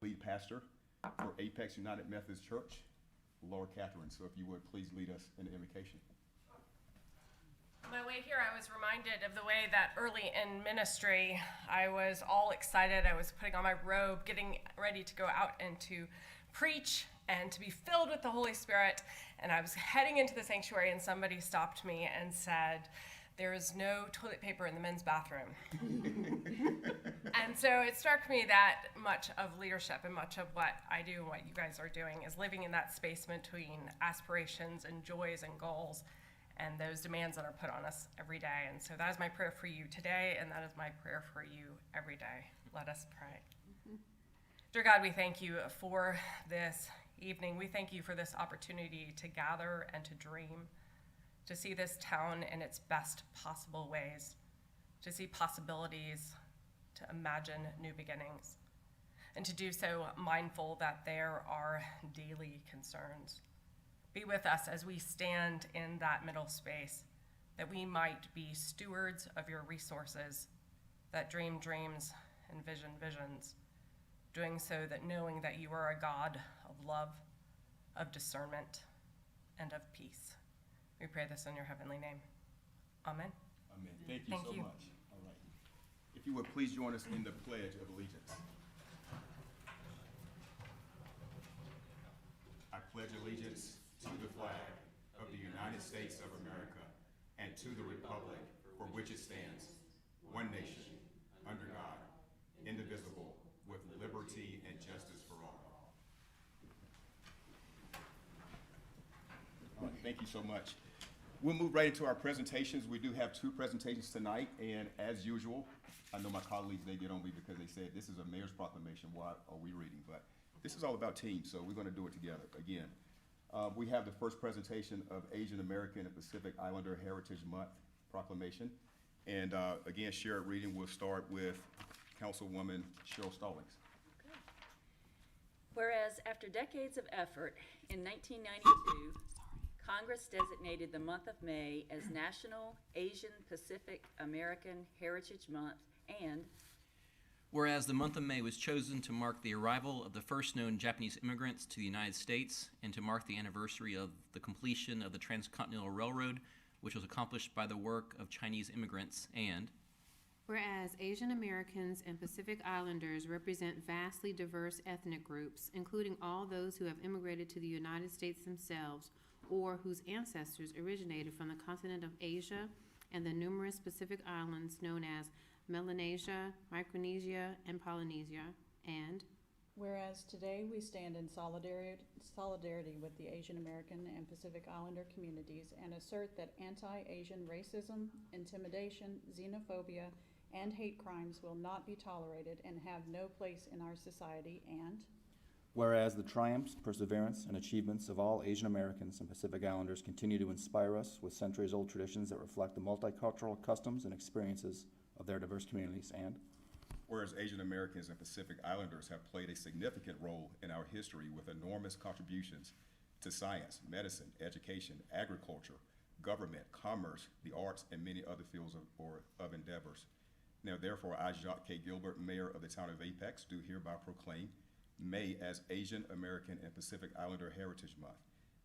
lead pastor for Apex United Methodist Church, Laura Catherine. So if you would, please lead us in the invocation. On my way here, I was reminded of the way that early in ministry, I was all excited. I was putting on my robe, getting ready to go out and to preach and to be filled with the Holy Spirit. And I was heading into the sanctuary, and somebody stopped me and said, "There is no toilet paper in the men's bathroom." And so it struck me that much of leadership and much of what I do and what you guys are doing is living in that space between aspirations and joys and goals and those demands that are put on us every day. And so that is my prayer for you today, and that is my prayer for you every day. Let us pray. Dear God, we thank you for this evening. We thank you for this opportunity to gather and to dream, to see this town in its best possible ways, to see possibilities, to imagine new beginnings, and to do so mindful that there are daily concerns. Be with us as we stand in that middle space, that we might be stewards of your resources, that dream dreams and vision visions, doing so that knowing that you are a God of love, of discernment, and of peace. We pray this in your heavenly name. Amen. Amen. Thank you Thank so you. much. All right. If you would please join us in the Pledge of Allegiance. I pledge allegiance to the flag of the United States of America and to the republic for which it stands, one nation, under God, indivisible, with liberty and justice for all. All right, thank you so much. We'll move right into our presentations. We do have two presentations tonight, and as usual, I know my colleagues, they get on me because they said this is a mayor's proclamation. Why are we reading? But this is all about teams, so we're going to do it together again. We have the first presentation of Asian American and Pacific Islander Heritage Month proclamation. And again, shared reading, we'll start with Councilwoman Cheryl Stallings. Whereas after decades of effort, in 1992, Congress designated the month of May as National Asian Pacific American Heritage Month, and whereas the month of May was chosen to mark the arrival of the first known Japanese immigrants to the United States and to mark the anniversary of the completion of the Transcontinental Railroad, which was accomplished by the work of Chinese immigrants, and whereas Asian Americans and Pacific Islanders represent vastly diverse ethnic groups, including all those who have immigrated to the United States themselves or whose ancestors originated from the continent of Asia and the numerous Pacific islands known as Melanesia, Micronesia, and Polynesia, and whereas today we stand in solidarity with the Asian American and Pacific Islander communities and assert that anti-Asian racism, intimidation, xenophobia, and hate crimes will not be tolerated and have no place in our society, and whereas the triumphs, perseverance, and achievements of all Asian Americans and Pacific Islanders continue to inspire us with centuries-old traditions that reflect the multicultural customs and experiences of their diverse communities, and whereas Asian Americans and Pacific Islanders have played a significant role in our history with enormous contributions to science, medicine, education, agriculture, government, commerce, the arts, and many other fields of endeavors. Now, therefore, I, Jacques K. Gilbert, Mayor of the town of Apex, do hereby proclaim May as Asian American and Pacific Islander Heritage Month.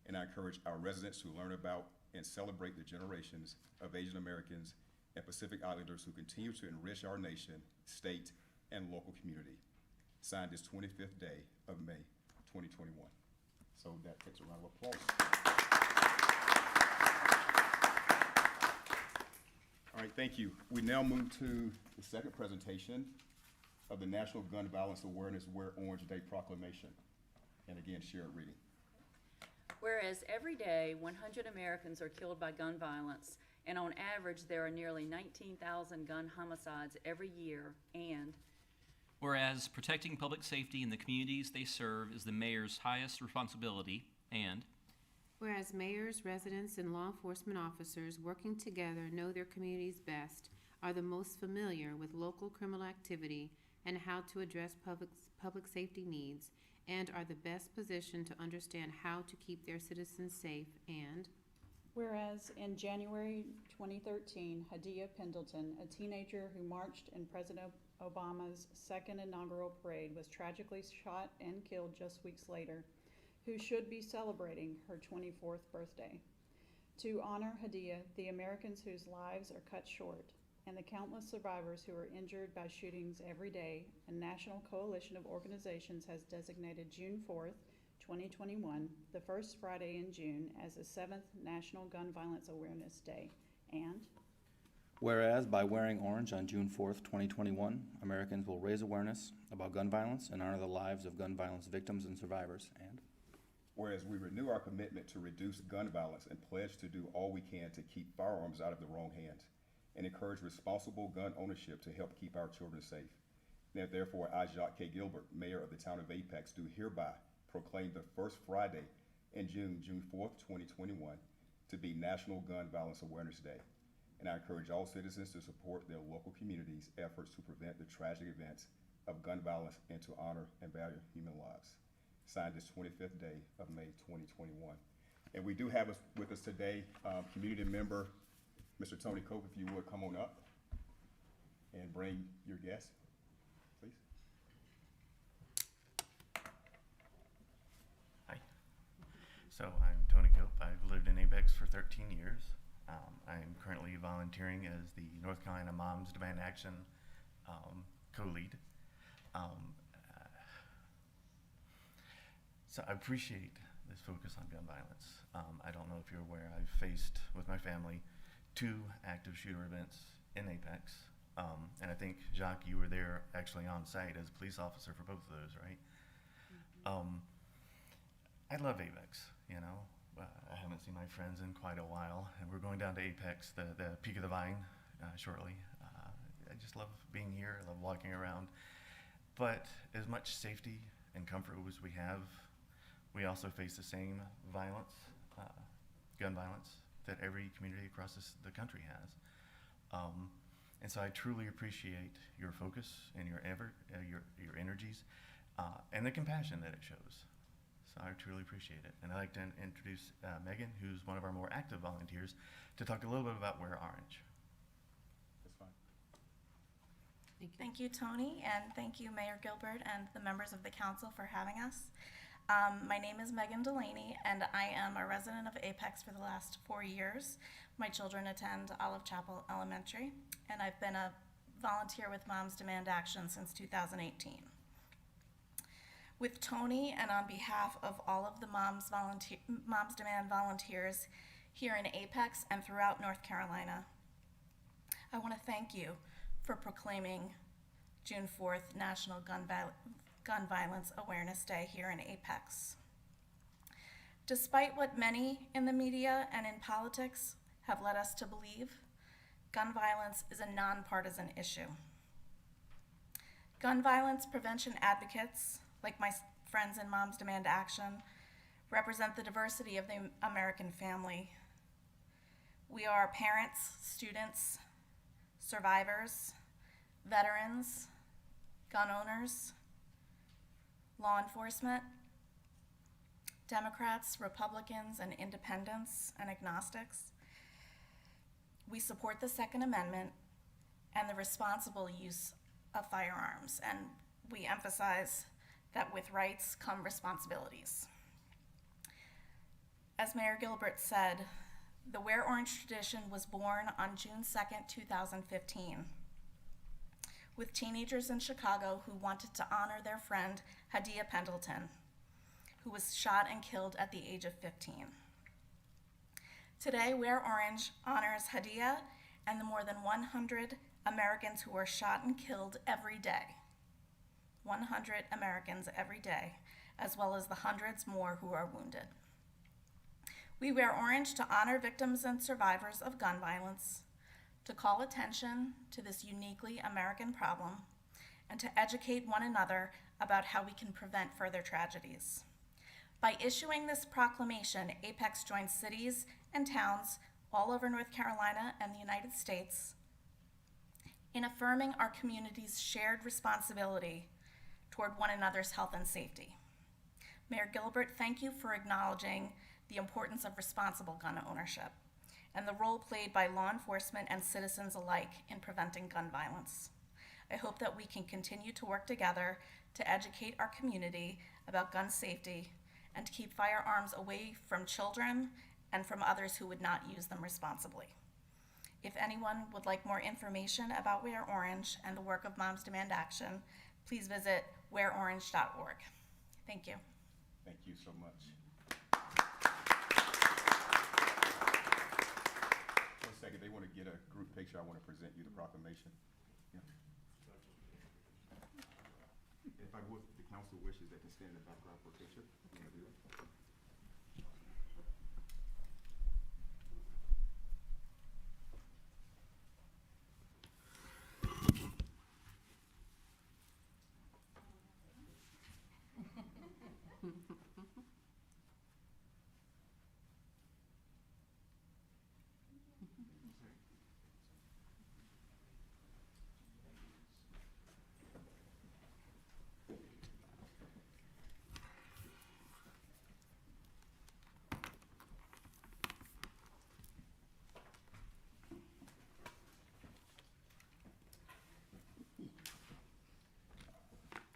And I encourage our residents to learn about and celebrate the generations of Asian Americans and Pacific Islanders who continue to enrich our nation, state, and local community. Signed this 25th day of May, 2021. So that takes a round of applause. All right, thank you. We now move to the second presentation of the National Gun Violence Awareness Wear Orange Day Proclamation. And again, shared reading. whereas every day 100 Americans are killed by gun violence, and on average there are nearly 19,000 gun homicides every year, and whereas protecting public safety in the communities they serve is the mayor's highest responsibility, and whereas mayors, residents, and law enforcement officers working together know their communities best, are the most familiar with local criminal activity and how to address public safety needs, and are the best positioned to understand how to keep their citizens safe, and Whereas in January 2013, Hadia Pendleton, a teenager who marched in President Obama's second inaugural parade, was tragically shot and killed just weeks later, who should be celebrating her 24th birthday. To honor Hadia, the Americans whose lives are cut short, and the countless survivors who are injured by shootings every day, a national coalition of organizations has designated June 4th, 2021, the first Friday in June, as the 7th National Gun Violence Awareness Day. And Whereas by wearing orange on June 4th, 2021, Americans will raise awareness about gun violence and honor the lives of gun violence victims and survivors. And Whereas we renew our commitment to reduce gun violence and pledge to do all we can to keep firearms out of the wrong hands and encourage responsible gun ownership to help keep our children safe. Now therefore, I, Jacques K. Gilbert, Mayor of the town of Apex, do hereby proclaim the first Friday in June, June 4th, 2021, to be National Gun Violence Awareness Day. And I encourage all citizens to support their local communities' efforts to prevent the tragic events of gun violence and to honor and value human lives. Signed this 25th day of May 2021. And we do have with us today community member Mr. Tony Cope. If you would come on up and bring your guest, please. Hi. So I'm Tony Cope. I've lived in Apex for 13 years. I'm currently volunteering as the North Carolina Moms Demand Action co-lead. So I appreciate this focus on gun violence. I don't know if you're aware, I've faced with my family 2 active shooter events in Apex. And I think, Jacques, you were there actually on site as a police officer for both of those, right? Mm-hmm. I love Apex, you know. I haven't seen my friends in quite a while, and we're going down to Apex, the peak of the vine, shortly. I just love being here, I love walking around. But as much safety and comfort as we have, we also face the same violence, gun violence, that every community across the country has. And so I truly appreciate your focus and your effort, your energies, and the compassion that it shows. So I truly appreciate it. And I'd like to introduce Megan, who's one of our more active volunteers, to talk a little bit about Wear Orange. That's fine. Thank you, Tony, and thank you, Mayor Gilbert, and the members of the council for having us. My name is Megan Delaney, and I am a resident of Apex for the last 4 years. My children attend Olive Chapel Elementary, and I've been a volunteer with Moms Demand Action since 2018. With Tony, and on behalf of all of the Moms Demand volunteers here in Apex and throughout North Carolina, I want to thank you for proclaiming June 4th National Gun Violence Awareness Day here in Apex. Despite what many in the media and in politics have led us to believe, gun violence is a nonpartisan issue. Gun violence prevention advocates, like my friends in Moms Demand Action, represent the diversity of the American family. We are parents, students, survivors, veterans, gun owners, law enforcement, Democrats, Republicans, and independents and agnostics. We support the Second Amendment and the responsible use of firearms, and we emphasize that with rights come responsibilities. As Mayor Gilbert said, the Wear Orange tradition was born on June 2nd, 2015, with teenagers in Chicago who wanted to honor their friend Hadia Pendleton, who was shot and killed at the age of 15. Today, Wear Orange honors Hadia and the more than 100 Americans who are shot and killed every day. 100 Americans every day, as well as the hundreds more who are wounded. We wear orange to honor victims and survivors of gun violence, to call attention to this uniquely American problem, and to educate one another about how we can prevent further tragedies. By issuing this proclamation, Apex joins cities and towns all over North Carolina and the United States in affirming our community's shared responsibility toward one another's health and safety. Mayor Gilbert, thank you for acknowledging the importance of responsible gun ownership, and the role played by law enforcement and citizens alike in preventing gun violence. I hope that we can continue to work together to educate our community about gun safety and to keep firearms away from children and from others who would not use them responsibly. If anyone would like more information about Wear Orange and the work of Moms Demand Action, please visit wearorange.org. Thank you. Thank you so much. One second, they want to get a group picture. I want to present you the proclamation. Yeah. If the council wishes, they can stand in the background for a picture. You want to do that?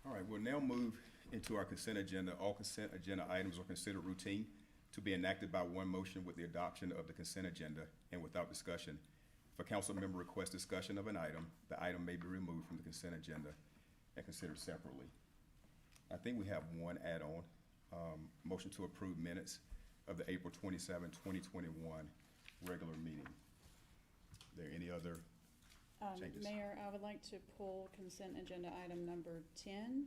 All right, we'll now move into our consent agenda. All consent agenda items are considered routine to be enacted by one motion with the adoption of the consent agenda and without discussion. If a council member requests discussion of an item, the item may be removed from the consent agenda and considered separately. I think we have one add-on, motion to approve minutes of the April 27, 2021 regular meeting. Are there any other changes? Mayor, I would like to pull consent agenda item number 10.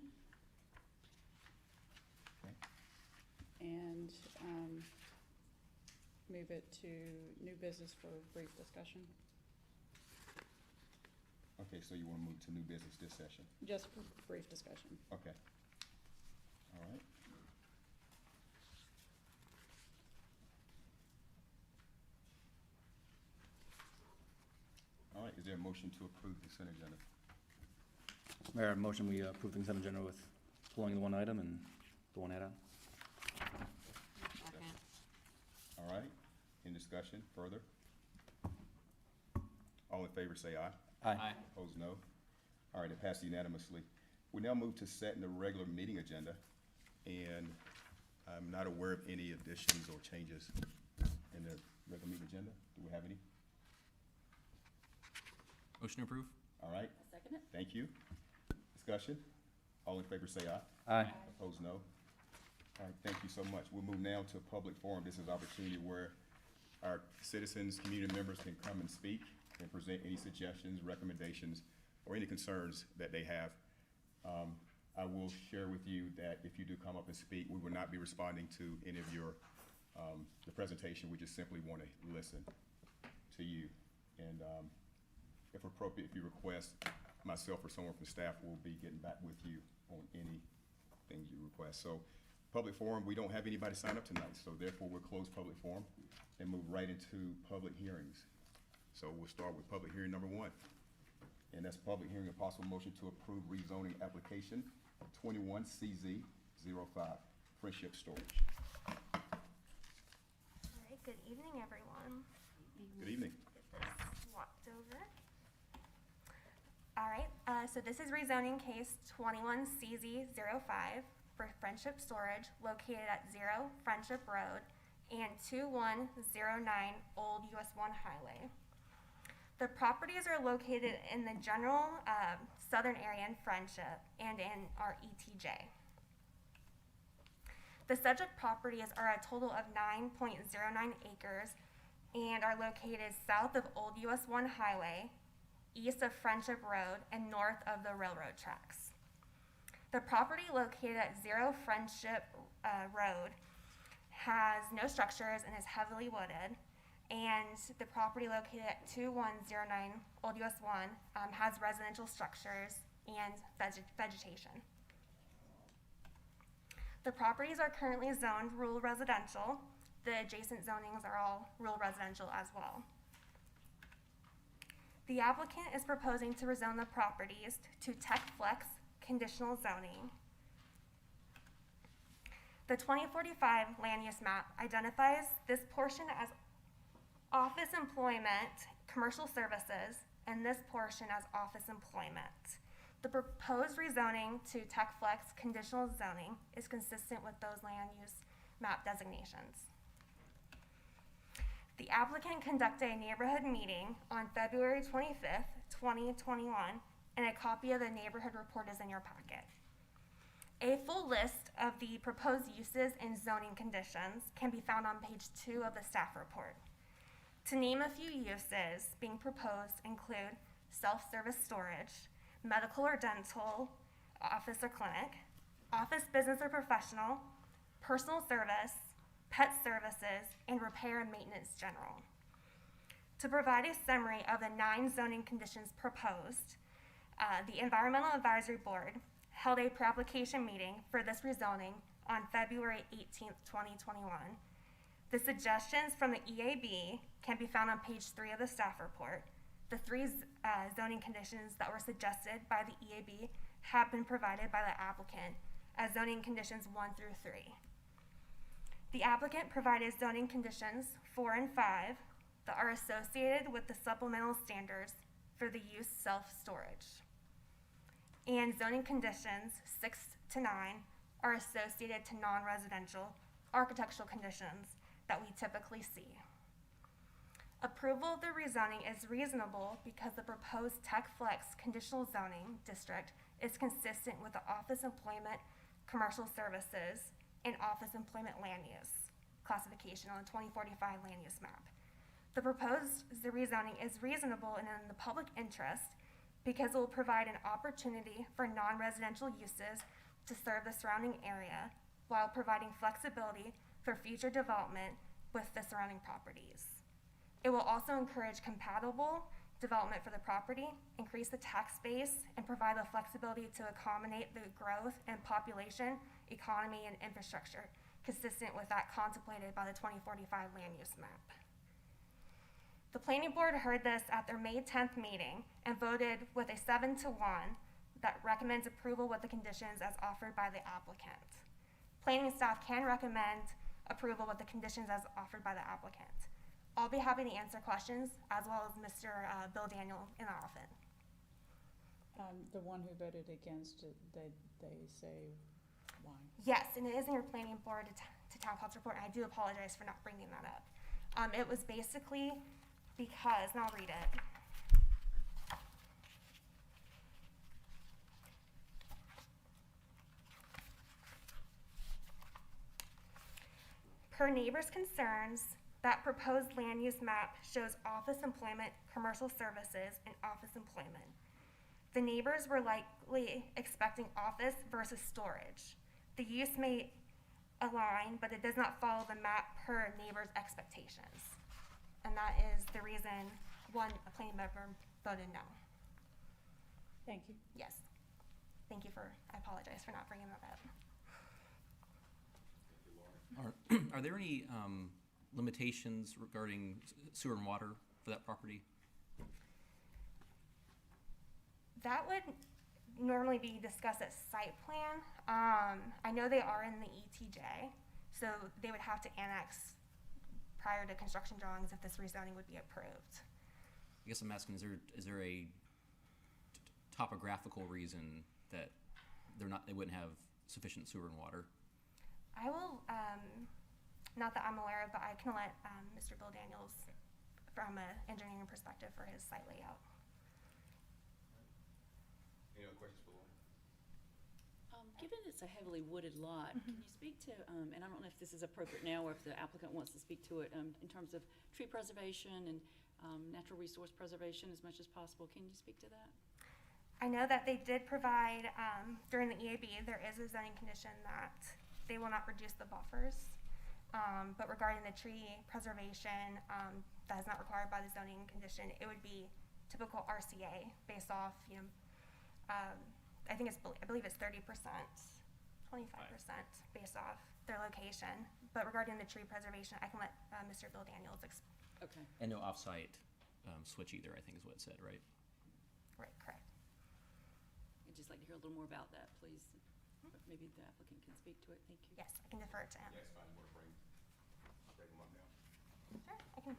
Okay. And move it to new business for brief discussion, Okay, so you want to move to new business this session? just for brief discussion. Okay. All right. All right, is there a motion to approve the consent agenda? Mayor, motion we approve the consent agenda with pulling the one item and the one add-on. Second. All right, in discussion further? All in favor say aye. Aye. Opposed, no. All right, it passed unanimously. We now move to setting the regular meeting agenda, and I'm not aware of any additions or changes in the regular meeting agenda. Do we have any? Motion approved? All right, I'll second it. thank you. Discussion? All in favor say aye. Aye. Opposed, no. All right, thank you so much. We'll move now to a public forum. This is an opportunity where our citizens, community members can come and speak and present any suggestions, recommendations, or any concerns that they have. I will share with you that if you do come up and speak, we will not be responding to any of your, the presentation. We just simply want to listen to you. And if appropriate, if you request, myself or someone from staff will be getting back with you on anything you request. So public forum, we don't have anybody sign up tonight, so therefore we'll close public forum and move right into public hearings. So we'll start with public hearing number 1. And that's public hearing, a possible motion to approve rezoning application 21CZ05, Friendship Storage. All right, good evening, everyone. Good evening. Get this walked over. All right, so this is rezoning case 21CZ05 for Friendship Storage located at 0 Friendship Road and 2109 Old US 1 Highway. The properties are located in the general southern area in Friendship and in our ETJ. The subject properties are a total of 9.09 acres and are located south of Old US 1 Highway, east of Friendship Road, and north of the railroad tracks. The property located at 0 Friendship Road has no structures and is heavily wooded, and the property located at 2109 Old US 1 has residential structures and vegetation. The properties are currently zoned rural residential. The adjacent zonings are all rural residential as well. The applicant is proposing to rezone the properties to Tech Flex conditional zoning. The 2045 land use map identifies this portion as office employment, commercial services, and this portion as office employment. The proposed rezoning to tech flex conditional zoning is consistent with those land use map designations. The applicant conducted a neighborhood meeting on February 25th, 2021, and a copy of the neighborhood report is in your packet. A full list of the proposed uses and zoning conditions can be found on page 2 of the staff report. To name a few uses being proposed include self-service storage, medical or dental, office or clinic, office, business or professional, personal service, pet services, and repair and maintenance general. To provide a summary of the 9 zoning conditions proposed, the Environmental Advisory Board held a pre-application meeting for this rezoning on February 18th, 2021. The suggestions from the EAB can be found on page 3 of the staff report. The 3 zoning conditions that were suggested by the EAB have been provided by the applicant as zoning conditions 1 through 3. The applicant provided zoning conditions 4 and 5 that are associated with the supplemental standards for the use self-storage. And zoning conditions 6 to 9 are associated to non-residential architectural conditions that we typically see. Approval of the rezoning is reasonable because the proposed tech flex conditional zoning district is consistent with the office employment, commercial services, and office employment land use classification on the 2045 land use map. The proposed rezoning is reasonable and in the public interest because it will provide an opportunity for non-residential uses to serve the surrounding area while providing flexibility for future development with the surrounding properties. It will also encourage compatible development for the property, increase the tax base, and provide the flexibility to accommodate the growth in population, economy, and infrastructure consistent with that contemplated by the 2045 land use map. The planning board heard this at their May 10th meeting and voted with a 7-1 that recommends approval with the conditions as offered by the applicant. Planning staff can recommend approval with the conditions as offered by the applicant. I'll be happy to answer questions as well as Mr. Bill Daniel in our office. The one who voted against it, they say why? Yes, and it is in your planning board to town council report, and I do apologize for not bringing that up. It was basically because, and I'll read it. Per neighbors' concerns, that proposed land use map shows office employment, commercial services, and office employment. The neighbors were likely expecting office versus storage. The use may align, but it does not follow the map per neighbors' expectations. And that is the reason a planning member voted no. Thank you. Yes. Thank you I apologize for not bringing that up. Are there any limitations regarding sewer and water for that property? That would normally be discussed at site plan. I know they are in the ETJ, so they would have to annex prior to construction drawings if this rezoning would be approved. I guess I'm asking, is there a topographical reason that they wouldn't have sufficient sewer and water? I will, not that I'm aware of, but I can let Mr. Bill Daniels from an engineering perspective for his site layout. Any other questions for Lauren? Given it's a heavily wooded lot, can you speak to, and I don't know if this is appropriate now or if the applicant wants to speak to it, in terms of tree preservation and natural resource preservation as much as possible. Can you speak to that? I know that they did provide, during the EAB, there is a zoning condition that they will not reduce the buffers. But regarding the tree preservation, that is not required by the zoning condition. It would be typical RCA based off, I believe it's 30%, 25% based off their location. But regarding the tree preservation, I can let Mr. Bill Daniels Okay. And no off-site switch either, I think is what it said, right? Right, correct. I'd just like to hear a little more about that, please. But maybe the applicant can speak to it. Thank you. Yes, I can defer it to him. Yeah, it's fine, you wanna bring them up now? Sure, I can.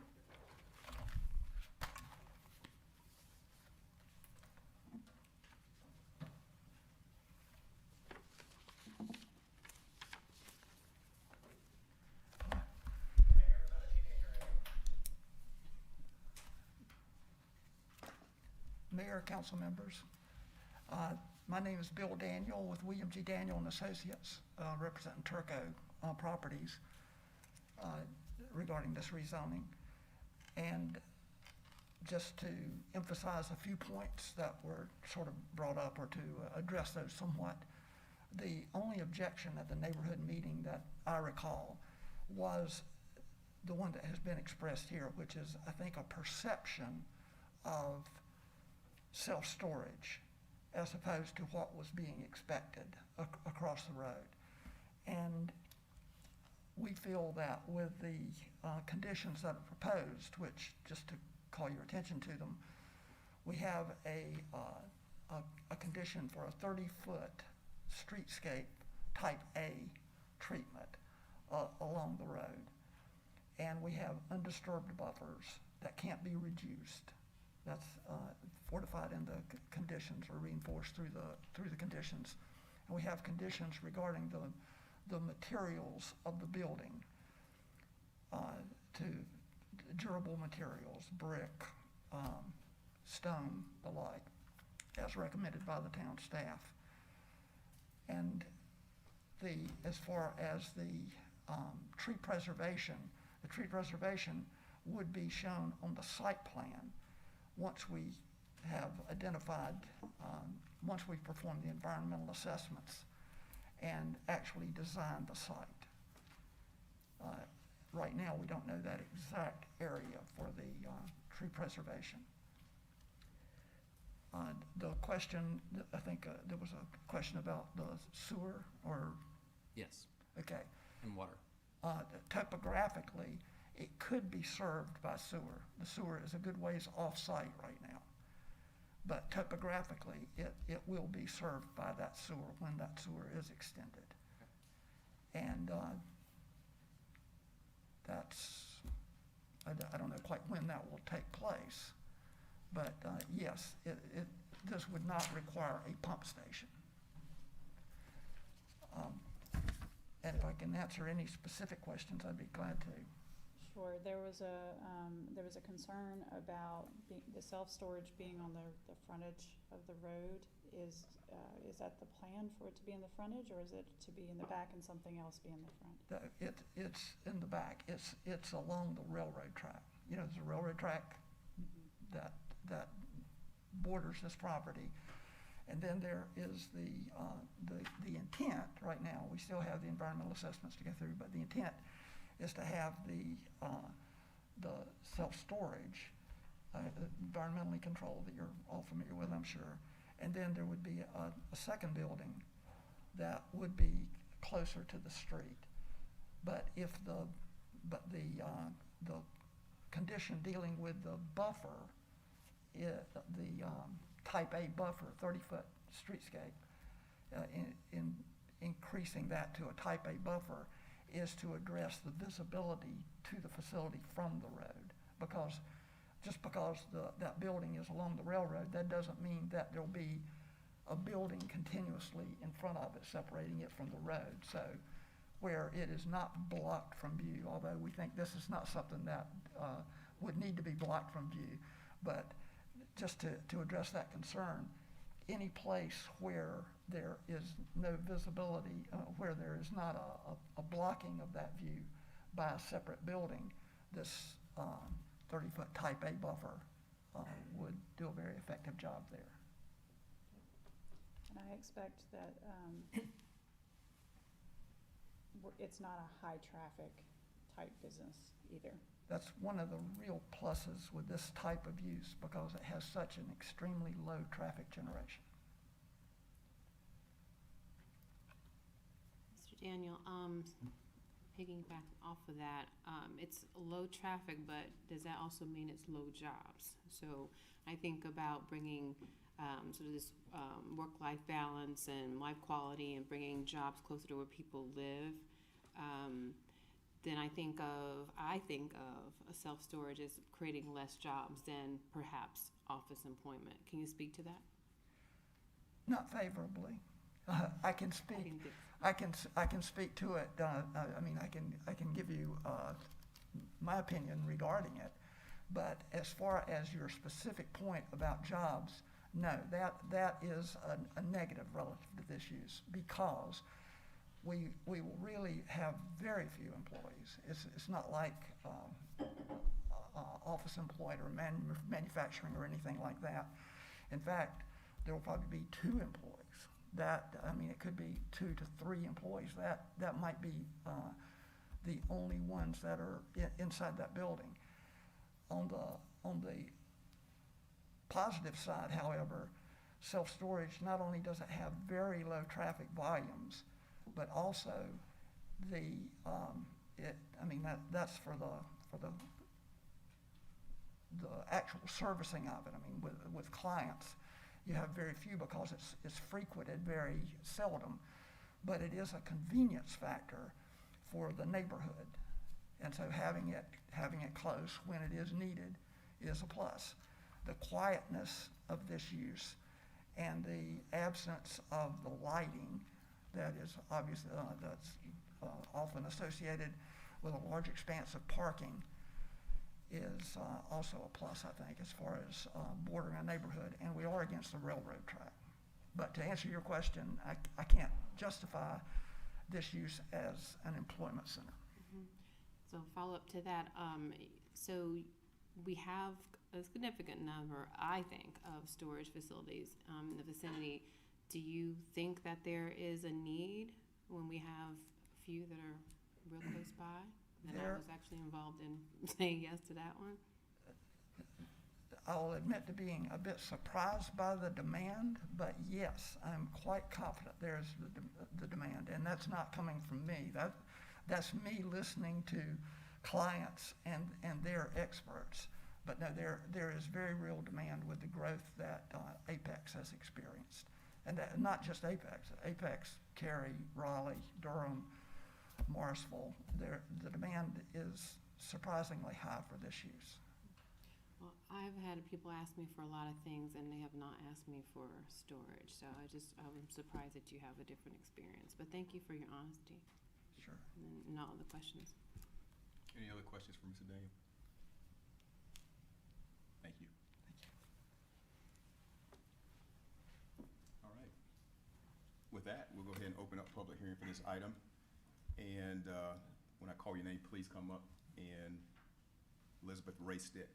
Mayor, council members. My name is Bill Daniel with William G. Daniel and Associates, representing Turco Properties regarding this rezoning. And just to emphasize a few points that were sort of brought up, or to address those somewhat, the only objection at the neighborhood meeting that I recall was the one that has been expressed here, which is, I think, a perception of self-storage as opposed to what was being expected across the road. And we feel that with the conditions that are proposed, which, just to call your attention to them, we have a condition for a 30-foot streetscape type A treatment along the road. And we have undisturbed buffers that can't be reduced. That's fortified in the conditions, or reinforced through the conditions. And we have conditions regarding the materials of the building, to durable materials, brick, stone, the like, as recommended by the town staff. And as far as the tree preservation, the tree preservation would be shown on the site plan once we have identified, once we've performed the environmental assessments and actually designed the site. Right now, we don't know that exact area for the tree preservation. The question, I think there was a question about the sewer, or, Yes, okay. and water. Topographically, it could be served by sewer. The sewer is a good ways off-site right now. But topographically, it will be served by that sewer when that sewer is extended. And I don't know quite when that will take place, but yes, this would not require a pump station. And if I can answer any specific questions, I'd be glad to. Sure, there was a concern about the self-storage being on the frontage of the road. Is that the plan for it to be in the frontage, or is it to be in the back and something else be in the front? It's in the back. It's along the railroad track. You know, there's a railroad track that borders this property. And then there is the intent right now. We still have the environmental assessments to go through, but the intent is to have the self-storage, environmentally controlled, that you're all familiar with, I'm sure. And then there would be a second building that would be closer to the street. But if the condition dealing with the buffer, the type A buffer, 30-foot streetscape, in increasing that to a type A buffer, is to address the visibility to the facility from the road. Because just because that building is along the railroad, that doesn't mean that there'll be a building continuously in front of it, separating it from the road. So where it is not blocked from view, although we think this is not something that would need to be blocked from view, but just to address that concern, any place where there is no visibility, where there is not a blocking of that view by a separate building, this 30-foot type A buffer would do a very effective job there. And I expect that it's not a high-traffic type business either. That's one of the real pluses with this type of use, because it has such an extremely low traffic generation. Mr. Daniel, piggyback off of that, it's low traffic, but does that also mean it's low jobs? So I think about bringing sort of this work-life balance and life quality and bringing jobs closer to where people live, then I think of a self-storage as creating less jobs than perhaps office employment. Can you speak to that? Not favorably. I can speak. didn't think I can speak to it. I mean, I can give you my opinion regarding it. But as far as your specific point about jobs, no, that is a negative relative to this use, because we will really have very few employees. It's not like office employed or manufacturing or anything like that. In fact, there will probably be 2 employees. It could be 2 to 3 employees. That might be the only ones that are inside that building. On the positive side, however, self-storage, not only does it have very low traffic volumes, but also that's for the actual servicing of it. I mean, with clients, you have very few because it's frequented very seldom, but it is a convenience factor for the neighborhood, and so having it close when it is needed is a plus. The quietness of this use and the absence of the lighting that is obviously that's often associated with a large expanse of parking is also a plus, I think, as far as bordering a neighborhood, and we are against the railroad track. But to answer your question, I can't justify this use as an employment center. Mm-hmm. So follow up to that, so we have a significant number, I think, of storage facilities in the vicinity. Do you think that there is a need when we have a few that are real close by? And I was actually involved in saying yes to that one. I'll admit to being a bit surprised by the demand, but yes, I'm quite confident there's the demand, and that's not coming from me. That's me listening to clients and their experts. But no, there is very real demand with the growth that Apex has experienced. And that, not just Apex, Cary, Raleigh, Durham, Morrisville, the demand is surprisingly high for this use. Well, I've had people ask me for a lot of things, and they have not asked me for storage. So I'm surprised that you have a different experience. But thank you for your honesty. Sure. And all the questions. Any other questions for Mr. Daniel? Thank you. All right. With that, we'll go ahead and open up public hearing for this item. And when I call your name, please come up. And Elizabeth Ray Stitt.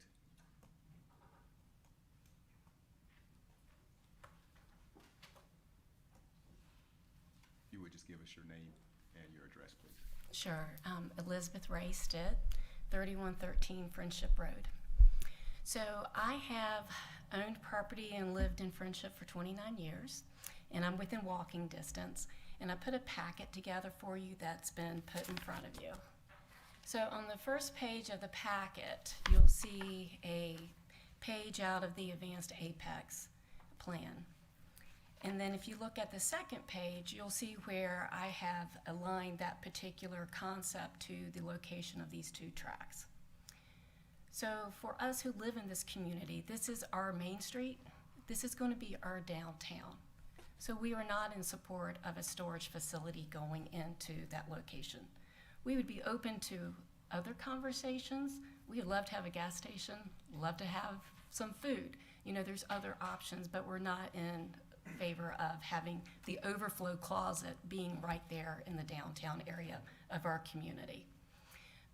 If you would just give us your name and your address, please. Sure. Elizabeth Ray Stitt, 3113 Friendship Road. So I have owned property and lived in Friendship for 29 years, and I'm within walking distance. And I put a packet together for you that's been put in front of you. So on the first page of the packet, you'll see a page out of the Advanced Apex plan. And then if you look at the second page, you'll see where I have aligned that particular concept to the location of these 2 tracks. So for us who live in this community, this is our main street. This is going to be our downtown. So we are not in support of a storage facility going into that location. We would be open to other conversations. We would love to have a gas station, love to have some food. You know, there's other options, but we're not in favor of having the overflow closet being right there in the downtown area of our community.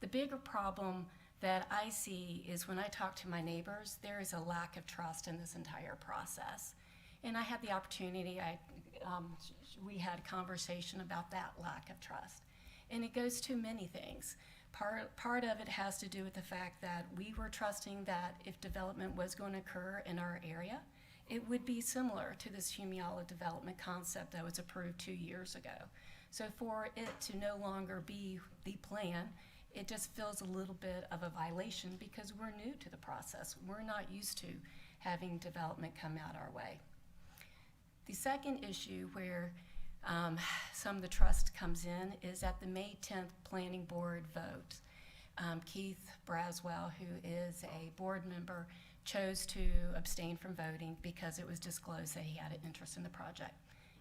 The bigger problem that I see is when I talk to my neighbors, there is a lack of trust in this entire process. And I had the opportunity, we had a conversation about that lack of trust. And it goes to many things. Part of it has to do with the fact that we were trusting that if development was going to occur in our area, it would be similar to this Humiala development concept that was approved 2 years ago. So for it to no longer be the plan, it just feels a little bit of a violation because we're new to the process. We're not used to having development come out our way. The second issue where some of the trust comes in is at the May 10th Planning Board vote. Keith Braswell, who is a board member, chose to abstain from voting because it was disclosed that he had an interest in the project.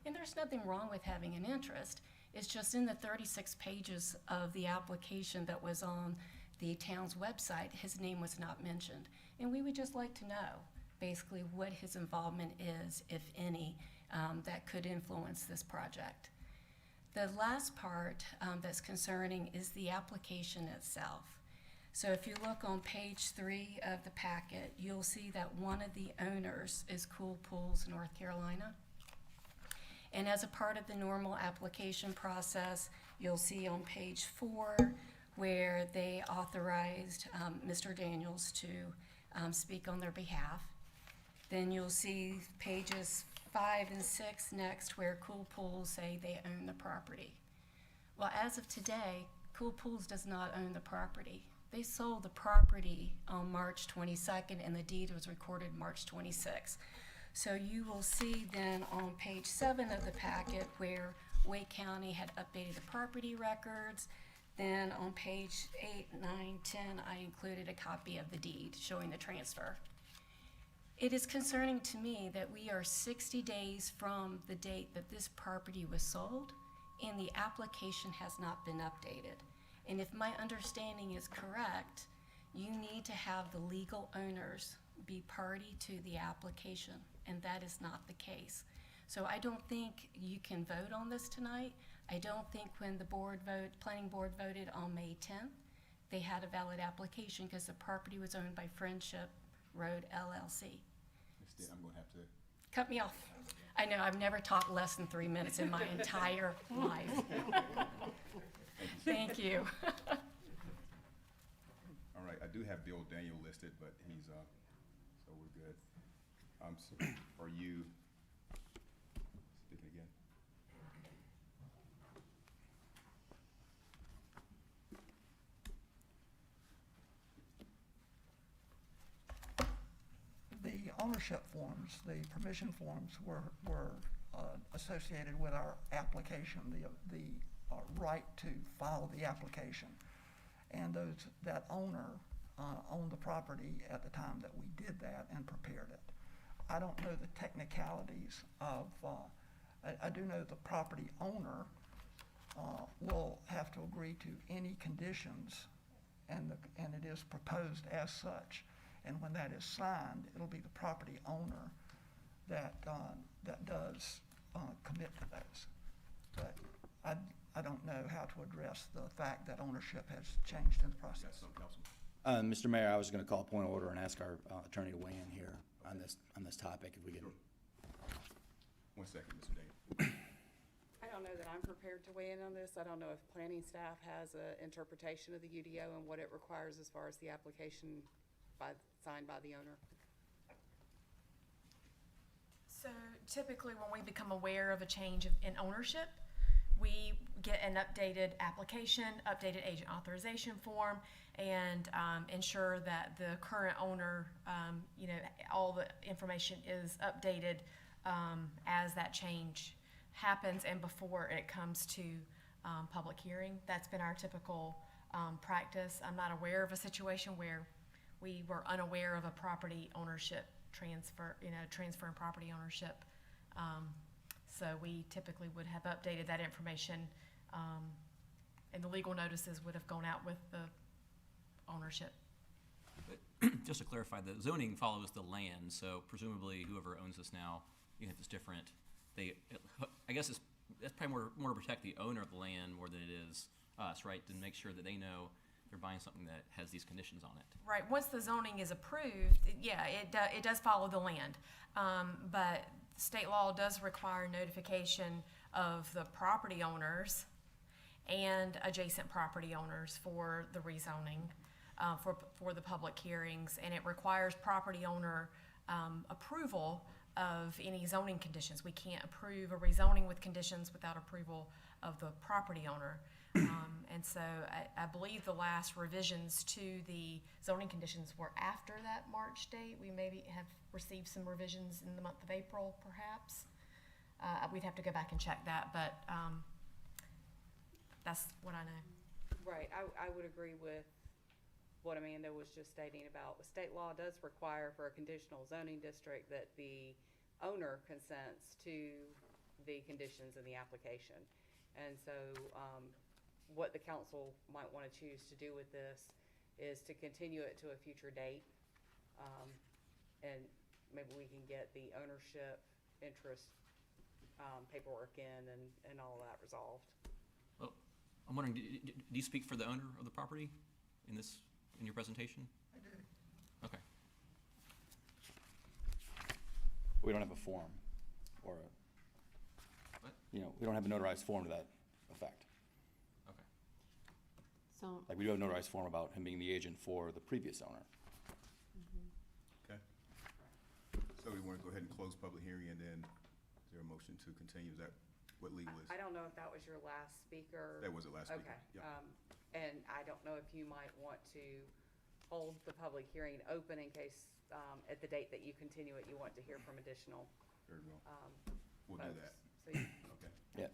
And there's nothing wrong with having an interest. It's just in the 36 pages of the application that was on the town's website, his name was not mentioned. And we would just like to know basically what his involvement is, if any, that could influence this project. The last part that's concerning is the application itself. So if you look on page 3 of the packet, you'll see that one of the owners is Cool Pools, North Carolina. And as a part of the normal application process, you'll see on page 4 where they authorized Mr. Daniels to speak on their behalf. Then you'll see pages 5 and 6 next where Cool Pools say they own the property. Well, as of today, Cool Pools does not own the property. They sold the property on March 22nd and the deed was recorded March 26th. So you will see then on page 7 of the packet where Wake County had updated the property records. Then on page 8, 9, 10, I included a copy of the deed showing the transfer. It is concerning to me that we are 60 days from the date that this property was sold and the application has not been updated. And if my understanding is correct, you need to have the legal owners be party to the application, and that is not the case. So I don't think you can vote on this tonight. I don't think when the planning board voted on May 10th, they had a valid application because the property was owned by Friendship Road LLC. Instead, I'm gonna have to. Cut me off. I know, I've never talked less than 3 minutes in my entire life. Thank you. All right, I do have Bill Daniel listed, but he's, so we're good. So are you speaking again? The ownership forms, the permission forms were associated with our application, the right to file the application. And that owner owned the property at the time that we did that and prepared it. I don't know the technicalities of, I do know the property owner will have to agree to any conditions, and it is proposed as such. And when that is signed, it'll be the property owner that does commit to those. But I don't know how to address the fact that ownership has changed in the process. Yes, Councilman. Mr. Mayor, I was gonna call a point of order and ask our attorney to weigh in here on this topic, if we could. Sure. 1 second, Mr. Daniel. I don't know that I'm prepared to weigh in on this. I don't know if planning staff has an interpretation of the UDO and what it requires as far as the application signed by the owner. So typically when we become aware of a change in ownership, we get an updated application, updated agent authorization form, and ensure that the current owner, all the information is updated as that change happens and before it comes to public hearing. That's been our typical practice. I'm not aware of a situation where we were unaware of a property ownership transferring property ownership. So we typically would have updated that information, and the legal notices would have gone out with the ownership. But just to clarify, the zoning follows the land, so presumably whoever owns this now, even if it's different, I guess that's probably more to protect the owner of the land more than it is us, right? To make sure that they know they're buying something that has these conditions on it. Right. Once the zoning is approved, it does follow the land, but state law does require notification of the property owners and adjacent property owners for the rezoning, for the public hearings, and it requires property owner approval of any zoning conditions. We can't approve a rezoning with conditions without approval of the property owner. And so I believe the last revisions to the zoning conditions were after that March date. We maybe have received some revisions in the month of April, perhaps. We'd have to go back and check that, but that's what I know. Right, I would agree with what Amanda was just stating about, state law does require for a conditional zoning district that the owner consents to the conditions in the application. And so, what the council might want to choose to do with this is to continue it to a future date. And maybe we can get the ownership interest paperwork in and all of that resolved. Well, I'm wondering, do you speak for the owner of the property in your presentation? I do. Okay. We don't have a form or What? we don't have a notarized form to that effect. Okay. So, Like, we do have a notarized form about him being the agent for the previous owner. Okay. So we want to go ahead and close public hearing, and then is there a motion to continue? Is that what legal is? I don't know if that was your last speaker. That was the last speaker. Okay. Yeah. And I don't know if you might want to hold the public hearing open in case, at the date that you continue it, you want to hear from additional, Very well. We'll folks. do that. So you, Okay. Yeah.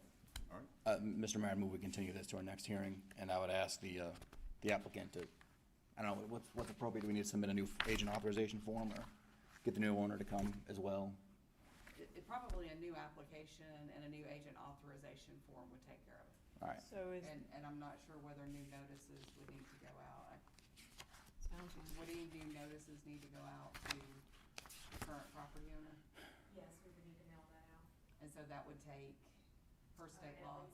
All right. Mr. Mayor, I move we continue this to our next hearing, and I would ask the applicant to, I don't know, what's appropriate? Do we need to submit a new agent authorization form, or get the new owner to come as well? probably a new application and a new agent authorization form would take care of it. All right. So is, And I'm not sure whether new notices would need to go out. sounds like. What do new notices need to go out to the current property owner? Yes, we would need to mail that out. And so that would take, per state law,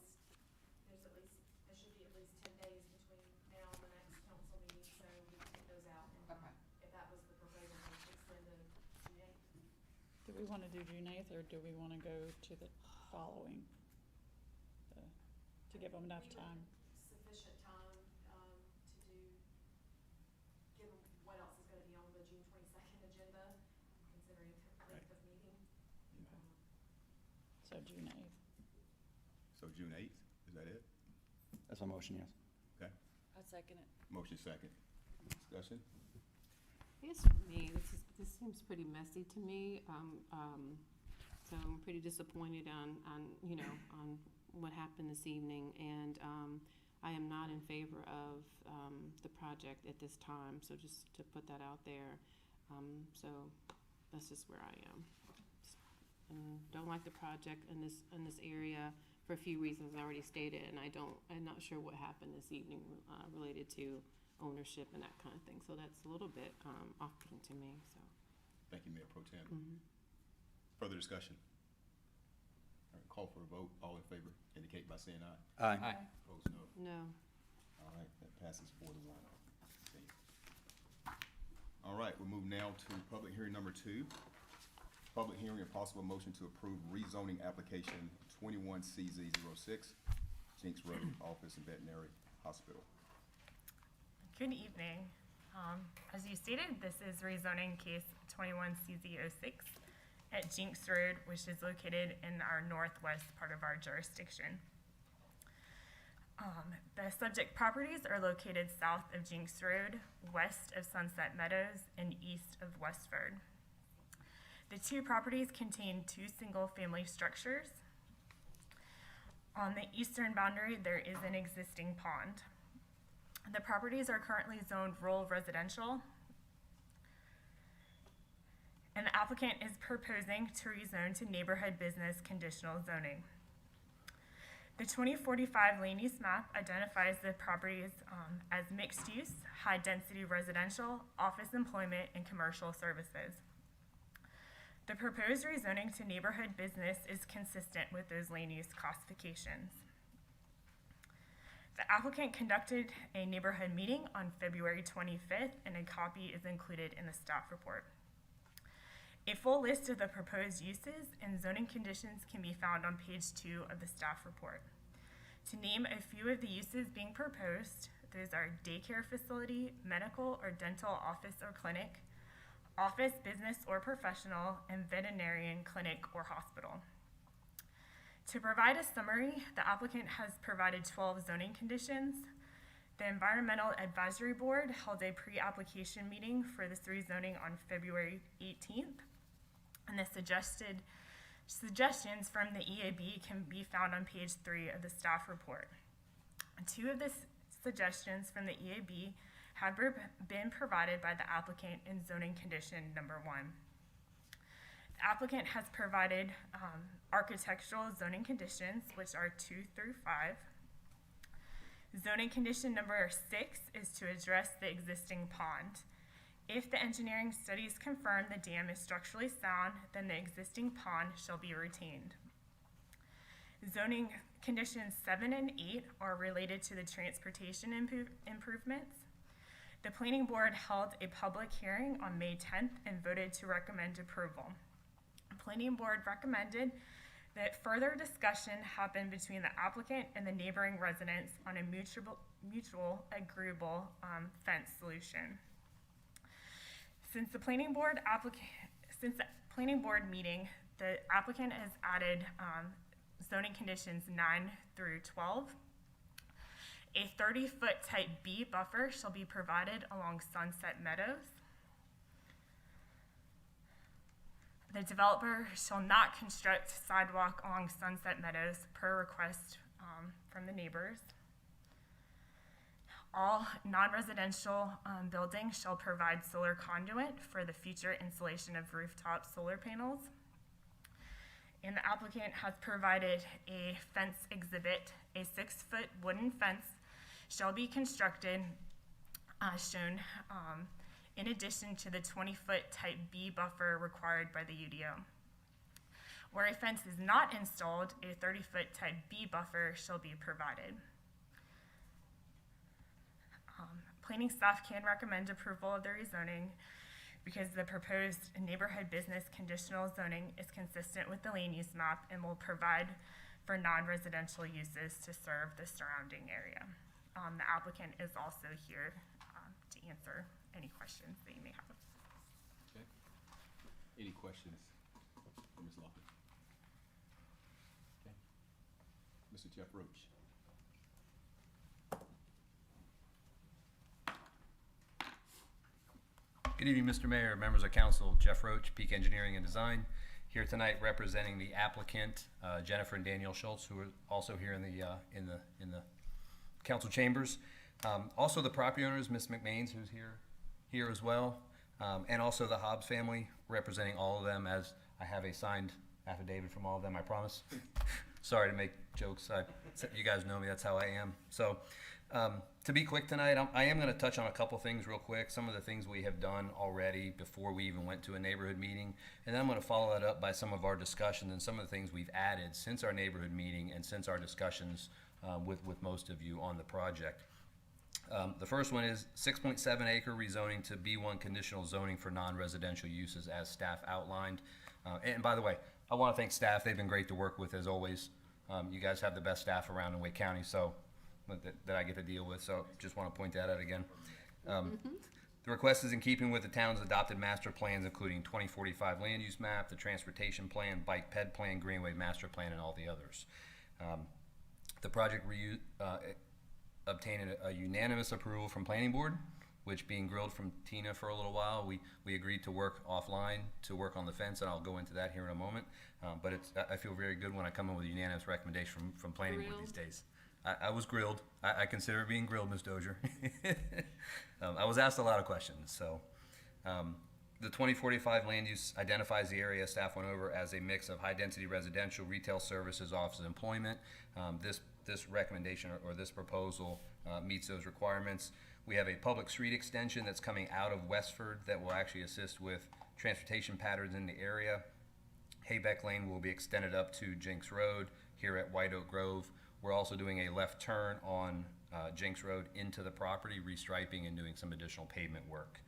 There should be at least 10 days between now and the next council meeting, so we can get those out. And Okay. if that was the proposal, we should extend to June 8th. do we wanna do June 8th, or do we wanna go to the following? To give them enough time? Sufficient time to do, given what else is gonna be on the June 22nd agenda, considering the length of meeting. So June 8th. So June 8th, is that it? That's my motion, yes. Okay, I second it. motion second. Discussion? I guess for me, this seems pretty messy to me. So I'm pretty disappointed on what happened this evening, and I am not in favor of the project at this time. So just to put that out there, so that's just where I am. And don't like the project in this area for a few reasons I already stated, and I'm not sure what happened this evening related to ownership and that kind of thing. So that's a little bit off-putting to me. So. Thank you, Mayor Pro Tem. Mhm. Further discussion? All right, call for a vote. All in favor indicate by saying aye. Aye. Aye. Opposed, no. No. All right, that passes 4-1. Okay. All right, we'll move now to public hearing number 2. Public hearing and possible motion to approve rezoning application 21CZ06, Jinx Road, Office and Veterinary Hospital. Good evening. As you stated, this is rezoning case 21CZ06 at Jinx Road, which is located in our northwest part of our jurisdiction. The subject properties are located south of Jinx Road, west of Sunset Meadows, and east of Westford. The two properties contain 2 single-family structures. On the eastern boundary, there is an existing pond. The properties are currently zoned rural residential, and the applicant is proposing to rezone to neighborhood business conditional zoning. The 2045 land use map identifies the properties as mixed use, high density residential, office employment, and commercial services. The proposed rezoning to neighborhood business is consistent with those land use classifications. The applicant conducted a neighborhood meeting on February 25th, and a copy is included in the staff report. A full list of the proposed uses and zoning conditions can be found on page 2 of the staff report. To name a few of the uses being proposed, those are daycare facility, medical or dental office or clinic, office, business or professional, and veterinarian clinic or hospital. To provide a summary, the applicant has provided 12 zoning conditions. The Environmental Advisory Board held a pre-application meeting for this rezoning on February 18th, and the suggested Suggestions from the EAB can be found on page 3 of the staff report. 2 of the suggestions from the EAB have been provided by the applicant in zoning condition number 1. The applicant has provided architectural zoning conditions, which are 2 through 5. Zoning condition number 6 is to address the existing pond. If the engineering studies confirm the dam is structurally sound, then the existing pond shall be retained. Zoning conditions 7 and 8 are related to the transportation improvements. The planning board held a public hearing on May 10th and voted to recommend approval. The planning board recommended that further discussion happen between the applicant and the neighboring residents on a mutual agreeable fence solution. Since the planning board meeting, the applicant has added zoning conditions 9 through 12. A 30-foot type B buffer shall be provided along Sunset Meadows. The developer shall not construct sidewalk along Sunset Meadows per request from the neighbors. All non-residential buildings shall provide solar conduit for the future installation of rooftop solar panels. And the applicant has provided a fence exhibit. A 6-foot wooden fence shall be constructed, shown in addition to the 20-foot type B buffer required by the UDO. Where a fence is not installed, a 30-foot type B buffer shall be provided. Planning staff can recommend approval of the rezoning because the proposed neighborhood business conditional zoning is consistent with the land use map and will provide for non-residential uses to serve the surrounding area. The applicant is also here to answer any questions that you may have. Okay. Any questions for Ms. Lofton? Okay. Mr. Jeff Roach. Good evening, Mr. Mayor, members of council. Jeff Roach, Peak Engineering and Design, here tonight representing the applicant, Jennifer and Daniel Schultz, who are also here in the council chambers. Also the property owners, Ms. McMains, who's here as well, and also the Hobbs family, representing all of them, as I have a signed affidavit from all of them, I promise. Sorry to make jokes. You guys know me, that's how I am. So to be quick tonight, I am going to touch on a couple things real quick, some of the things we have done already before we even went to a neighborhood meeting, and then I'm going to follow that up by some of our discussions and some of the things we've added since our neighborhood meeting and since our discussions with most of you on the project. The first one is 6.7 acre rezoning to B1 conditional zoning for non-residential uses as staff outlined. And by the way, I want to thank staff. They've been great to work with as always. You guys have the best staff around in Wake County, so that I get to deal with. So just want to point that out again. The request is in keeping with the town's adopted master plans, including 2045 land use map, the transportation plan, bike ped plan, greenway master plan, and all the others. The project obtained a unanimous approval from planning board, which, being grilled from Tina for a little while, we agreed to work offline to work on the fence, and I'll go into that here in a moment. But I feel very good when I come in with a unanimous recommendation from planning board these days. I was grilled. I consider it being grilled, Ms. Dozier. I was asked a lot of questions. So the 2045 land use identifies the area staff went over as a mix of high-density residential, retail services, office and employment. This recommendation or this proposal meets those requirements. We have a public street extension that's coming out of Westford that will actually assist with transportation patterns in the area. Haybeck Lane will be extended up to Jinx Road here at White Oak Grove. We're also doing a left turn on Jinx Road into the property, restriping and doing some additional pavement work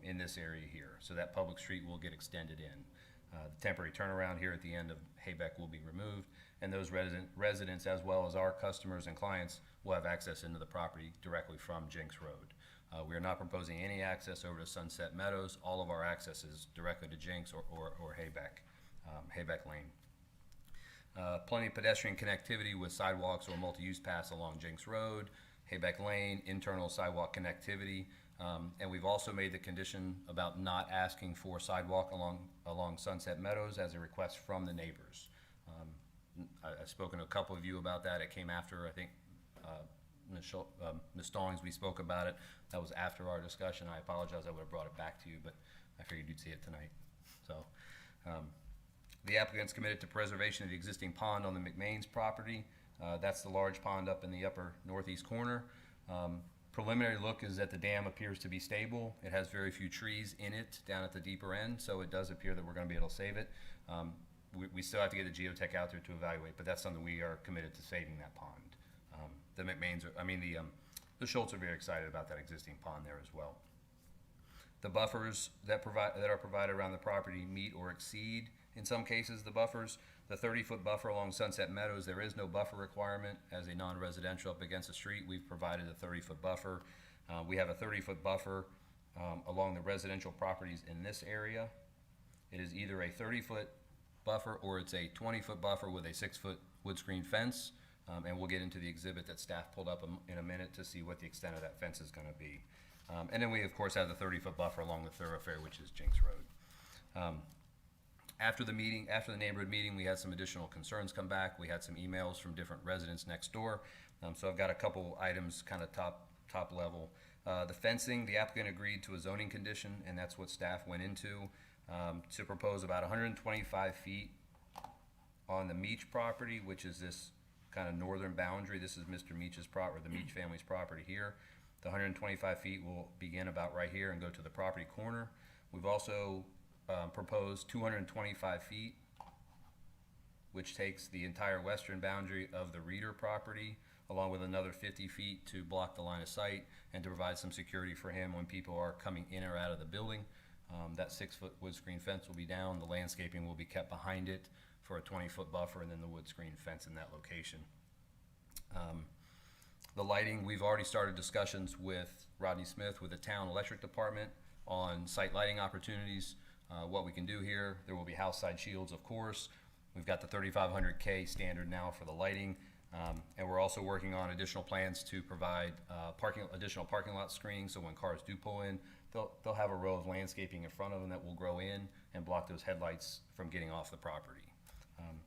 in this area here. So that public street will get extended in. The temporary turnaround here at the end of Haybeck will be removed, and those residents, as well as our customers and clients, will have access into the property directly from Jinx Road. We are not proposing any access over to Sunset Meadows. All of our access is directly to Jinx or Haybeck Lane. Plenty of pedestrian connectivity with sidewalks or multi-use paths along Jinx Road, Haybeck Lane, internal sidewalk connectivity. And we've also made the condition about not asking for sidewalk along Sunset Meadows as a request from the neighbors. I've spoken to a couple of you about that. It came after, I think, Ms. Stallings, we spoke about it. That was after our discussion. I apologize, I would have brought it back to you, but I figured you'd see it tonight. So, the applicant's committed to preservation of the existing pond on the McMains property. That's the large pond up in the upper northeast corner. Preliminary look is that the dam appears to be stable. It has very few trees in it down at the deeper end, so it does appear that we're gonna be able to save it. We still have to get a geotech out there to evaluate, but that's something we are committed to saving that pond. The McMains are, the Schultz are very excited about that existing pond there as well. The buffers that are provided around the property meet or exceed, in some cases, the buffers. The 30-foot buffer along Sunset Meadows, there is no buffer requirement as a non-residential up against the street. We've provided a 30-foot buffer. We have a 30-foot buffer along the residential properties in this area. It is either a 30-foot buffer or it's a 20-foot buffer with a 6-foot wood screen fence. And we'll get into the exhibit that staff pulled up in a minute to see what the extent of that fence is gonna be. And then we, of course, have the 30-foot buffer along the thoroughfare, which is Jinx Road. After the neighborhood meeting, we had some additional concerns come back. We had some emails from different residents next door. So I've got a couple items kind of top level. The fencing, the applicant agreed to a zoning condition, and that's what staff went into, to propose about 125 feet on the Meach property, which is this kind of northern boundary. This is Mr. Meach's the Meach family's property here. The 125 feet will begin about right here and go to the property corner. We've also proposed 225 feet, which takes the entire western boundary of the Reeder property, along with another 50 feet to block the line of sight and to provide some security for him when people are coming in or out of the building. That 6-foot wood screen fence will be down. The landscaping will be kept behind it for a 20-foot buffer, and then the wood screen fence in that location. The lighting, we've already started discussions with Rodney Smith with the town electric department on site lighting opportunities, what we can do here. There will be house side shields, of course. We've got the 3500K standard now for the lighting, and we're also working on additional plans to provide additional parking lot screening, so when cars do pull in, they'll have a row of landscaping in front of them that will grow in and block those headlights from getting off the property.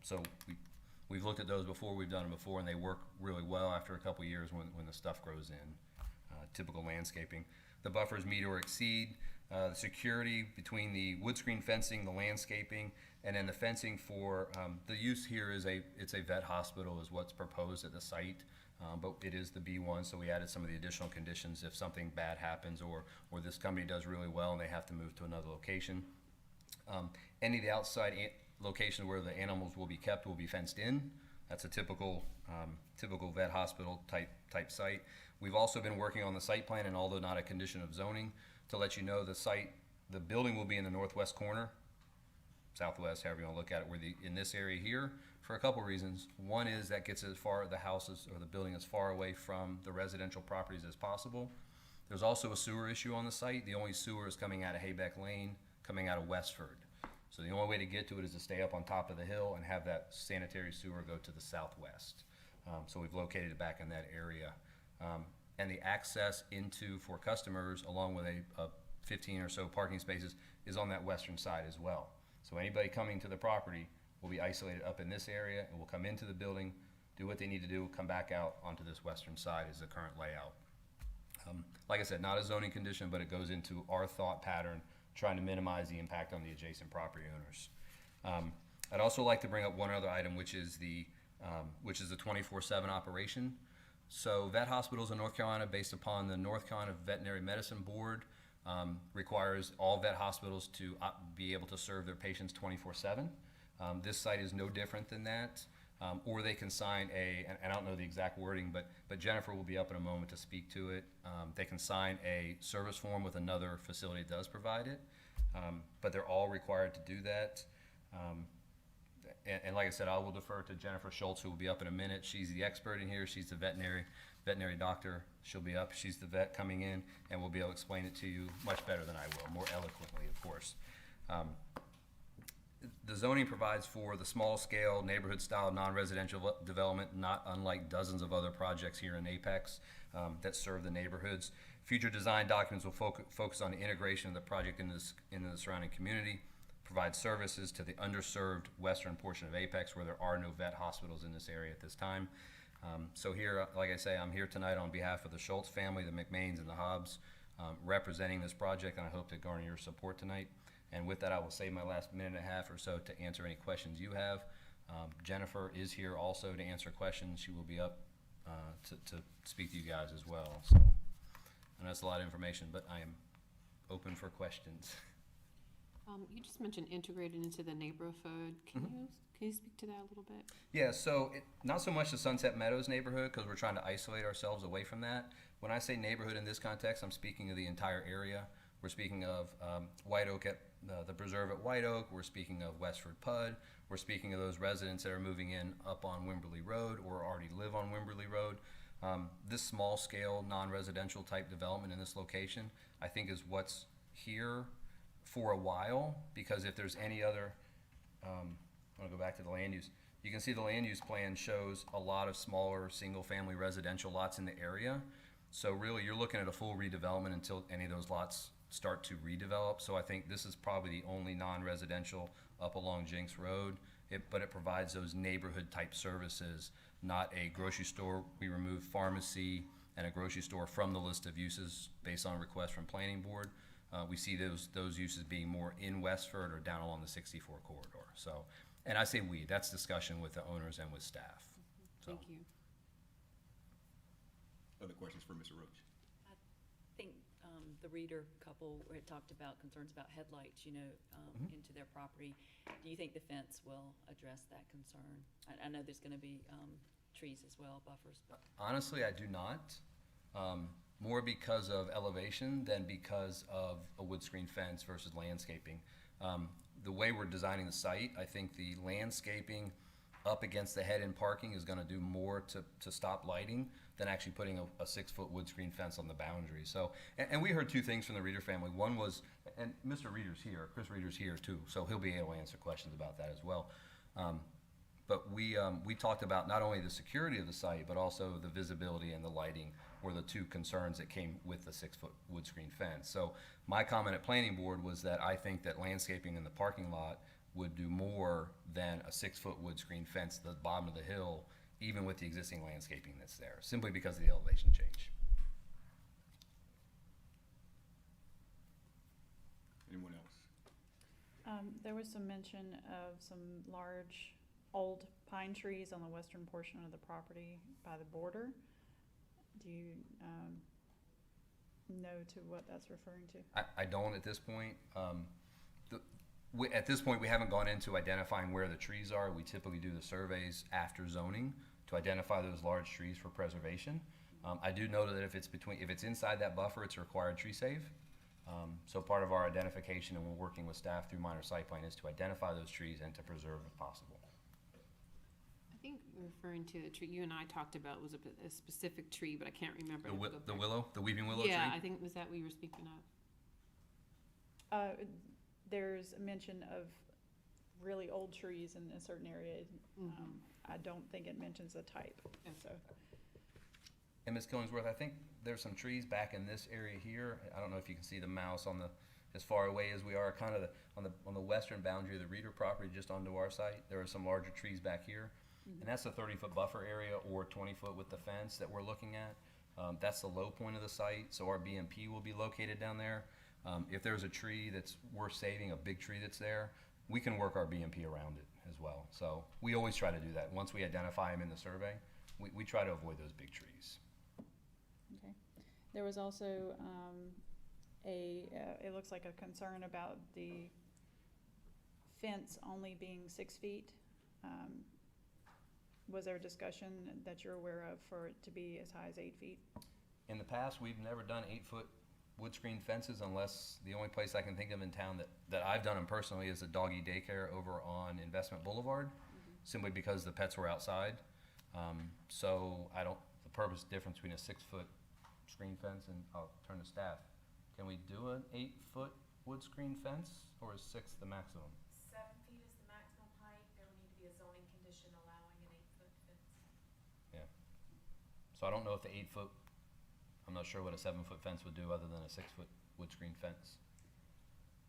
So we've looked at those before, we've done them before, and they work really well after a couple of years when the stuff grows in. Typical landscaping. The buffers meet or exceed. The security between the wood screen fencing, the landscaping, and then the fencing for, the use here is it's a vet hospital is what's proposed at the site, but it is the B1, so we added some of the additional conditions if something bad happens or this company does really well and they have to move to another location. Any of the outside location where the animals will be kept will be fenced in. That's a typical vet hospital type site. We've also been working on the site plan, and although not a condition of zoning, to let you know the building will be in the northwest corner, southwest, however you want to look at it, in this area here, for a couple reasons. One is that gets the houses or the building as far away from the residential properties as possible. There's also a sewer issue on the site. The only sewer is coming out of Haybeck Lane, coming out of Westford. So the only way to get to it is to stay up on top of the hill and have that sanitary sewer go to the southwest. So we've located it back in that area. And the access for customers, along with a 15 or so parking spaces, is on that western side as well. So anybody coming to the property will be isolated up in this area and will come into the building, do what they need to do, come back out onto this western side is the current layout. Like I said, not a zoning condition, but it goes into our thought pattern, trying to minimize the impact on the adjacent property owners. I'd also like to bring up one other item, which is the 24/7 operation. So vet hospitals in North Carolina, based upon the North Carolina Veterinary Medicine Board, requires all vet hospitals to be able to serve their patients 24/7. This site is no different than that. Or they can sign and I don't know the exact wording, but Jennifer will be up in a moment to speak to it. They can sign a service form with another facility that does provide it, but they're all required to do that. And like I said, I will defer to Jennifer Schultz, who will be up in a minute. She's the expert in here. She's the veterinary doctor. She'll be up. She's the vet coming in, and will be able to explain it to you much better than I will, more eloquently, of course. the zoning provides for the small-scale, neighborhood-style, non-residential development, not unlike dozens of other projects here in Apex that serve the neighborhoods. Future design documents will focus on the integration of the project into the surrounding community, provide services to the underserved western portion of Apex where there are no vet hospitals in this area at this time. So here, like I say, I'm here tonight on behalf of the Schultz family, the McMains, and the Hobbs, representing this project, and I hope to garner your support tonight. And with that, I will save my last minute and a half or so to answer any questions you have. Jennifer is here also to answer questions. She will be up to speak to you guys as well. So I know that's a lot of information, but I am open for questions. You just mentioned integrated into the neighborhood. Can you speak to that a little bit? Yeah, so not so much the Sunset Meadows neighborhood, because we're trying to isolate ourselves away from that. When I say neighborhood in this context, I'm speaking of the entire area. We're speaking of White Oak at the Preserve at White Oak. We're speaking of Westford Pud. We're speaking of those residents that are moving in up on Wimberley Road or already live on Wimberley Road. This small-scale, non-residential type development in this location, I think, is what's here for a while, because if there's any other, I'm going to go back to the land use. You can see the land use plan shows a lot of smaller single-family residential lots in the area. So really, you're looking at a full redevelopment until any of those lots start to redevelop. So I think this is probably the only non-residential up along Jinx Road, but it provides those neighborhood-type services, not a grocery store. We removed pharmacy and a grocery store from the list of uses based on request from Planning Board. We see those uses being more in Westford or down along the 64 corridor. So, and I say we, that's discussion with the owners and with staff. So. Thank you. Other questions for Mr. Roach? I think the Reader couple had talked about concerns about headlights, into their property. Do you think the fence will address that concern? I know there's going to be trees as well, buffers. But. Honestly, I do not. More because of elevation than because of a wood screen fence versus landscaping. The way we're designing the site, I think the landscaping up against the head-end parking is going to do more to stop lighting than actually putting a 6-foot wood screen fence on the boundary. So, and we heard two things from the Reader family. One was, and Mr. Reader's here, Chris Reader's here too, so he'll be able to answer questions about that as well. But we talked about not only the security of the site, but also the visibility and the lighting were the two concerns that came with the 6-foot wood screen fence. So my comment at Planning Board was that I think that landscaping in the parking lot would do more than a 6-foot wood screen fence at the bottom of the hill, even with the existing landscaping that's there, simply because of the elevation change. Anyone else? There was some mention of some large old pine trees on the western portion of the property by the border. Do you know to what that's referring to? I don't at this point. At this point, we haven't gone into identifying where the trees are. We typically do the surveys after zoning to identify those large trees for preservation. I do know that if it's inside that buffer, it's a required tree save. So part of our identification, and we're working with staff through minor site plan, is to identify those trees and to preserve if possible. I think referring to a tree you and I talked about was a specific tree, but I can't remember. The willow, the weeping willow tree? Yeah, I think was that what you were speaking of. There's a mention of really old trees in a certain area. I don't think it mentions the type. So. And Ms. Killingsworth, I think there's some trees back in this area here. I don't know if you can see the mouse on as far away as we are, kind of on the western boundary of the Reader property, just onto our site. There are some larger trees back here, and that's the 30-foot buffer area or 20-foot with the fence that we're looking at. That's the low point of the site, so our BMP will be located down there. If there's a tree that's worth saving, a big tree that's there, we can work our BMP around it as well. So we always try to do that. Once we identify them in the survey, we try to avoid those big trees. Okay. There was also it looks like a concern about the fence only being 6 feet. Was there a discussion that you're aware of for it to be as high as 8 feet? In the past, we've never done 8-foot wood screen fences, unless the only place I can think of in town that I've done them personally is a doggy daycare over on Investment Boulevard, simply because the pets were outside. So the purpose difference between a 6-foot screen fence, and I'll turn to staff. Can we do an 8-foot wood screen fence, or is 6 the maximum? 7 feet is the So I don't know if the 8-foot, I'm not sure what a 7-foot fence would do other than a 6-foot wood screen fence.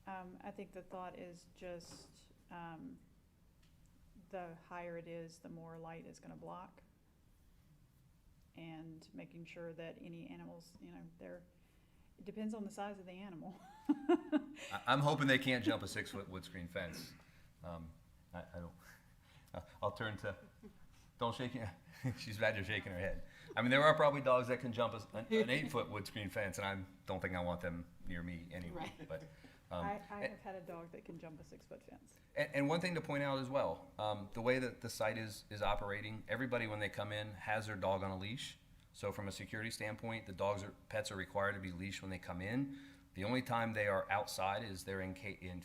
I think the thought is just, the higher it is, the more light is gonna block. And making sure that any animals, it depends on the size of the animal. I'm hoping they can't jump a 6-foot wood screen fence. I don't, I'll turn to, don't shake your, she's bad, you're shaking her head. I mean, there are probably dogs that can jump an 8-foot wood screen fence, and I don't think I want them near me anyway. Right. But, I have had a dog that can jump a 6-foot fence. and one thing to point out as well, the way that the site is operating, everybody when they come in has their dog on a leash. So from a security standpoint, pets are required to be leashed when they come in. The only time they are outside is they're in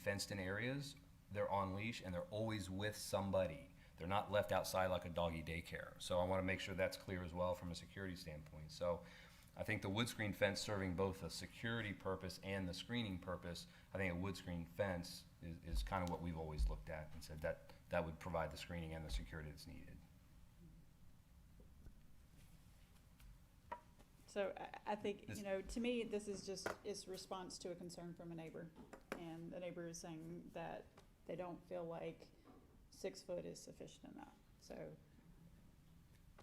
fenced-in areas. They're on leash, and they're always with somebody. They're not left outside like a doggy daycare. So I want to make sure that's clear as well from a security standpoint. So I think the wood screen fence serving both a security purpose and the screening purpose, I think a wood screen fence is kind of what we've always looked at and said that would provide the screening and the security that's needed. So I think, to me, this is just, it's response to a concern from a neighbor. And the neighbor is saying that they don't feel like 6 foot is sufficient enough, so.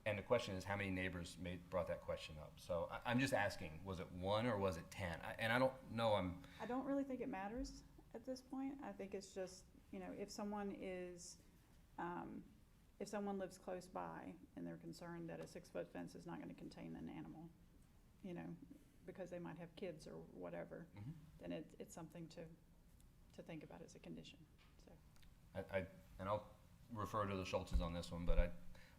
And the question is, how many neighbors brought that question up? So I'm just asking, was it 1 or was it 10? And I don't know, I don't really think it matters at this point. I think it's just, if someone lives close by and they're concerned that a 6-foot fence is not gonna contain an animal, because they might have kids or whatever, then it's something to think about as a condition, so. And I'll refer to the Schultzes on this one, but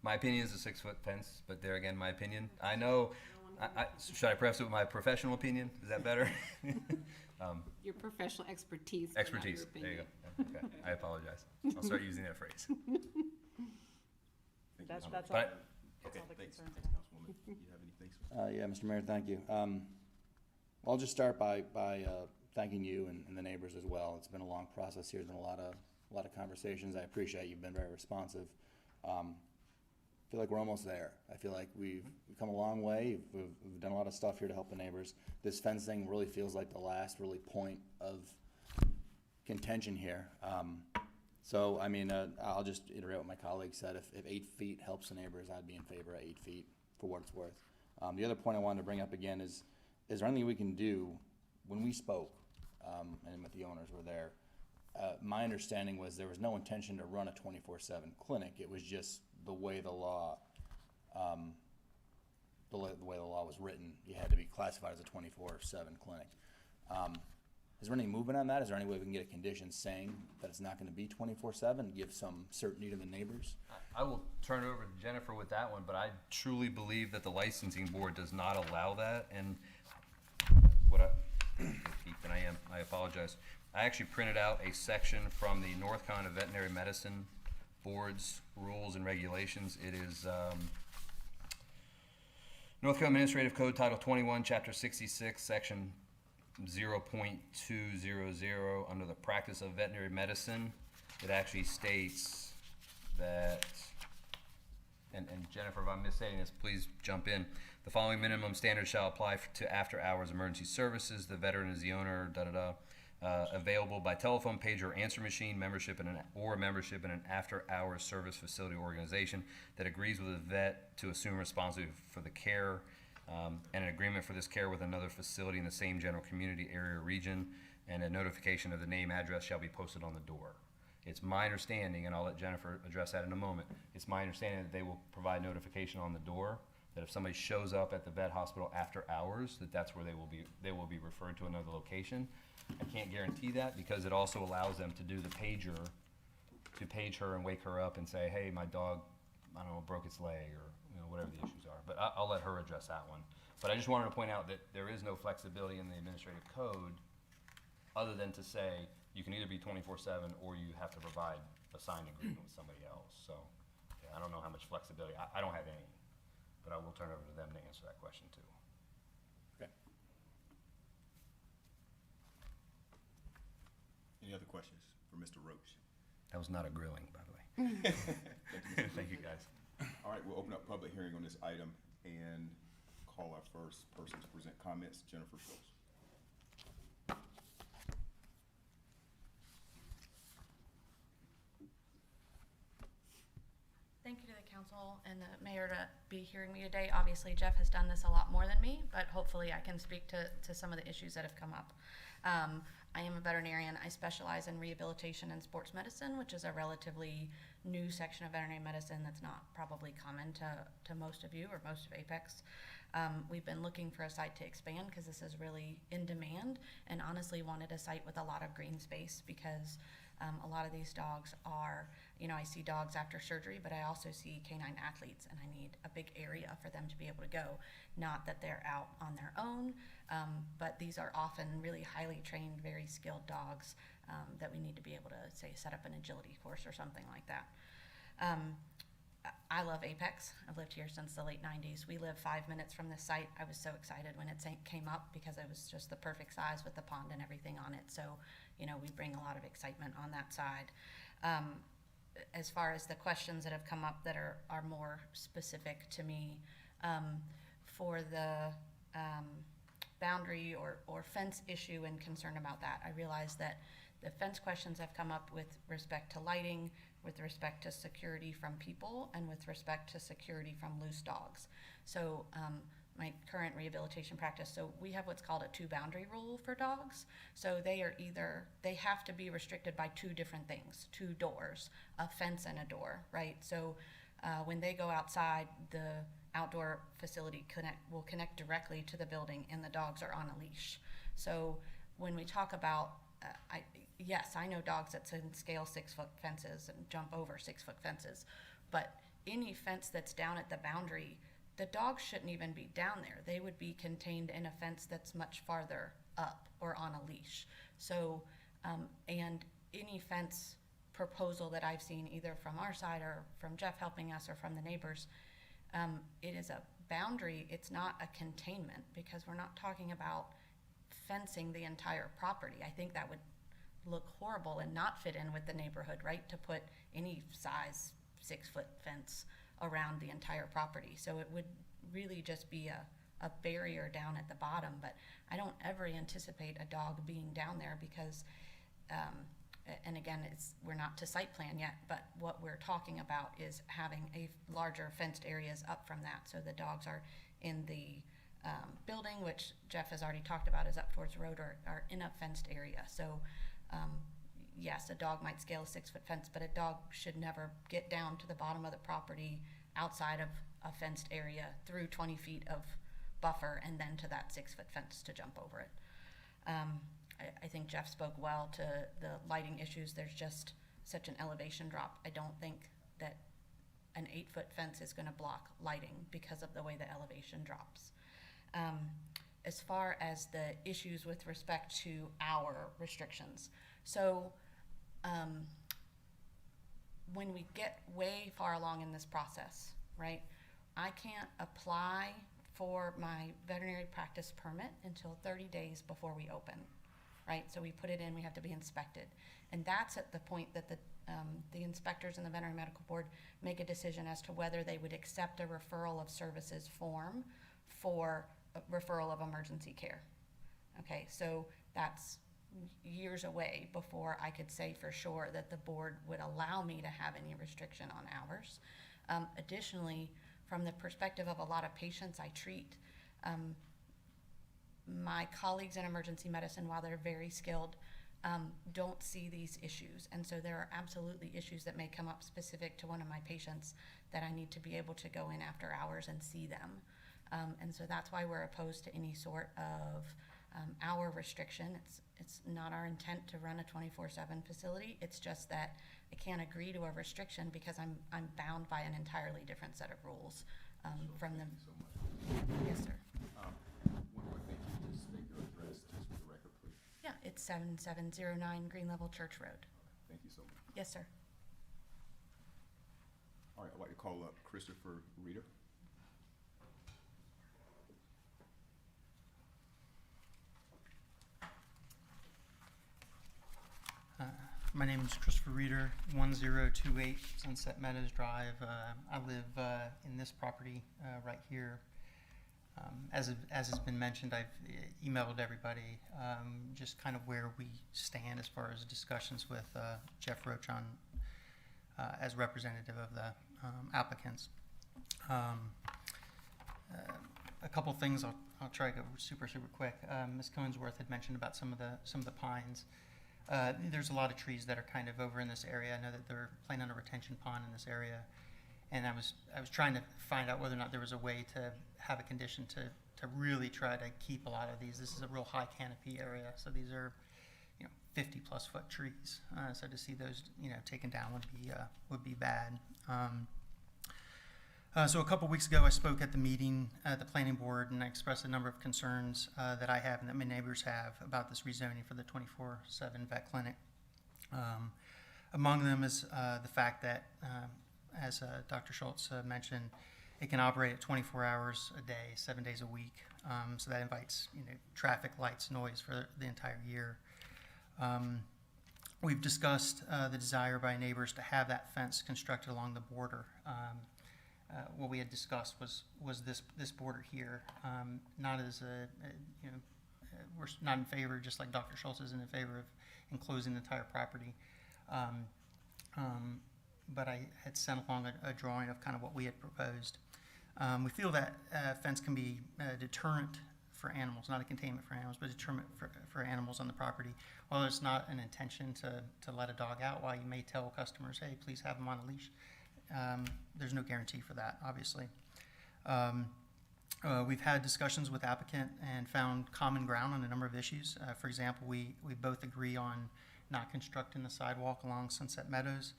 my opinion is a 6-foot fence, but there again, my opinion. I know, should I preface it with my professional opinion? Is that better? Your professional expertise. Expertise, there you go. Okay, I apologize. I'll start using that phrase. That's all. Okay, That's all the thanks, concerns. Councilwoman. You have anything? Yeah, Mr. Mayor, thank you. I'll just start by thanking you and the neighbors as well. It's been a long process here. There's been a lot of conversations. I appreciate you've been very responsive. I feel like we're almost there. I feel like we've come a long way. We've done a lot of stuff here to help the neighbors. This fencing really feels like the last really point of contention here. So, I mean, I'll just iterate what my colleague said. If 8 feet helps the neighbors, I'd be in favor of 8 feet for what it's worth. The other point I wanted to bring up again is there anything we can do? When we spoke, and with the owners were there, my understanding was there was no intention to run a 24/7 clinic. It was just the way the law, the way the law was written, you had to be classified as a 24/7 clinic. Is there any movement on that? Is there any way we can get a condition saying that it's not going to be 24/7, give some certainty to the neighbors? I will turn it over to Jennifer with that one, but I truly believe that the licensing board does not allow that. And I apologize. I actually printed out a section from the North Carolina Veterinary Medicine Board's rules and regulations. It is North Carolina Administrative Code, Title 21, Chapter 66, Section 0.200, under the practice of veterinary medicine. It actually states that, and Jennifer, if I'm misstating this, please jump in. The following minimum standards shall apply to after-hours emergency services. The veteran is the owner, available by telephone, pager, or answer machine, membership in an after-hours service facility or organization that agrees with a vet to assume responsibility for the care, and an agreement for this care with another facility in the same general community area or region, and a notification of the name, address shall be posted on the door. It's my understanding, and I'll let Jennifer address that in a moment, it's my understanding that they will provide notification on the door that if somebody shows up at the vet hospital after hours, that's where they will be referred to another location. I can't guarantee that because it also allows them to do the pager, to page her and wake her up and say, hey, my dog, I don't know, broke its leg, or whatever the issues are. But I'll let her address that one. But I just wanted to point out that there is no flexibility in the administrative code other than to say you can either be 24/7 or you have to provide a signed agreement with somebody else. So yeah, I don't know how much flexibility. I don't have any, but I will turn it over to them to answer that question too. Okay. Any other questions for Mr. Roach? That was not a grilling, by the way. Thank you, guys. All right, we'll open up public hearing on this item. and call our first person to present comments, Jennifer Schultz. Thank you to the council and the mayor to be hearing me today. Obviously, Jeff has done this a lot more than me, but hopefully I can speak to some of the issues that have come up. I am a veterinarian. I specialize in rehabilitation and sports medicine, which is a relatively new section of veterinary medicine that's not probably common to most of you or most of Apex. We've been looking for a site to expand because this is really in demand, and honestly wanted a site with a lot of green space because a lot of these dogs are, I see dogs after surgery, but I also see canine athletes, and I need a big area for them to be able to go. Not that they're out on their own, but these are often really highly trained, very skilled dogs that we need to be able to, say, set up an agility course or something like that. I love Apex. I've lived here since the late 90s. We live 5 minutes from this site. I was so excited when it came up because it was just the perfect size with the pond and everything on it. So, we bring a lot of excitement on that side. As far as the questions that have come up that are more specific to me, for the boundary or fence issue and concern about that, I realize that the fence questions have come up with respect to lighting, with respect to security from people, and with respect to security from loose dogs. So my current rehabilitation practice, so we have what's called a 2-boundary rule for dogs. So they have to be restricted by 2 different things, 2 doors, a fence and a door, right? So when they go outside, the outdoor facility will connect directly to the building, and the dogs are on a leash. So when we talk about, yes, I know dogs that can scale 6-foot fences and jump over 6-foot fences, but any fence that's down at the boundary, the dogs shouldn't even be down there. They would be contained in a fence that's much farther up or on a leash. So, and any fence proposal that I've seen, either from our side or from Jeff helping us or from the neighbors, it is a boundary. It's not a containment, because we're not talking about fencing the entire property. I think that would look horrible and not fit in with the neighborhood, right? To put any size 6-foot fence around the entire property. So it would really just be a barrier down at the bottom, but I don't ever anticipate a dog being down there because, and again, we're not to site plan yet, but what we're talking about is having a larger fenced areas up from that. So the dogs are in the building, which Jeff has already talked about is up towards the road, or in a fenced area. So yes, a dog might scale a 6-foot fence, but a dog should never get down to the bottom of the property outside of a fenced area through 20 feet of buffer and then to that 6-foot fence to jump over it. I think Jeff spoke well to the lighting issues. There's just such an elevation drop. I don't think that an 8-foot fence is going to block lighting because of the way the elevation drops. As far as the issues with respect to our restrictions. So when we get way far along in this process, right, I can't apply for my veterinary practice permit until 30 days before we open, right? So we put it in, we have to be inspected. And that's at the point that the inspectors and the veterinary medical board make a decision as to whether they would accept a referral of services form for a referral of emergency care. Okay, so that's years away before I could say for sure that the board would allow me to have any restriction on hours. Additionally, from the perspective of a lot of patients I treat, my colleagues in emergency medicine, while they're very skilled, don't see these issues. And so there are absolutely issues that may come up specific to one of my patients that I need to be able to go in after hours and see them. And so that's why we're opposed to any sort of hour restriction. It's not our intent to run a 24/7 facility. It's just that I can't agree to a restriction because I'm bound by an entirely different set of rules from them. Thank you so much. Yes, sir. One more thing, can you just state your address just for the record, please? Yeah, it's 7709 Green Level Church Road. Thank you so much. Yes, sir. All right, I'd like to call up Christopher Reeder. My name is Christopher Reeder, 1028 Sunset Meadows Drive. I live in this property right here. As has been mentioned, I've emailed everybody just kind of where we stand as far as discussions with Jeff Roach on as representative of the applicants. A couple things I'll try to go super quick. Ms. Cohensworth had mentioned about some of the pines. There's a lot of trees that are kind of over in this area. I know that they're planning on a retention pond in this area, and I was trying to find out whether or not there was a way to have a condition to really try to keep a lot of these. This is a real high canopy area, so these are 50+ foot trees. So to see those taken down would be bad. So a couple weeks ago, I spoke at the meeting at the planning board, and I expressed a number of concerns that I have and that my neighbors have about this rezoning for the 24/7 vet clinic. Among them is the fact that, as Dr. Schultz mentioned, it can operate at 24 hours a day, 7 days a week. So that invites traffic, lights, noise for the entire year. We've discussed the desire by neighbors to have that fence constructed along the border. What we had discussed was this border here, not as we're not in favor, just like Dr. Schultz isn't in favor of enclosing the entire property. But I had sent along a drawing of kind of what we had proposed. We feel that fence can be a deterrent for animals, not a containment for animals, but a deterrent for animals on the property. While it's not an intention to let a dog out, while you may tell customers, hey, please have them on a leash, there's no guarantee for that, obviously. We've had discussions with applicant and found common ground on a number of issues. For example, we both agree on not constructing the sidewalk along Sunset Meadows.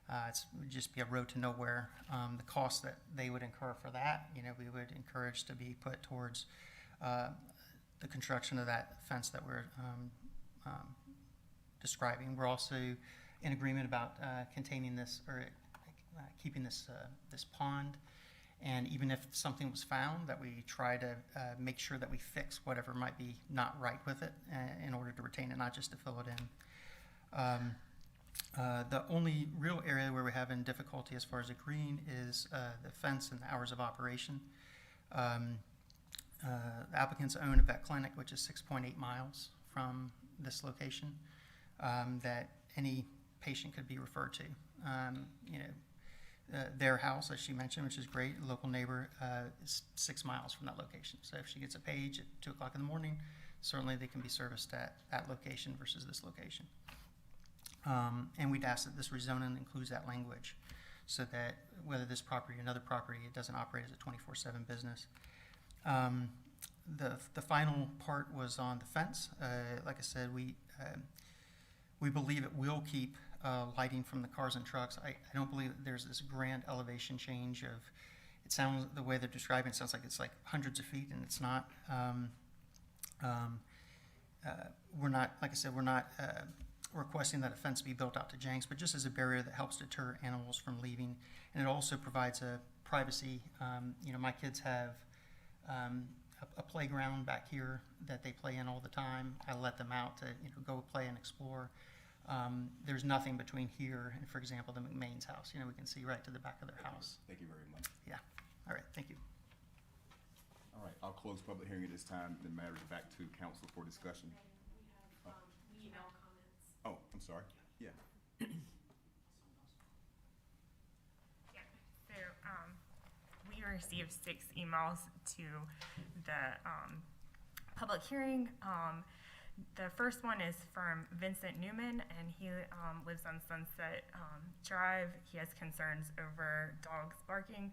It would just be a road to nowhere. The cost that they would incur for that, we would encourage to be put towards the construction of that fence that we're describing. We're also in agreement about containing this or keeping this pond, and even if something was found, that we try to make sure that we fix whatever might be not right with it in order to retain it, not just to fill it in. The only real area where we're having difficulty as far as agreeing is the fence and the hours of operation. The applicants own a vet clinic, which is 6.8 miles from this location, that any patient could be referred to. Their house, as she mentioned, which is great, a local neighbor, is 6 miles from that location. So if she gets a page at 2 o'clock in the morning, certainly they can be serviced at that location versus this location. And we'd ask that this rezoning includes that language so that whether this property or another property, it doesn't operate as a 24/7 business. The final part was on the fence. Like I said, we believe it will keep lighting from the cars and trucks. I don't believe that there's this grand elevation change of, it sounds, the way they're describing it sounds like it's like hundreds of feet, and it's not. We're not, like I said, we're not requesting that a fence be built out to Jinx, but just as a barrier that helps deter animals from leaving. And it also provides a privacy. My kids have a playground back here that they play in all the time. I let them out to go play and explore. There's nothing between here and, for example, the McMain's house. We can see right to the back of their house. Thank you very much. Yeah. All right. Thank you. All right, I'll close public hearing at this time. The matter is back to council for discussion. We have, email comments. Oh, I'm sorry. Yeah. Yeah, so we received 6 emails to the public hearing. The first one is from Vincent Newman, and he lives on Sunset Drive. He has concerns over dogs barking.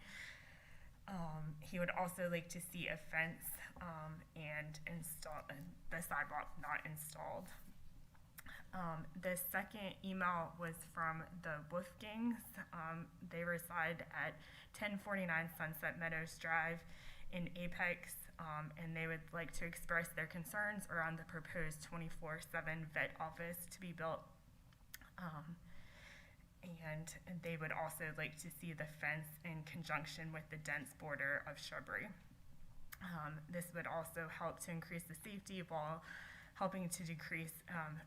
He would also like to see a fence and the sidewalk not installed. The second email was from the Wolfgangs. They reside at 1049 Sunset Meadows Drive in Apex, and they would like to express their concerns around the proposed 24/7 vet office to be built. And they would also like to see the fence in conjunction with the dense border of shrubbery. This would also help to increase the safety while helping to decrease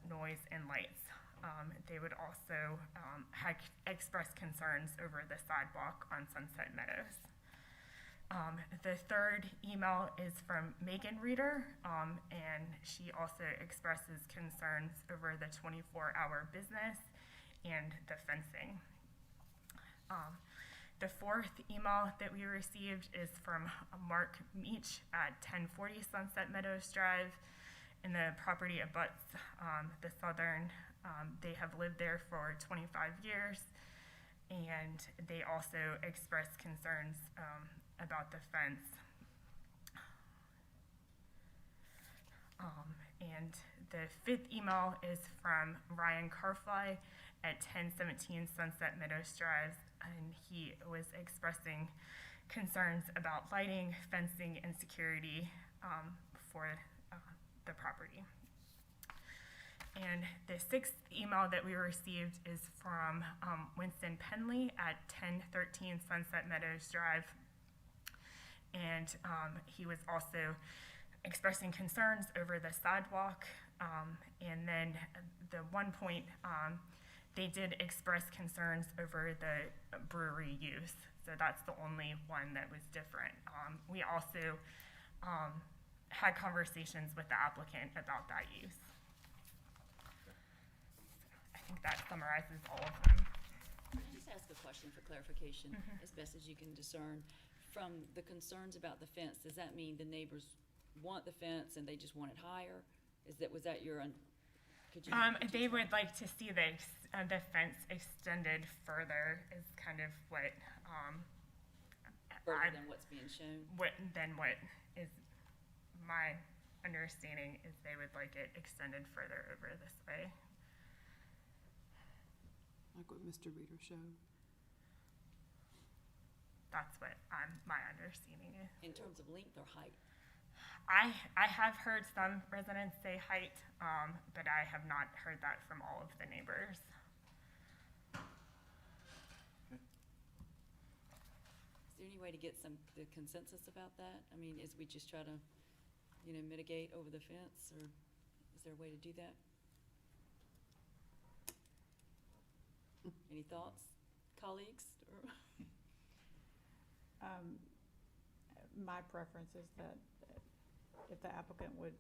noise and lights. they would also express concerns over the sidewalk on Sunset Meadows. The third email is from Megan Reeder, and she also expresses concerns over the 24-hour business and the fencing. The fourth email that we received is from Mark Meach at 1040 Sunset Meadows Drive, and the property abuts the southern. They have lived there for 25 years, and they also expressed concerns about the fence. And the fifth email is from Ryan Carfly at 1017 Sunset Meadows Drive, and he was expressing concerns about lighting, fencing, and security for the property. And the sixth email that we received is from Winston Penley at 1013 Sunset Meadows Drive, and he was also expressing concerns over the sidewalk, and then the one point they did express concerns over the brewery use, so that's the only one that was different. We also had conversations with the applicant about that use. I think that summarizes all of them. Can I just ask a question for clarification, as best as you can discern? From the concerns about the fence, does that mean the neighbors want the fence and they just want it higher? Was that your, could you? They would like to see the fence extended further is kind of what, Further than what's being shown? Than what is my understanding is they would like it extended further over this way. Like what Mr. Reeder showed. That's what my understanding is. In terms of length or height? I have heard some residents say height, but I have not heard that from all of the neighbors. Is there any way to get the consensus about that? I mean, as we just try to, mitigate over the fence, or is there a way to do that? Any thoughts, colleagues? My preference is that if the applicant would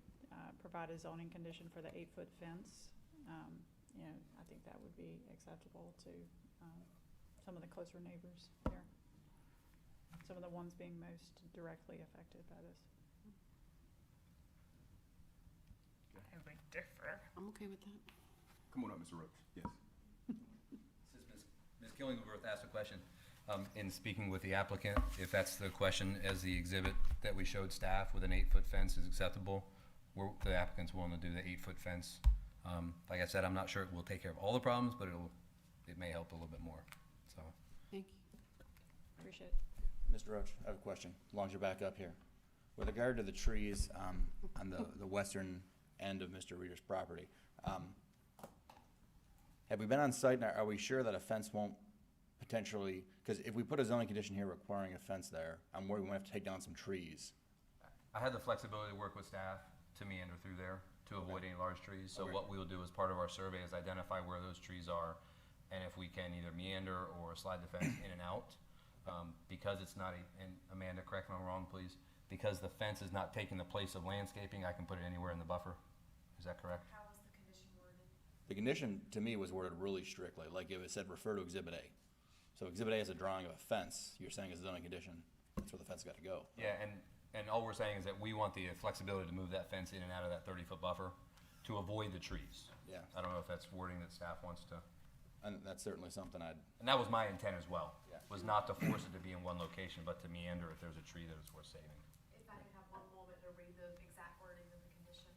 provide a zoning condition for the 8-foot fence, I think that would be acceptable to some of the closer neighbors here. Some of the ones being most directly affected by this. I would differ. I'm okay with that. Come on up, Mr. Roach. Yes. Since Ms. Killingworth asked a question, in speaking with the applicant, if that's the question, as the exhibit that we showed staff with an 8-foot fence is acceptable, the applicant's willing to do the 8-foot fence. Like I said, I'm not sure it will take care of all the problems, but it may help a little bit more. So. Thank you. Appreciate it. Mr. Roach, I have a question, as long as you're back up here. With regard to the trees on the western end of Mr. Reeder's property, have we been on site, and are we sure that a fence won't potentially, because if we put a zoning condition here requiring a fence there, I'm worried we might have to take down some trees. I had the flexibility to work with staff to meander through there to avoid any large trees. So what we will do as part of our survey is identify where those trees are, and if we can either meander or slide the fence in and out. Because it's not and Amanda, correct me if I'm wrong, please, because the fence is not taking the place of landscaping, I can put it anywhere in the buffer. Is that correct? How was the condition worded? The condition, to me, was worded really strictly, like if it said refer to Exhibit A. So Exhibit A is a drawing of a fence, you're saying it's a zoning condition, that's where the fence got to go. Yeah, and all we're saying is that we want the flexibility to move that fence in and out of that 30-foot buffer to avoid the trees. Yeah. I don't know if that's wording that staff wants to. And that's certainly something And that was my intent as well, Yeah. was not to force it to be in one location, but to meander if there's a tree that is worth saving. If I can have one moment to read the exact wording of the condition.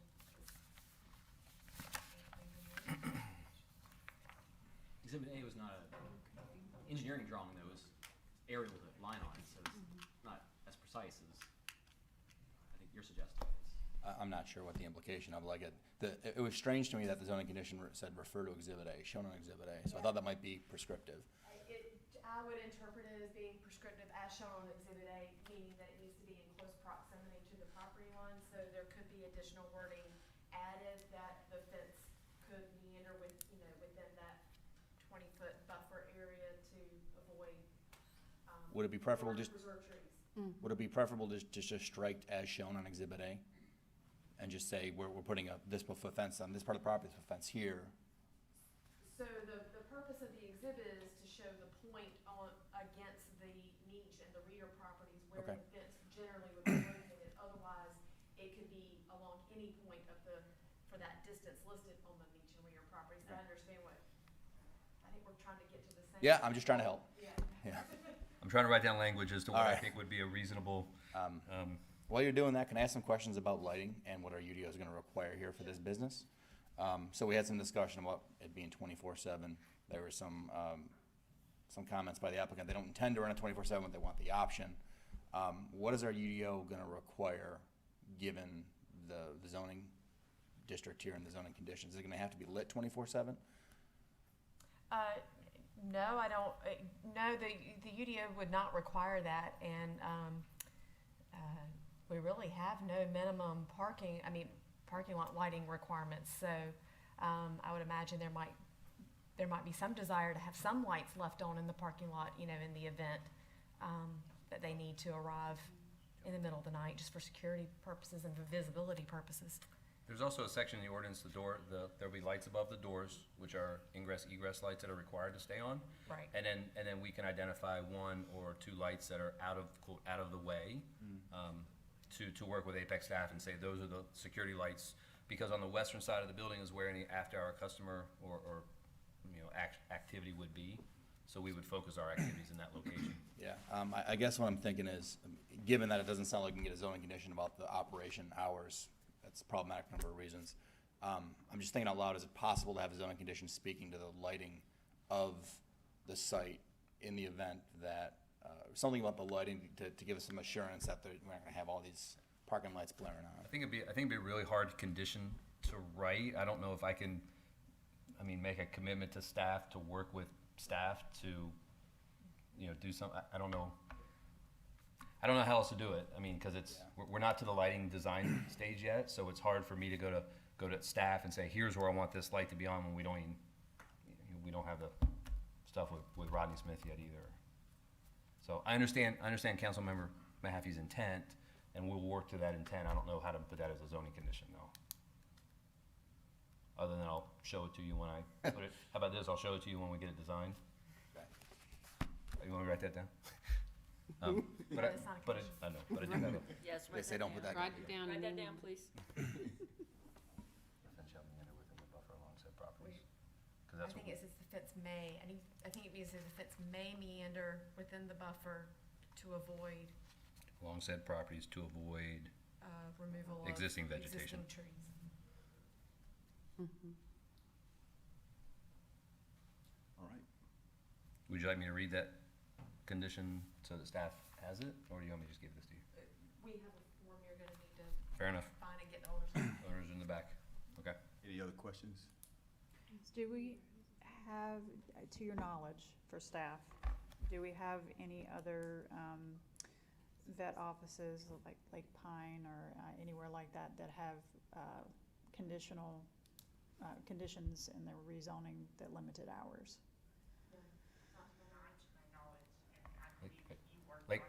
Exhibit A was not a engineering drawing, though. It was aerial with a line on it, so it's not as precise as I think you're suggesting. I'm not sure what the implication of, like, it was strange to me that the zoning condition said refer to Exhibit A, shown on Exhibit A, so I thought that might be prescriptive. I would interpret it as being prescriptive as shown on Exhibit A, meaning that it needs to be in close proximity to the property line, so there could be additional wording added that the fence could meander within 20-foot buffer area to avoid, Would it be preferable or just, preserve trees. would it be preferable just strike as shown on Exhibit A? And just say, we're putting a this foot fence on this part of the property, this foot fence here. So the purpose of the exhibit is to show the point on, against the niche and the rear properties where Okay. the fence generally would be located. Otherwise, it could be along any point of the, for that distance listed on the niche and rear properties. I understand what, I think we're trying to get to the same. Yeah, I'm just trying to help. Yeah. Yeah. I'm trying to write down language as to what All I right. think would be a reasonable, While you're doing that, can I ask some questions about lighting and what our UDO is gonna require here for this business? So we had some discussion about it being 24/7. There were some comments by the applicant, they don't intend to run it 24/7, but they want the option. What is our UDO gonna require, given the zoning district here and the zoning conditions? Is it gonna have to be lit 24/7? No, I don't, no, the UDO would not require that, and, we really have no minimum parking lot lighting requirements, so, I would imagine there might be some desire to have some lights left on in the parking lot, you know, in the event, that they need to arrive in the middle of the night, just for security purposes and for visibility purposes. there's also a section in the ordinance, there'll be lights above the doors, which are ingress, egress lights that are required to stay on. Right. And then we can identify 1 or 2 lights that are out of the way, to work with Apex staff and say, those are the security lights, because on the western side of the building is where any after-hour customer or activity would be. So we would focus our activities in that location. Yeah, I guess what I'm thinking is, given that it doesn't sound like we can get a zoning condition about the operation hours, that's problematic for a number of reasons. I'm just thinking out loud, is it possible to have a zoning condition speaking to the lighting of the site in the event that, something about the lighting to give us some assurance that we're not gonna have all these parking lights blaring on? I think it'd be a really hard condition to write. I don't know if I can, make a commitment to staff to work with staff to, do some, I don't know. I don't know how else to do it. Because we're not to the lighting design stage yet, so it's hard for me to go to staff and say, here's where I want this light to be on, when we don't have the stuff with Rodney Smith yet either. So I understand Councilmember Mahaffey's intent, and we'll work to that intent. I don't know how to put that as a zoning condition, though. Other than I'll show it to you when I put it. How about this? I'll show it to you when we get it designed. Okay. You want me to write that down? I know, but I do have it. Yes, They say don't put that. Write it down. Write and that then- down, please. Fence shall be entered within the buffer along said properties. 'Cause I that's think what it says the fence may, I think it means that the fence may meander within the buffer to avoid, along said properties to avoid. removal of Existing vegetation. existing trees. All right. Would you like me to read that condition so that staff has it, or do you want me to just give this to you? We have a form you're gonna need to Fair enough. find and get the owners. Owners in the back. Okay. Any other questions? Do we have, to your knowledge, for staff, do we have any other vet offices like Lake Pine or anywhere like that that have conditions in their rezoning that limited hours? Lake,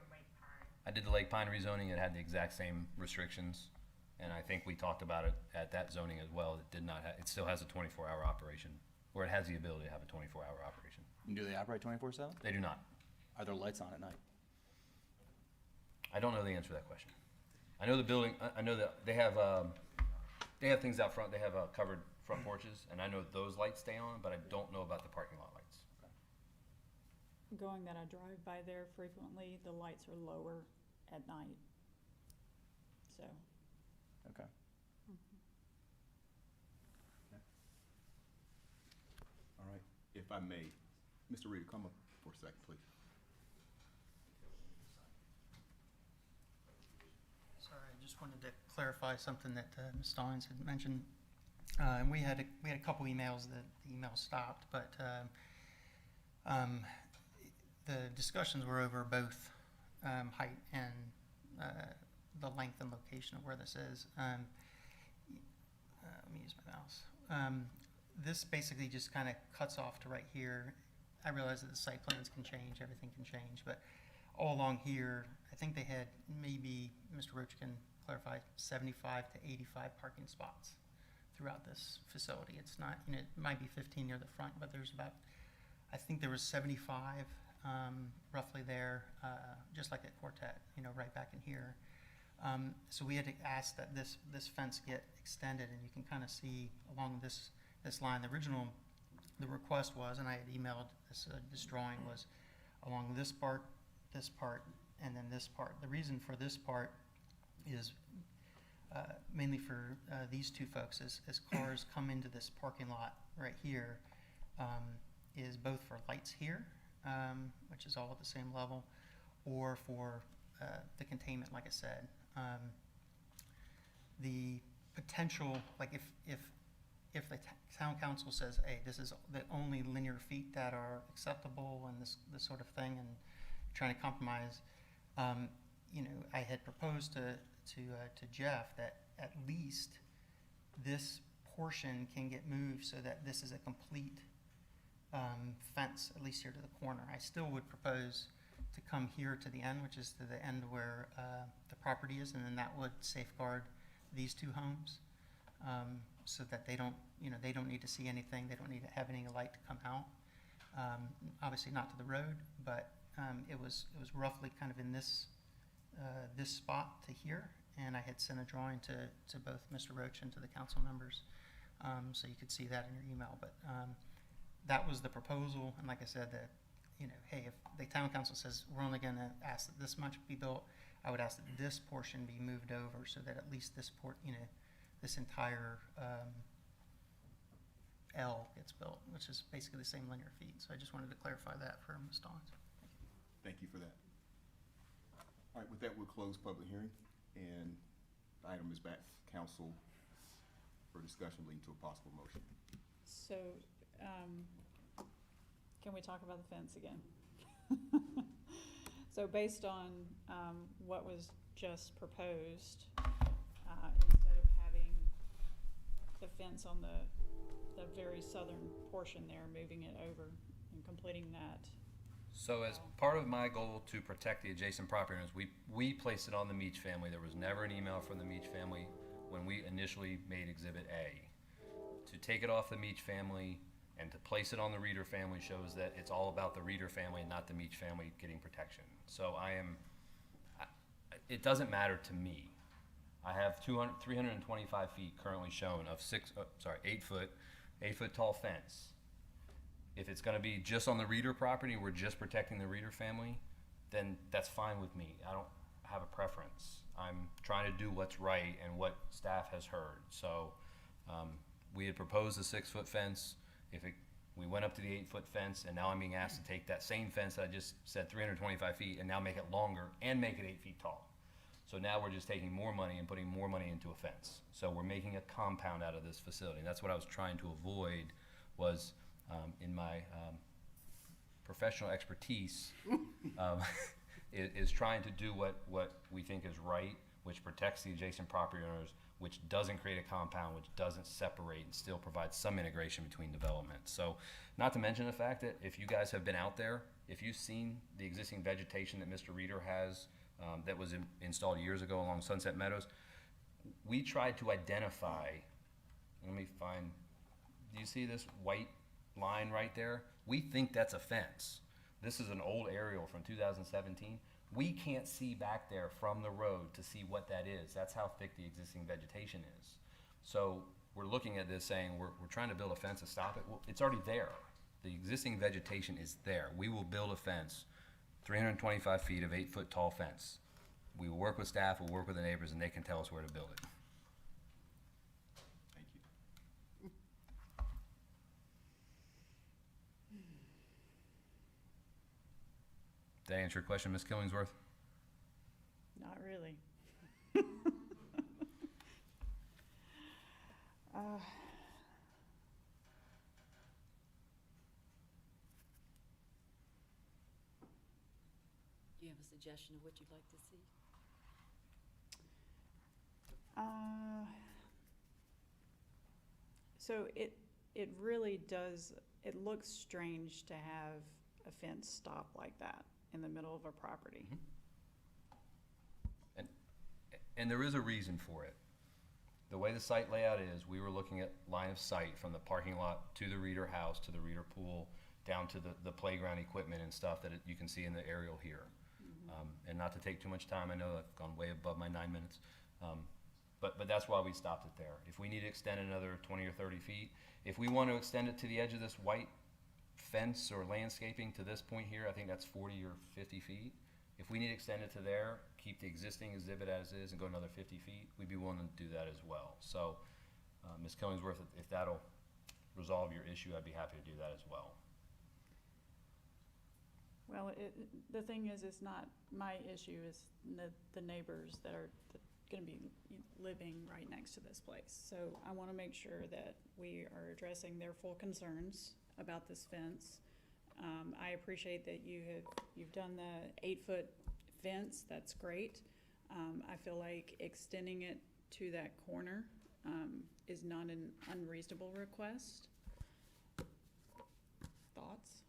I did the Lake Pine rezoning. It had the exact same restrictions, and I think we talked about it at that zoning as well. It did not. It still has a 24-hour operation, or it has the ability to have a 24-hour operation. And do they operate 24/7? They do not. Are there lights on at night? I don't know the answer to that question. I know the building. I know that they have things out front. They have covered front porches, and I know those lights stay on, but I don't know about the parking lot lights. Going that I drive by there frequently, the lights are lower at night. So, Okay. All right. If I may, Mr. Reader, come up for a second, please. Sorry, I just wanted to clarify something that Ms. Stallings had mentioned. And we had a couple emails that the email stopped, but the discussions were over both height and the length and location of where this is. Let me use my mouse. This basically just kind of cuts off to right here I realize that the site plans can change, everything can change, but all along here, I think they had maybe, Mr. Roach can clarify, 75 to 85 parking spots throughout this facility. It's not, you know, it might be 15 near the front, but there's about, I think there was 75 roughly there, just like at Quartet, you know, right back in here. So we had to ask that this fence get extended, and you can kind of see along this line. The request was, and I had emailed this drawing, was along this part, and then this part. The reason for this part is mainly for these two folks, as cars come into this parking lot right here, is both for lights here, which is all at the same level, or for the containment, like I said. The potential, like if the town council says, hey, this is the only linear feet that are acceptable and this sort of thing, and trying to compromise, you know, I had proposed to Jeff that at least this portion can get moved so that this is a complete fence, at least here to the corner. I still would propose to come here to the end, which is to the end where the property is, and then that would safeguard these two homes, so that they don't, you know, they don't need to see anything. They don't need to have any light to come out. Obviously not to the road, but it was roughly kind of in this spot to here, and I had sent a drawing to both Mr. Roach and to the council members, so you could see that in your email. But that was the proposal, and like I said, that, you know, hey, if the town council says we're only going to ask that this much be built, I would ask that this portion be moved over so that at least this this entire L gets built, which is basically the same linear feet. So I just wanted to clarify that for Ms. Dawes. Thank you for that. All right, with that, we'll close public hearing, and the item is back to council for discussion leading to a possible motion. So, can we talk about the fence again? So based on what was just proposed, instead of having the fence on the very southern portion there, moving it over and completing that. So as part of my goal to protect the adjacent property owners, we placed it on the Meach family. There was never an email from the Meach family when we initially made Exhibit A. To take it off the Meach family and to place it on the Reeder family shows that it's all about the Reeder family and not the Meach family getting protection. So it doesn't matter to me. I have 325 feet currently shown of 8 foot tall fence. If it's gonna be just on the Reeder property, we're just protecting the Reeder family, then that's fine with me. I don't have a preference. I'm trying to do what's right and what staff has heard. So we had proposed a 6-foot fence. We went up to the 8-foot fence, and now I'm being asked to take that same fence that I just said 325 feet and now make it longer and make it 8 feet tall. So now we're just taking more money and putting more money into a fence. So we're making a compound out of this facility. And that's what I was trying to avoid was in my professional expertise is trying to do what we think is right, which protects the adjacent property owners, which doesn't create a compound, which doesn't separate and still provides some integration between developments. So not to mention the fact that if you guys have been out there, if you've seen the existing vegetation that Mr. Reeder has that was installed years ago along Sunset Meadows, we tried to identify, let me find, do you see this white line right there? We think that's a fence. This is an old aerial from 2017. We can't see back there from the road to see what that is. That's how thick the existing vegetation is. So we're looking at this saying we're trying to build a fence to stop it. Well, it's already there. The existing vegetation is there. We will build a fence, 325 feet of 8-foot tall fence. We will work with staff, we'll work with the neighbors, and they can tell us where to build it. Thank you. Did I answer your question, Ms. Killingsworth? Not really. Do you have a suggestion of what you'd like to see? So it really does, it looks strange to have a fence stop like that in the middle of a property. And there is a reason for it. The way the site layout is, we were looking at line of sight from the parking lot to the reader house, to the reader pool, down to the playground equipment and stuff that you can see in the aerial here. And not to take too much time, I know I've gone way above my 9 minutes, but that's why we stopped it there. If we need to extend another 20 or 30 feet, if we want to extend it to the edge of this white fence or landscaping to this point here, I think that's 40 or 50 feet. If we need to extend it to there, keep the existing exhibit as is and go another 50 feet, we'd be willing to do that as well. So, Ms. Killingsworth, if that'll resolve your issue, I'd be happy to do that as well. Well, the thing is, it's not my issue, it's the neighbors that are gonna be living right next to this place. So I wanna make sure that we are addressing their full concerns about this fence. I appreciate that you've done the 8-foot fence, that's great. I feel like extending it to that corner, is not an unreasonable request. Thoughts?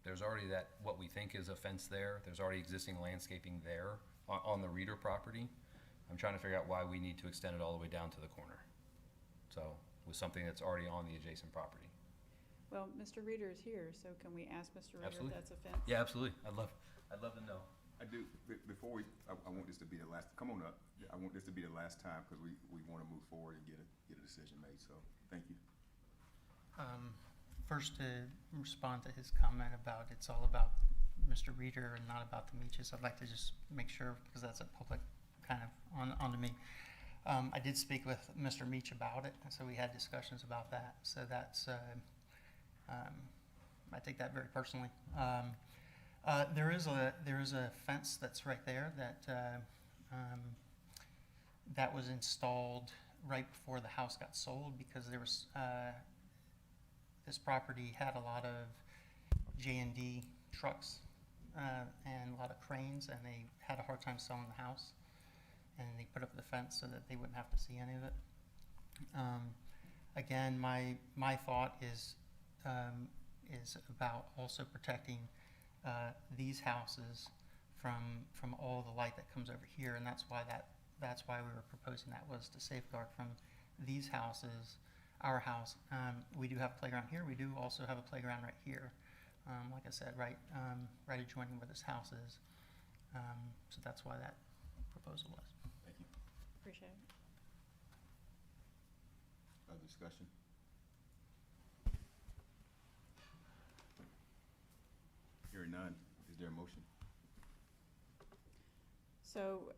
There's already what we think is a fence there. There's already existing landscaping there on the reader property. I'm trying to figure out why we need to extend it all the way down to the corner. So, with something that's already on the adjacent property. Well, Mr. Reader is here, so can we ask Mr. Reader Absolutely. if that's a fence? Yeah, absolutely. I'd love to know. I do, before I want this to be the last, come on up. I want this to be the last time, because we want to move forward and get a decision made, so, thank you. First, to respond to his comment about it's all about Mr. Reader and not about the Meaches, I'd like to just make sure, because that's a public kind of onto me. I did speak with Mr. Meach about it, so we had discussions about that. So that's, I take that very personally. There is a fence that's right there that was installed right before the house got sold, because there was this property had a lot of J&D trucks and a lot of cranes, and they had a hard time selling the house. And they put up the fence so that they wouldn't have to see any of it. Again, my thought is about also protecting these houses from all the light that comes over here, and that's why we were proposing that, was to safeguard from these houses, our house. We do have a playground here. We do also have a playground right here. Like I said, right adjoining where this house is. So that's why that proposal was. Thank you. Appreciate it. Other discussion? Hearing none, is there a motion? So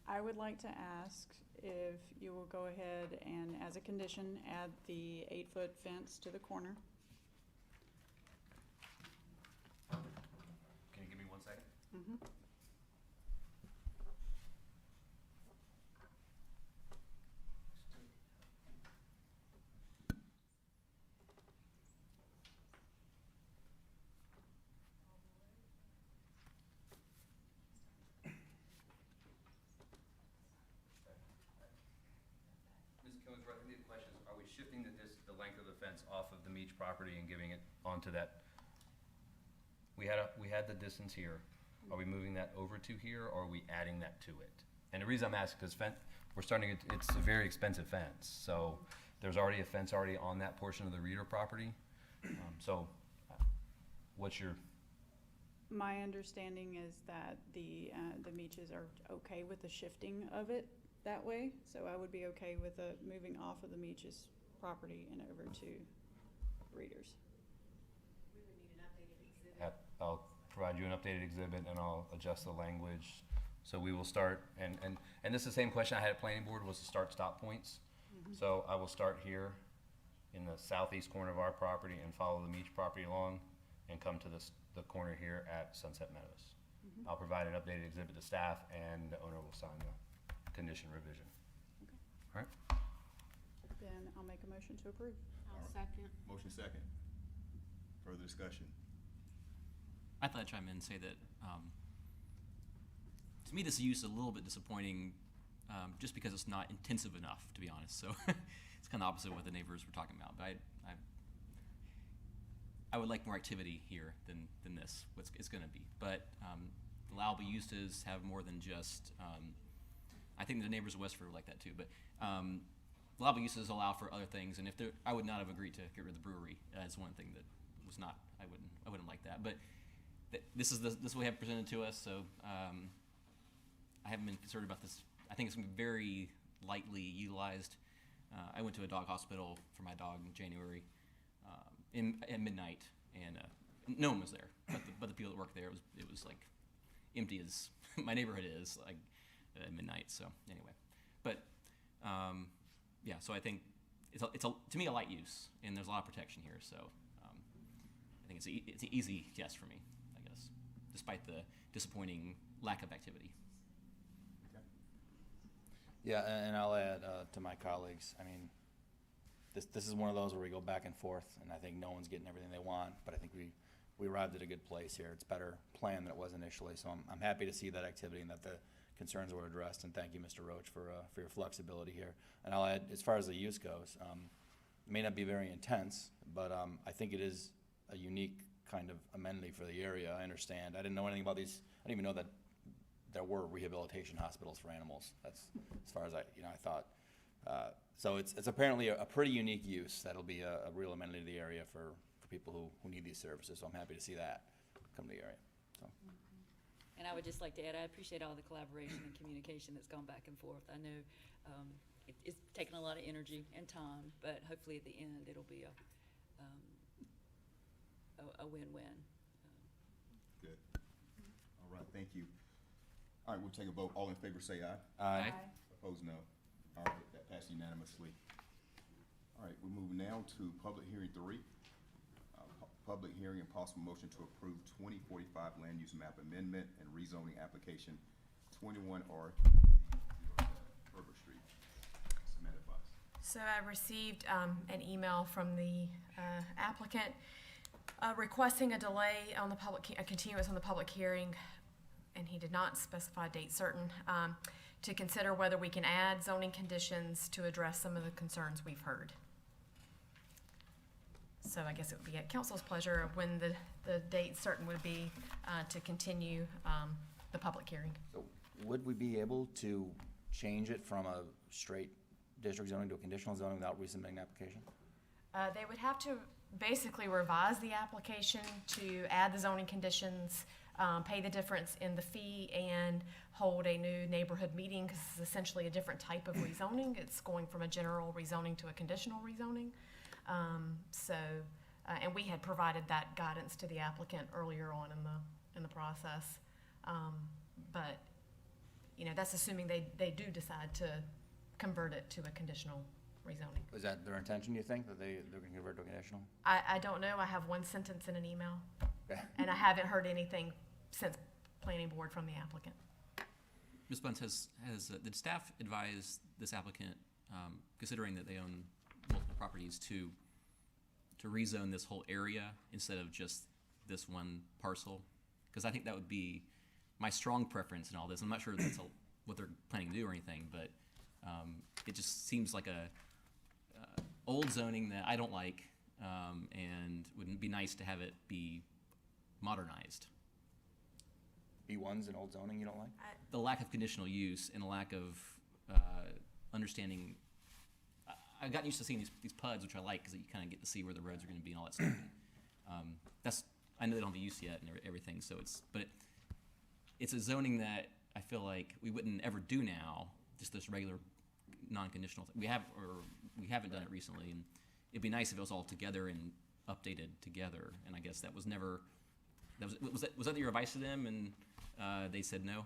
I would like to ask if you will go ahead and, as a condition, add the 8-foot fence to the corner. Can you give me 1 second? Mm-hmm. Ms. Killingsworth, I need a question. Are we shifting the length of the fence off of the Meach property and giving it onto that? We had the distance here. Are we moving that over to here, or are we adding that to it? And the reason I'm asking, because it's a very expensive fence. So there's already a fence on that portion of the reader property. So what's your? My understanding is that the Meaches are okay with the shifting of it that way, so I would be okay with moving off of the Meaches property and over to Readers. We would need an updated exhibit. I'll provide you an updated exhibit, and I'll adjust the language. So we will start, and this is the same question I had at planning board, was the start-stop points. Mm-hmm. So I will start here in the southeast corner of our property and follow the Meach property along and come to the corner here at Sunset Meadows. Mm-hmm. I'll provide an updated exhibit to staff, and the owner will sign the condition revision. Okay. All right? Then I'll make a motion to approve. I'll second. Motion second. Further discussion? I thought I'd chime in and say that to me this use is a little bit disappointing just because it's not intensive enough, to be honest. So it's kind of opposite of what the neighbors were talking about. But I would like more activity here than this, what it's going to be. But allowable uses have more than just, I think the neighbors of Westford would like that too, but allowable uses allow for other things. And if there, I would not have agreed to get rid of the brewery as one thing that was not, I wouldn't like that. But this is what we have presented to us, so I haven't been concerned about this. I think it's going to be very lightly utilized. I went to a dog hospital for my dog in January at midnight, and no one was there. But the people that worked there, it was like empty as my neighborhood is, like at midnight. So anyway, but yeah. So I think it's to me a light use, and there's a lot of protection here. So I think it's an easy yes for me, I guess, despite the disappointing lack of activity. Yeah, and I'll add to my colleagues, I mean, this is one of those where we go back and forth, and I think no one's getting everything they want, but I think we arrived at a good place here. It's better planned than it was initially, so I'm happy to see that activity and that the concerns were addressed, and thank you, Mr. Roach, for your flexibility here. And I'll add, as far as the use goes, it may not be very intense, but I think it is a unique kind of amenity for the area. I understand. I didn't know anything about these. I didn't even know that there were rehabilitation hospitals for animals. That's as far as I thought. So it's apparently a pretty unique use that'll be a real amenity to the area for people who need these services. So I'm happy to see that come to the area. So. And I would just like to add, I appreciate all the collaboration and communication that's gone back and forth. I know it's taken a lot of energy and time, but hopefully at the end it'll be a win-win. Good. All right, thank you. All right, we'll take a vote. All in favor say aye. Aye. Opposed, no. All right, that passed unanimously. All right, we move now to public hearing 3. Public hearing and possible motion to approve 2045 land use map amendment and rezoning application 21R Herbert Street. Submitted by us. So I received an email from the applicant requesting a delay on the a continuance on the public hearing, and he did not specify a date certain, to consider whether we can add zoning conditions to address some of the concerns we've heard. So I guess it would be at council's pleasure of when the date certain would be to continue the public hearing. So would we be able to change it from a straight district zoning to a conditional zoning without resubmitting an application? They would have to basically revise the application to add the zoning conditions, pay the difference in the fee, and hold a new neighborhood meeting, because it's essentially a different type of rezoning. It's going from a general rezoning to a conditional rezoning. And we had provided that guidance to the applicant earlier on in the process. But that's assuming they do decide to convert it to a conditional rezoning. Is that their intention, you think, that they're going to convert to a conditional? I don't know. I have one sentence in an email, Okay. and I haven't heard anything since planning board from the applicant. Ms. Bunce, did staff advise this applicant, considering that they own multiple properties, to rezone this whole area instead of just this one parcel? Because I think that would be my strong preference in all this. I'm not sure that's what they're planning to do or anything, but it just seems like a old zoning that I don't like, and wouldn't be nice to have it be modernized. B1's an old zoning you don't like? The lack of conditional use and a lack of understanding. I've gotten used to seeing these PUDs, which I like, because you kind of get to see where the roads are going to be and all that stuff. I know they don't have the use yet and everything, so it's a zoning that I feel like we wouldn't ever do now. Just this regular non-conditional. We haven't done it recently, and it'd be nice if it was all together and updated together. And I guess that was never. Was that your advice to them, and they said no?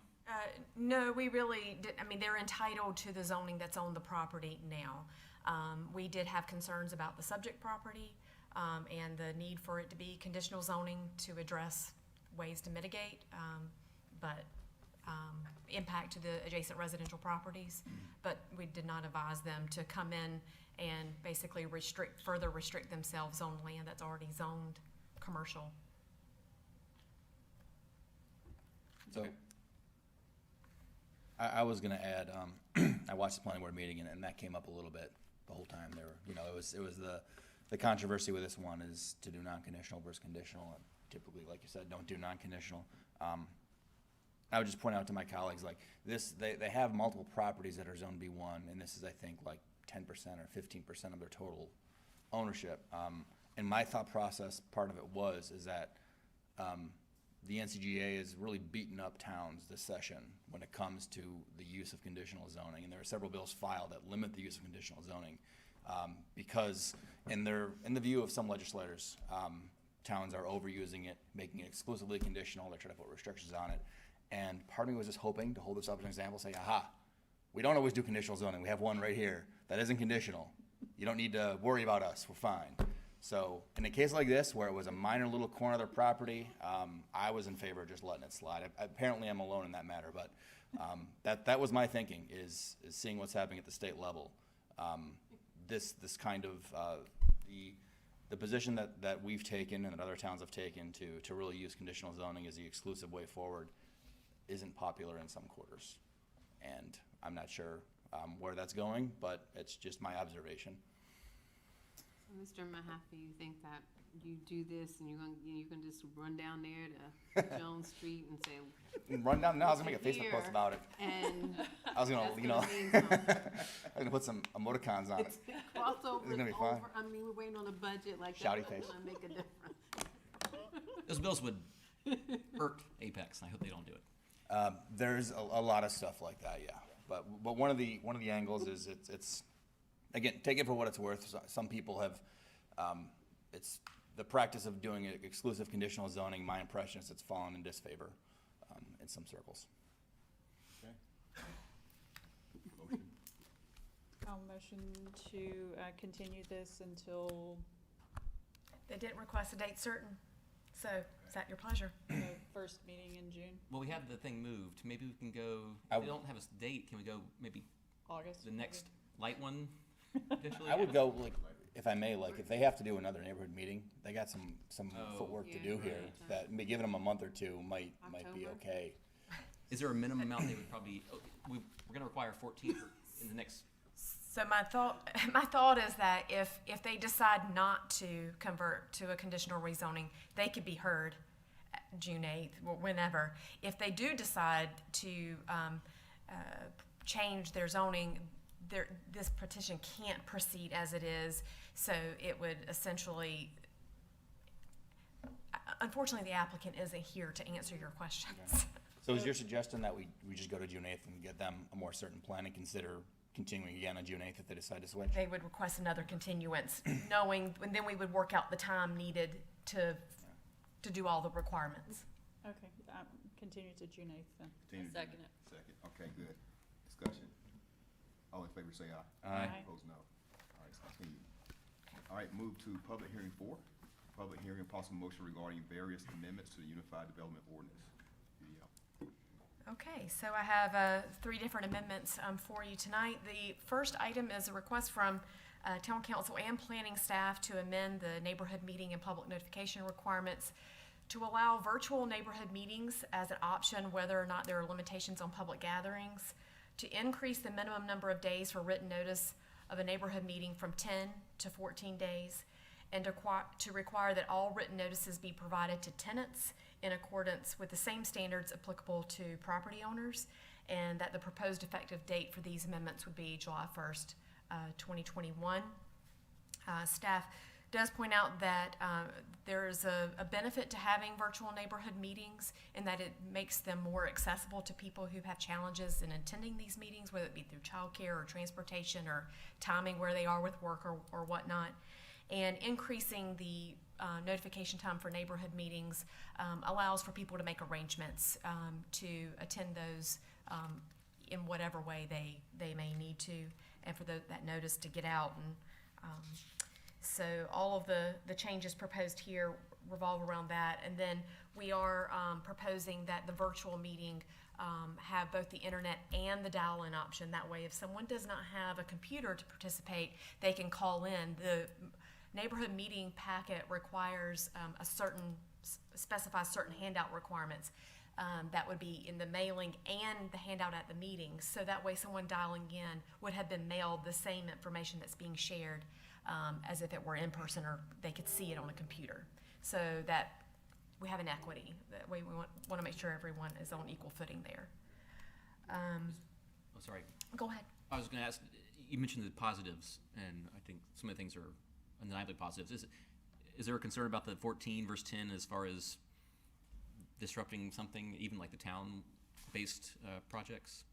No, we really did. I mean, they're entitled to the zoning that's on the property now. We did have concerns about the subject property and the need for it to be conditional zoning to address ways to mitigate, but impact to the adjacent residential properties. But we did not advise them to come in and basically further restrict themselves on land that's already zoned commercial. So, I was gonna add, I watched the planning board meeting and that came up a little bit the whole time. There were, it was the controversy with this one is to do non-conditional versus conditional. And typically, like you said, don't do non-conditional. I would just point out to my colleagues, like this, they have multiple properties that are zone B1, and this is, I think, like 10% or 15% of their total ownership. And my thought process, part of it is that the NCGA is really beating up towns this session when it comes to the use of conditional zoning, and there are several bills filed that limit the use of conditional zoning because, in the view of some legislators, towns are overusing it, making it exclusively conditional. They're trying to put restrictions on it. And part of me was just hoping to hold this up as an example, say, aha, we don't always do conditional zoning. We have one right here that isn't conditional. You don't need to worry about us. We're fine. So in a case like this, where it was a minor little corner of their property, I was in favor of just letting it slide. Apparently I'm alone in that matter, but that was my thinking, is seeing what's happening at the state level. This kind of, the position that we've taken and that other towns have taken to really use conditional zoning as the exclusive way forward isn't popular in some quarters. And I'm not sure where that's going, but it's just my observation. So, Mr. Mahaffey, you think that you do this and you can just run down there to Jones Street and say, run down? No, I was gonna make a Facebook post about it. And I was gonna, that's gonna mean something. I'm gonna put some emoticons on it. Crossover It's gonna be over. fine. I mean, we're waiting on a budget like Shouty that's face. gonna make a difference. Those bills would hurt Apex, and I hope they don't do it. There's a lot of stuff like that, yeah. But one of the angles is it's again, take it for what it's worth. Some people have it's the practice of doing exclusive conditional zoning. My impression is it's fallen in disfavor in some circles. Okay. Motion. I'll motion to continue this until They didn't request a date certain, so is that your pleasure? the first meeting in June, Well, we have the thing moved. Maybe we can go, I if they don't have a date, can we go maybe August. the next light one? Potentially? I would go, like, if I may, like, if they have to do another neighborhood meeting, they got some Oh. footwork to Yeah, do here. right. That giving them a month or two might be October? okay. Is there a minimum amount they would probably, we're gonna require 14 in the next, So my thought is that if they decide not to convert to a conditional rezoning, they could be heard June 8th, or whenever. If they do decide to change their zoning, this petition can't proceed as it is, so it would essentially, unfortunately, the applicant isn't here to answer your questions. So is your suggestion that we just go to June 8th and get them a more certain plan and consider continuing again on June 8th if they decide to switch? They would request another continuance, knowing, and then we would work out the time needed to do all the requirements. Okay, continue to June 8th then. Continue. Second it. Second, okay, good. Discussion. All in favor say aye. Aye. Opposed, no. All right, so continue. All right, move to public hearing 4. Public hearing and possible motion regarding various amendments to the Unified Development Ordinance. Okay, so I have 3 different amendments for you tonight. The first item is a request from Town Council and Planning staff to amend the neighborhood meeting and public notification requirements to allow virtual neighborhood meetings as an option, whether or not there are limitations on public gatherings, to increase the minimum number of days for written notice of a neighborhood meeting from 10 to 14 days, and to require that all written notices be provided to tenants in accordance with the same standards applicable to property owners, and that the proposed effective date for these amendments would be July 1st, 2021. Staff does point out that there is a benefit to having virtual neighborhood meetings in that it makes them more accessible to people who have challenges in attending these meetings, whether it be through childcare or transportation or timing where they are with work or whatnot. And increasing the notification time for neighborhood meetings allows for people to make arrangements to attend those in whatever way they may need to, and for that notice to get out. And so all of the changes proposed here revolve around that. And then we are proposing that the virtual meeting have both the internet and the dial-in option. That way, if someone does not have a computer to participate, they can call in. The neighborhood meeting packet requires specifies certain handout requirements. that would be in the mailing and the handout at the meeting. So that way someone dialing in would have been mailed the same information that's being shared as if it were in person, or they could see it on a computer. So that we have an equity. That way we want to make sure everyone is on equal footing there. Oh, sorry. Go ahead. I was going to ask, you mentioned the positives, and I think some of the things are undeniably positives. Is there a concern about the 14 verse 10 as far as disrupting something, even like the town-based projects,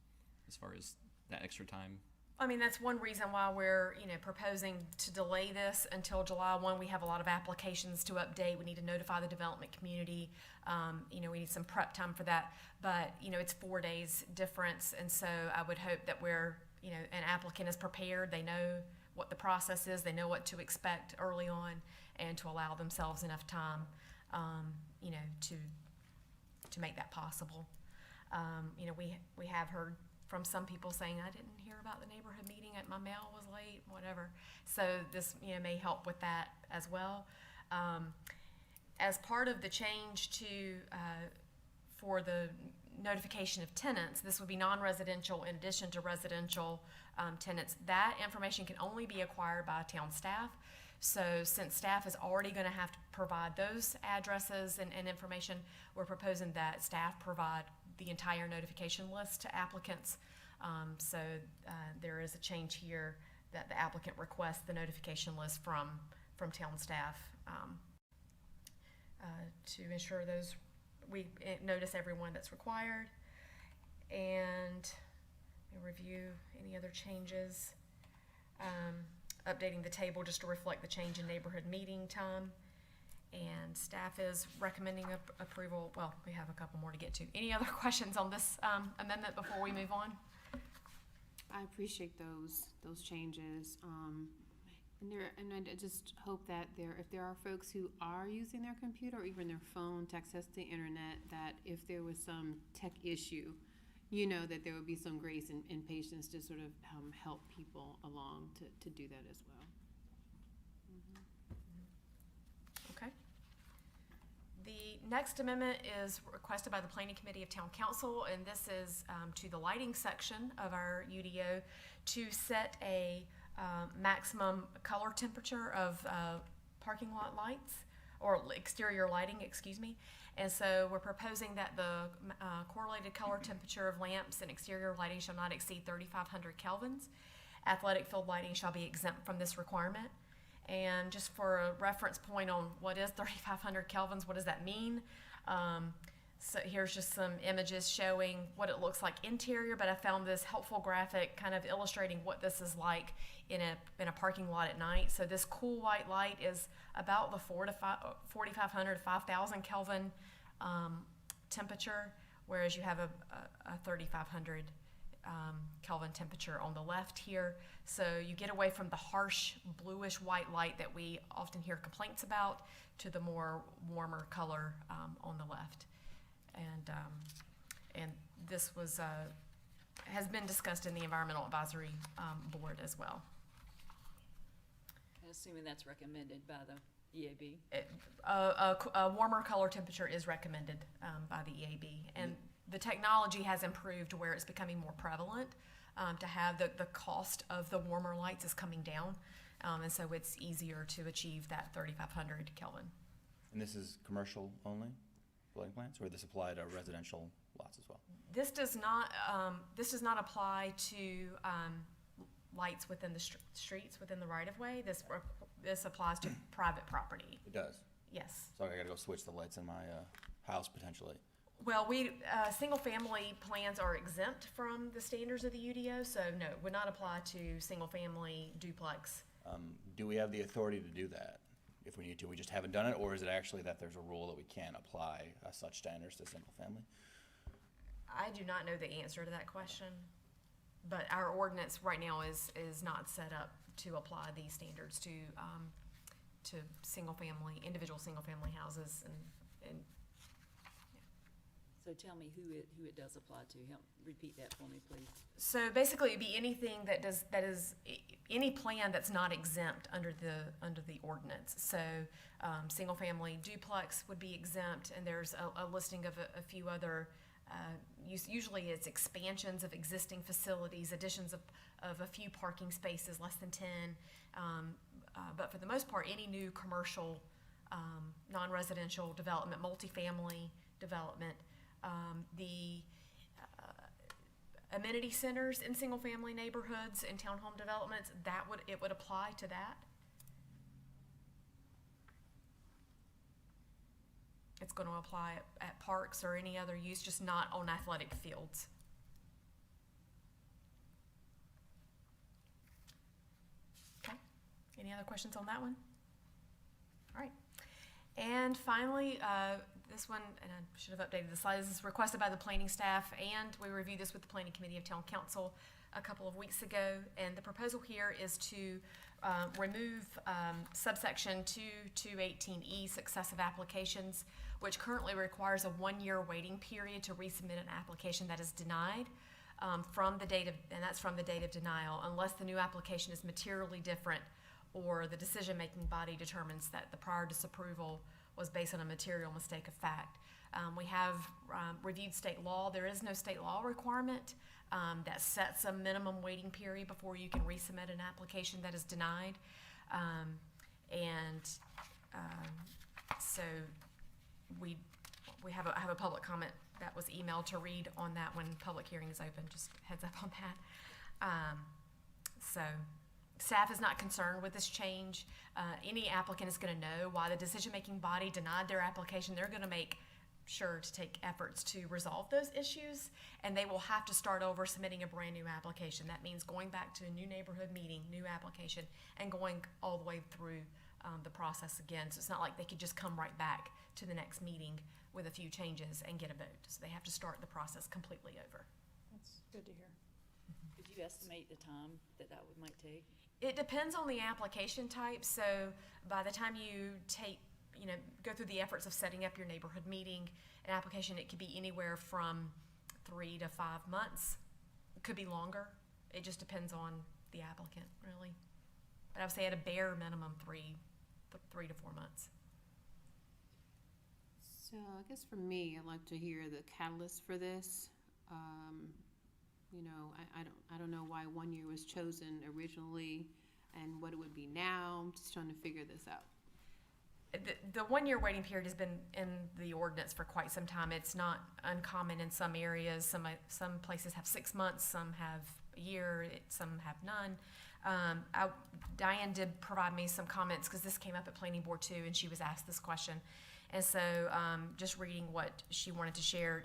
as far as that extra time? I mean, that's one reason why we're, proposing to delay this until July 1. We have a lot of applications to update. We need to notify the development community. We need some prep time for that. But, it's 4 days difference. And so I would hope that an applicant is prepared. They know what the process is. They know what to expect early on, and to allow themselves enough time, to make that possible. We have heard from some people saying, I didn't hear about the neighborhood meeting, my mail was late, whatever. So this may help with that as well. As part of the change for the notification of tenants, this would be non-residential in addition to residential tenants. That information can only be acquired by town staff. So since staff is already going to have to provide those addresses and information, we're proposing that staff provide the entire notification list to applicants. So there is a change here that the applicant requests the notification list from town staff to ensure we notice everyone that's required. And review any other changes. Updating the table just to reflect the change in neighborhood meeting time. And staff is recommending approval. Well, we have a couple more to get to. Any other questions on this amendment before we move on? I appreciate those changes. And I just hope that if there are folks who are using their computer or even their phone to access the internet, that if there was some tech issue, that there would be some grace and patience to sort of help people along to do that as well. Okay. The next amendment is requested by the Planning Committee of Town Council, and this is to the lighting section of our UDO to set a maximum color temperature of parking lot lights, or exterior lighting, excuse me. And so we're proposing that the correlated color temperature of lamps and exterior lighting shall not exceed 3,500 kelvins. Athletic field lighting shall be exempt from this requirement. And just for a reference point on what is 3,500 kelvins, what does that mean? So here's just some images showing what it looks like interior, but I found this helpful graphic kind of illustrating what this is like in a parking lot at night. So this cool white light is about the 4,500 to 5,000 Kelvin temperature, whereas you have a 3,500 Kelvin temperature on the left here. So you get away from the harsh bluish white light that we often hear complaints about to the more warmer color on the left. And this has been discussed in the Environmental Advisory Board as well. Assuming that's recommended by the EAB. A warmer color temperature is recommended by the EAB, and the technology has improved where it's becoming more prevalent to have the cost of the warmer lights is coming down, and so it's easier to achieve that 3,500 Kelvin. And this is commercial only, lighting plants, or does this apply to residential lots as well? This does not apply to lights within the streets within the right of way. This applies to private property. It does. Yes. So I got to go switch the lights in my house potentially. Well, single family plans are exempt from the standards of the UDO, so no, it would not apply to single family duplex. Do we have the authority to do that if we need to? We just haven't done it, or is it actually that there's a rule that we can't apply such standards to single family? I do not know the answer to that question, but our ordinance right now is not set up to apply these standards to individual single family houses, and yeah. So tell me who it does apply to. Help repeat that for me, please. So basically, it'd be anything that is any plan that's not exempt under the ordinance. So, single family duplex would be exempt, and there's a listing of a few other. Usually, it's expansions of existing facilities, additions of a few parking spaces, less than 10. But for the most part, any new commercial, non-residential development, multifamily development, the amenity centers in single-family neighborhoods and townhome developments, it would apply to that. It's going to apply at parks or any other use, just not on athletic fields. Okay. Any other questions on that one? All right. And finally, this one, and I should have updated the slide, this is requested by the planning staff, and we reviewed this with the Planning Committee of Town Council a couple of weeks ago. And the proposal here is to remove subsection 2218E, successive applications, which currently requires a 1-year waiting period to resubmit an application that is denied from the date of, and that's from the date of denial, unless the new application is materially different or the decision-making body determines that the prior disapproval was based on a material mistake of fact. We have reviewed state law. There is no state law requirement that sets a minimum waiting period before you can resubmit an application that is denied. So we have a public comment that was emailed to read on that when public hearing is open. Just heads up on that. So staff is not concerned with this change. Any applicant is going to know why the decision-making body denied their application. They're going to make sure to take efforts to resolve those issues, and they will have to start over submitting a brand new application. That means going back to a new neighborhood meeting, new application, and going all the way through the process again. So it's not like they could just come right back to the next meeting with a few changes and get a vote. So they have to start the process completely over. That's good to hear. Could you estimate the time that might take? It depends on the application type. So by the time you go through the efforts of setting up your neighborhood meeting, an application, it could be anywhere from 3 to 5 months. It could be longer. It just depends on the applicant, really. But I would say at a bare minimum, 3 to 4 months. So I guess for me, I'd like to hear the catalyst for this. I don't know why 1 year was chosen originally and what it would be now. I'm just trying to figure this out. The 1 year waiting period has been in the ordinance for quite some time. It's not uncommon in some areas. Some places have 6 months, some have a year, some have none. Diane did provide me some comments because this came up at Planning Board too, and she was asked this question. And so just reading what she wanted to share,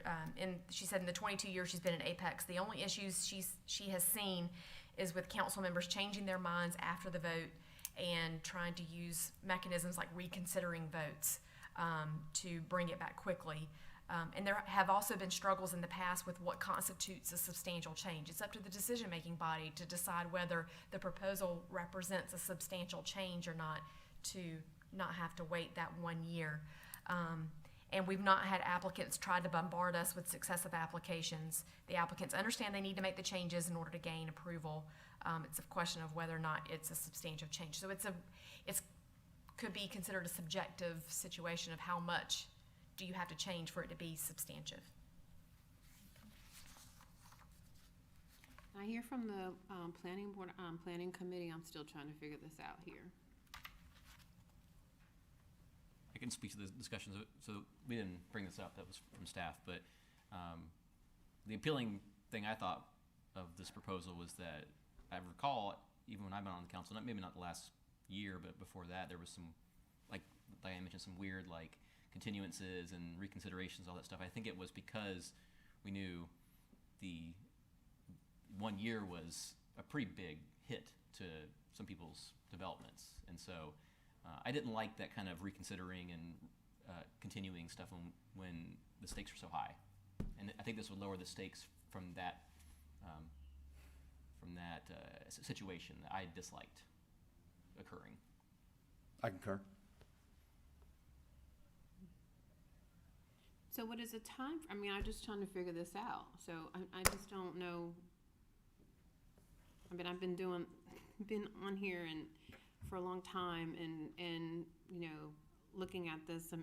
she said in the 22 years she's been in Apex, the only issues she has seen is with council members changing their minds after the vote and trying to use mechanisms like reconsidering votes to bring it back quickly. And there have also been struggles in the past with what constitutes a substantial change. It's up to the decision-making body to decide whether the proposal represents a substantial change or not, to not have to wait that 1 year. And we've not had applicants try to bombard us with successive applications. The applicants understand they need to make the changes in order to gain approval. It's a question of whether or not it's a substantive change. So it could be considered a subjective situation of how much do you have to change for it to be substantive. I hear from the planning committee. I'm still trying to figure this out here. I can speak to the discussions. So we didn't bring this up, that was from staff, but the appealing thing I thought of this proposal was that I recall, even when I've been on the council, maybe not the last year, but before that, there was some, like Diane mentioned, some weird continuances and reconsiderations, all that stuff. I think it was because we knew the 1 year was a pretty big hit to some people's developments. And so I didn't like that kind of reconsidering and continuing stuff when the stakes were so high. And I think this would lower the stakes from that situation that I disliked occurring. I concur. So what is the time? I mean, I'm just trying to figure this out. So I just don't know. I mean, I've been on here and for a long time and you know, looking at this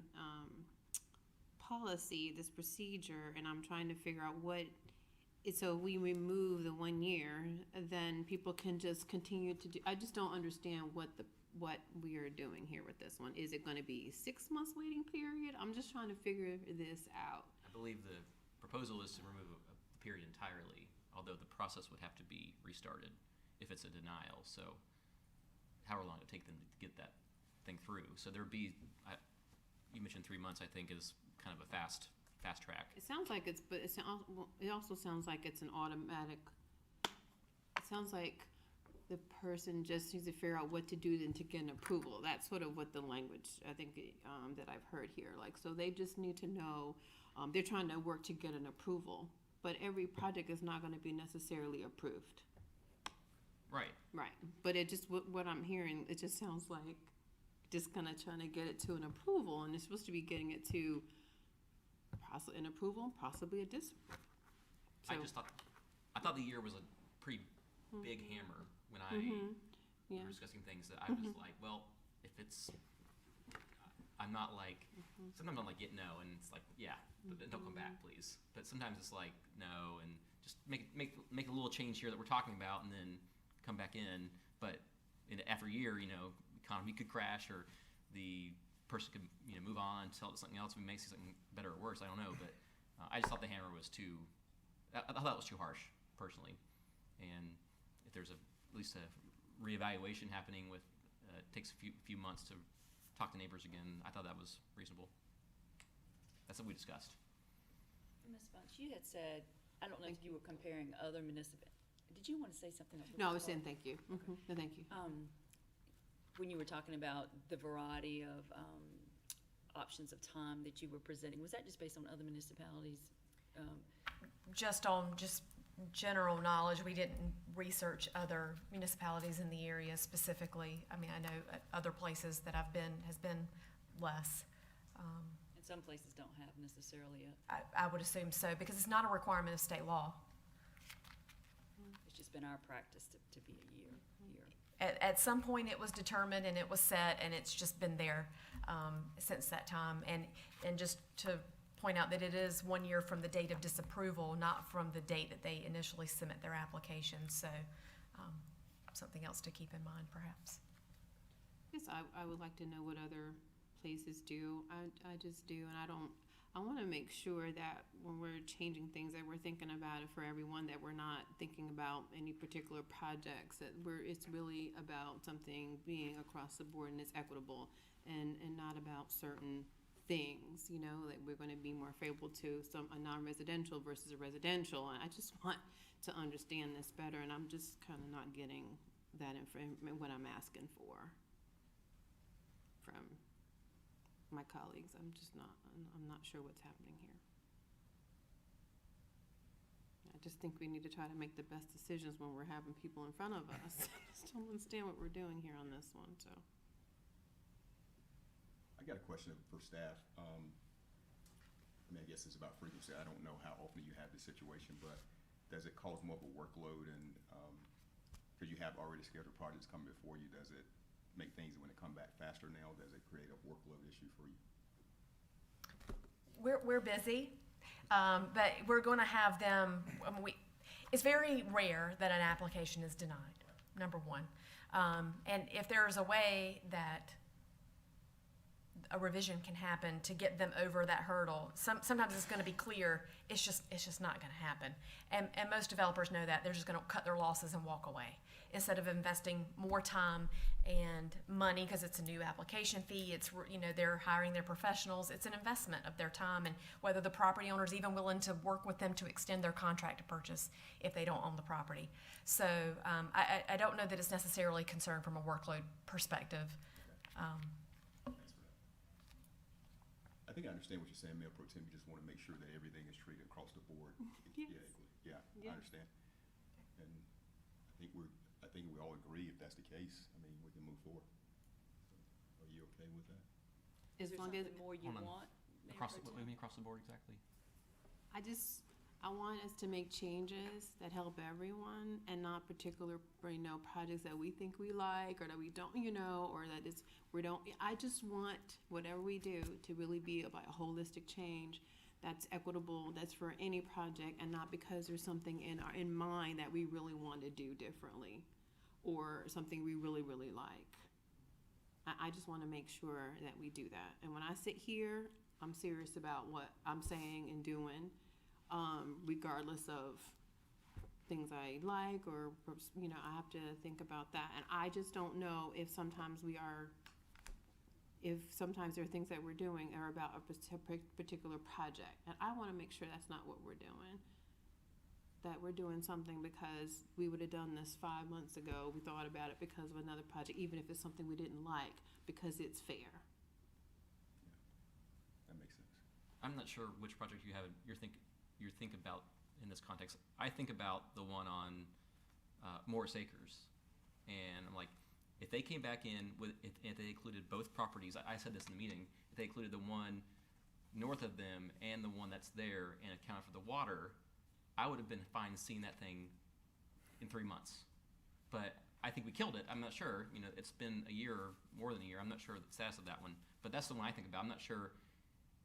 policy, this procedure, and I'm trying to figure out so we remove the 1 year, then people can just continue to do. I just don't understand what we are doing here with this one. Is it going to be 6 months waiting period? I'm just trying to figure this out. I believe the proposal is to remove a period entirely, although the process would have to be restarted if it's a denial. So however long it would take them to get that thing through. So there'd be, you mentioned 3 months, I think, is kind of a fast track. It sounds like it also sounds like it's an automatic. It sounds like the person just needs to figure out what to do then to get an approval. That's sort of what the language I think that I've heard here. Like, so they just need to know they're trying to work to get an approval, but every project is not going to be necessarily approved. Right. Right. But it just what I'm hearing, it just sounds like just kind of trying to get it to an approval, and they're supposed to be getting it to possibly an approval, possibly a disapproval. So, I thought the year was a pretty big hammer when we were discussing things that I was like, well, if it's, I'm not like, sometimes I'm like, no, and it's like, yeah, but then don't come back, please. But sometimes it's like, no, and just make a little change here that we're talking about, and then come back in. But after a year, you know, economy could crash, or the person could, you know, move on, sell it to something else, we may see something better or worse. I don't know, but I just thought the hammer was too. I thought it was too harsh, personally. And if there's at least a reevaluation happening with, takes a few months to talk to neighbors again, I thought that was reasonable. That's what we discussed. Ms. Bunch, you had said, I don't know if you were comparing other municipal. Did you want to say something? No, I was saying thank you. No, thank you. When you were talking about the variety of options of time that you were presenting, was that just based on other municipalities? Just general knowledge. We didn't research other municipalities in the area specifically. I mean, I know other places that I've been has been less. And some places don't have necessarily I would assume so, because it's not a requirement of state law. It's just been our practice to be a year. At some point it was determined and it was set, and it's just been there since that time. And just to point out that it is 1 year from the date of disapproval, not from the date that they initially submit their application. So something else to keep in mind, perhaps. Yes, I would like to know what other places do. I just do, and I want to make sure that when we're changing things, that we're thinking about it for everyone, that we're not thinking about any particular projects, that it's really about something being across the board and it's equitable, and not about certain things, you know, that we're going to be more favorable to a non-residential versus a residential. And I just want to understand this better, and I'm just kind of not getting that information, what I'm asking for from my colleagues. I'm not sure what's happening here. I just think we need to try to make the best decisions when we're having people in front of us. I just don't understand what we're doing here on this one, so. I got a question for staff. I mean, I guess it's about frequency. I don't know how often you have this situation, but does it cause more of a workload? And because you have already scheduled projects coming before you, does it make things, when it come back faster now, does it create a workload issue for you? We're busy, but we're going to have them. I mean, it's very rare that an application is denied. Number one, and if there's a way that a revision can happen to get them over that hurdle, sometimes it's going to be clear. It's just not going to happen. And most developers know that. They're just going to cut their losses and walk away instead of investing more time and money, because it's a new application fee. It's, you know, they're hiring their professionals. It's an investment of their time, and whether the property owner is even willing to work with them to extend their contract to purchase if they don't own the property. So I don't know that it's necessarily concerned from a workload perspective. I think I understand what you're saying, Mayor Pro Tem. You just want to make sure that everything is treated across the board. Yes. Yeah, I understand. And I think we all agree if that's the case, I mean, we can move forward. So, are you okay with that? Is there something more you want, Mayor Across, Pro what do Tem. you mean across the board exactly? I want us to make changes that help everyone and not particular, projects that we think we like or that we don't, or that we don't. I just want whatever we do to really be about a holistic change that's equitable, that's for any project, and not because there's something in mind that we really want to do differently or something we really, really like. I just want to make sure that we do that. And when I sit here, I'm serious about what I'm saying and doing, regardless of things I like or, I have to think about that. And I just don't know if sometimes there are things that we're doing are about a particular project. And I want to make sure that's not what we're doing. That we're doing something because we would have done this 5 months ago. We thought about it because of another project, even if it's something we didn't like, because it's fair. That makes sense. I'm not sure which project you have you think about in this context. I think about the one on Morris Acres, and I'm like, if they came back in if they included both properties, I said this in the meeting, if they included the one north of them and the one that's there and accounted for the water, I would have been fine seeing that thing in 3 months. But I think we killed it. I'm not sure. It's been a year or more than a year. I'm not sure the status of that one. But that's the one I think about. I'm not sure.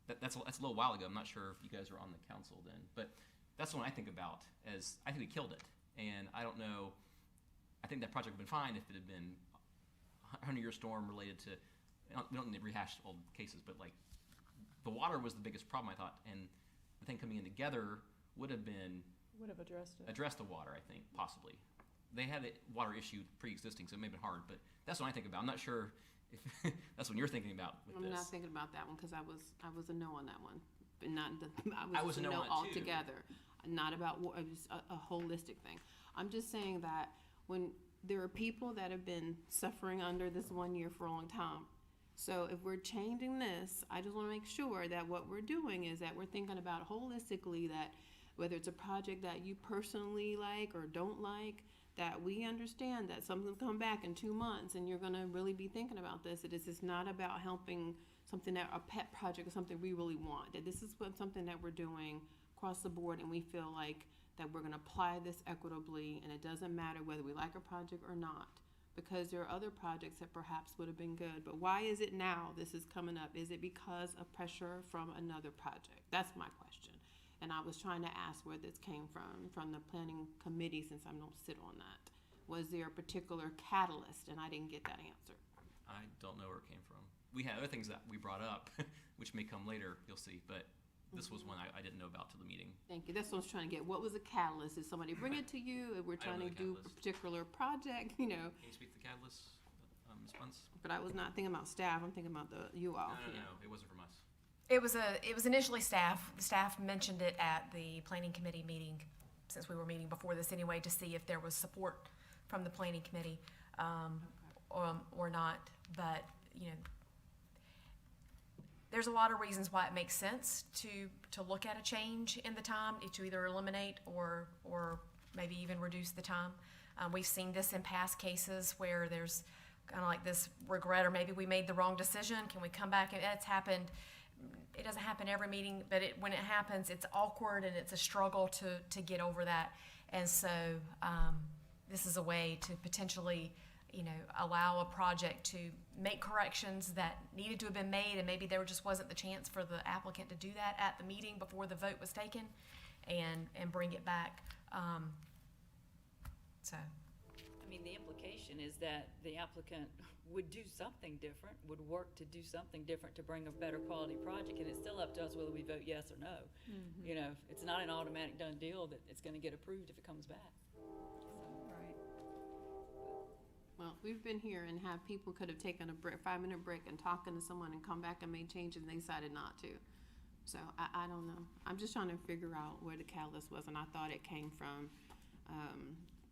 That's a little while ago. I'm not sure if you guys were on the council then. But that's the one I think about as I think we killed it. And I don't know. I think that project would have been fine if it had been a 100-year storm related to, we don't need to rehash old cases, but like the water was the biggest problem, I thought. And the thing coming in together would have addressed the water, I think, possibly. They had a water issue pre-existing, so it may have been hard, but that's what I think about. I'm not sure if that's what you're thinking about with I'm this. not thinking about that one because I was a no on that one, but I was a no on it too. altogether. Not about it was a holistic thing. I'm just saying that when there are people that have been suffering under this 1 year for a long time. So if we're changing this, I just want to make sure that what we're doing is that we're thinking about holistically, that whether it's a project that you personally like or don't like, that we understand that something's come back in 2 months and you're going to really be thinking about this. That this is not about helping something that a pet project or something we really want. That this is something that we're doing across the board, and we feel like that we're going to apply this equitably, and it doesn't matter whether we like a project or not, because there are other projects that perhaps would have been good. But why is it now this is coming up? Is it because of pressure from another project? That's my question. And I was trying to ask where this came from the planning committee, since I don't sit on that. Was there a particular catalyst? And I didn't get that answer. I don't know where it came from. We had other things that we brought up, which may come later, you'll see, but this was one I didn't know about till the meeting. Thank you. That's what I was trying to get. What was the catalyst? Did somebody bring it to you? If we're trying to do a particular project, Can you speak to the catalyst, Ms. Bunce? But I was not thinking about staff. I'm thinking about you all. No, it wasn't from us. It was initially staff. Staff mentioned it at the planning committee meeting, since we were meeting before this anyway, to see if there was support from the planning committee, or not. But, there's a lot of reasons why it makes sense to look at a change in the time, to either eliminate or maybe even reduce the time. We've seen this in past cases where there's kind of like this regret, or maybe we made the wrong decision. Can we come back? And it's happened. It doesn't happen every meeting, but when it happens, it's awkward and it's a struggle to get over that. And so this is a way to potentially, allow a project to make corrections that needed to have been made, and maybe there just wasn't the chance for the applicant to do that at the meeting before the vote was taken, and bring it back. So. I mean, the implication is that the applicant would do something different, would work to do something different to bring a better quality project, and it's still up to us whether we vote yes or no. Mm-hmm. It's not an automatic done deal that it's gonna get approved if it comes back. Right. Well, we've been here and have people could have taken a 5-minute break and talking to someone and come back and made changes, and they decided not to. So I don't know. I'm just trying to figure out where the catalyst was, and I thought it came from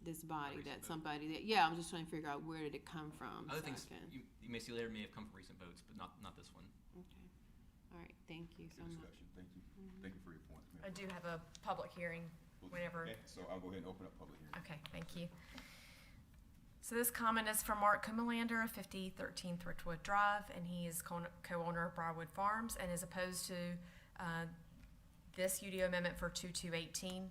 this body, that somebody that, I'm just trying to figure out where did it come from. Other things you may see later may have come from recent votes, but not this one. Okay. All right. Thank you so much. Thank you. Thank you for your points, ma'am. I do have a public hearing whenever. Okay, so I'll go ahead and open up public hearing. Okay, thank you. So this comment is from Mark Kumalander of 5013 Thriftwood Drive, and he is co-owner of Briarwood Farms and is opposed to this UDO amendment for 2218.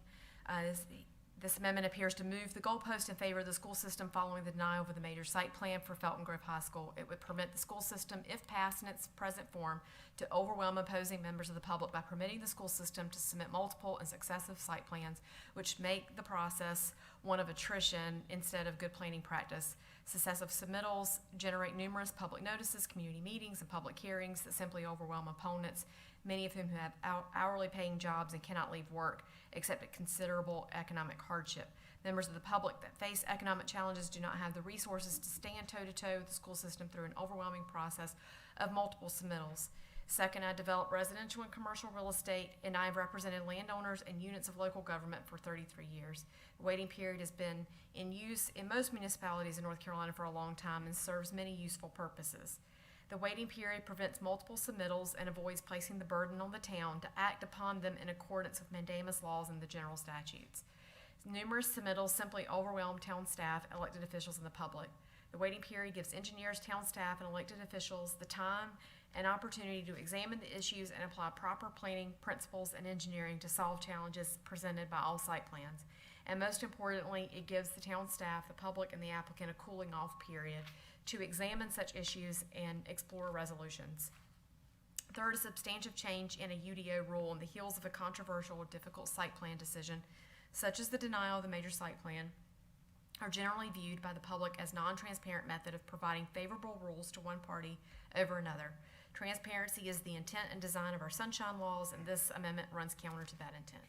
This amendment appears to move the goalpost in favor of the school system following the denial of the major site plan for Felton Grove High School. It would permit the school system, if passed in its present form, to overwhelm opposing members of the public by permitting the school system to submit multiple and successive site plans, which make the process one of attrition instead of good planning practice. Successive submittals generate numerous public notices, community meetings, and public hearings that simply overwhelm opponents, many of whom have hourly paying jobs and cannot leave work except at considerable economic hardship. Members of the public that face economic challenges do not have the resources to stand toe-to-toe with the school system through an overwhelming process of multiple submittals. Second, I develop residential and commercial real estate, and I have represented landowners and units of local government for 33 years. The waiting period has been in use in most municipalities in North Carolina for a long time and serves many useful purposes. The waiting period prevents multiple submittals and avoids placing the burden on the town to act upon them in accordance with mandamus laws and the general statutes. Numerous submittals simply overwhelm town staff, elected officials, and the public. The waiting period gives engineers, town staff, and elected officials the time and opportunity to examine the issues and apply proper planning principles and engineering to solve challenges presented by all site plans. And most importantly, it gives the town staff, the public, and the applicant a cooling off period to examine such issues and explore resolutions. Third, a substantive change in a UDO rule on the heels of a controversial or difficult site plan decision, such as the denial of the major site plan, are generally viewed by the public as non-transparent method of providing favorable rules to one party over another. Transparency is the intent and design of our sunshine laws, and this amendment runs counter to that intent.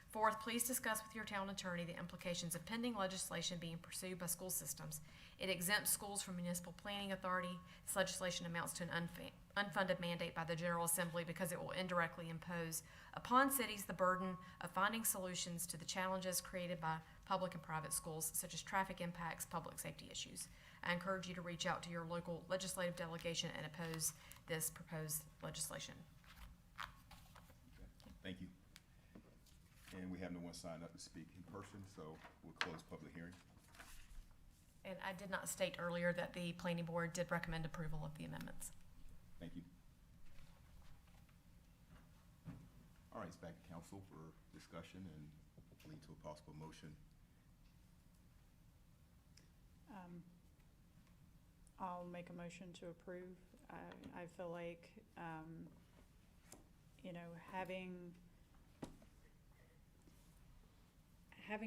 Fourth, please discuss with your town attorney the implications of pending legislation being pursued by school systems. It exempts schools from municipal planning authority. This legislation amounts to an unfunded mandate by the General Assembly because it will indirectly impose upon cities the burden of finding solutions to the challenges created by public and private schools, such as traffic impacts, public safety issues. I encourage you to reach out to your local legislative delegation and oppose this proposed legislation. Thank you. And we have no one signed up to speak in person, so we'll close public hearing. And I did not state earlier that the planning board did recommend approval of the amendments. Thank you. All right, it's back to council for discussion and lead to a possible motion. I'll make a motion to approve. I feel like, you know, having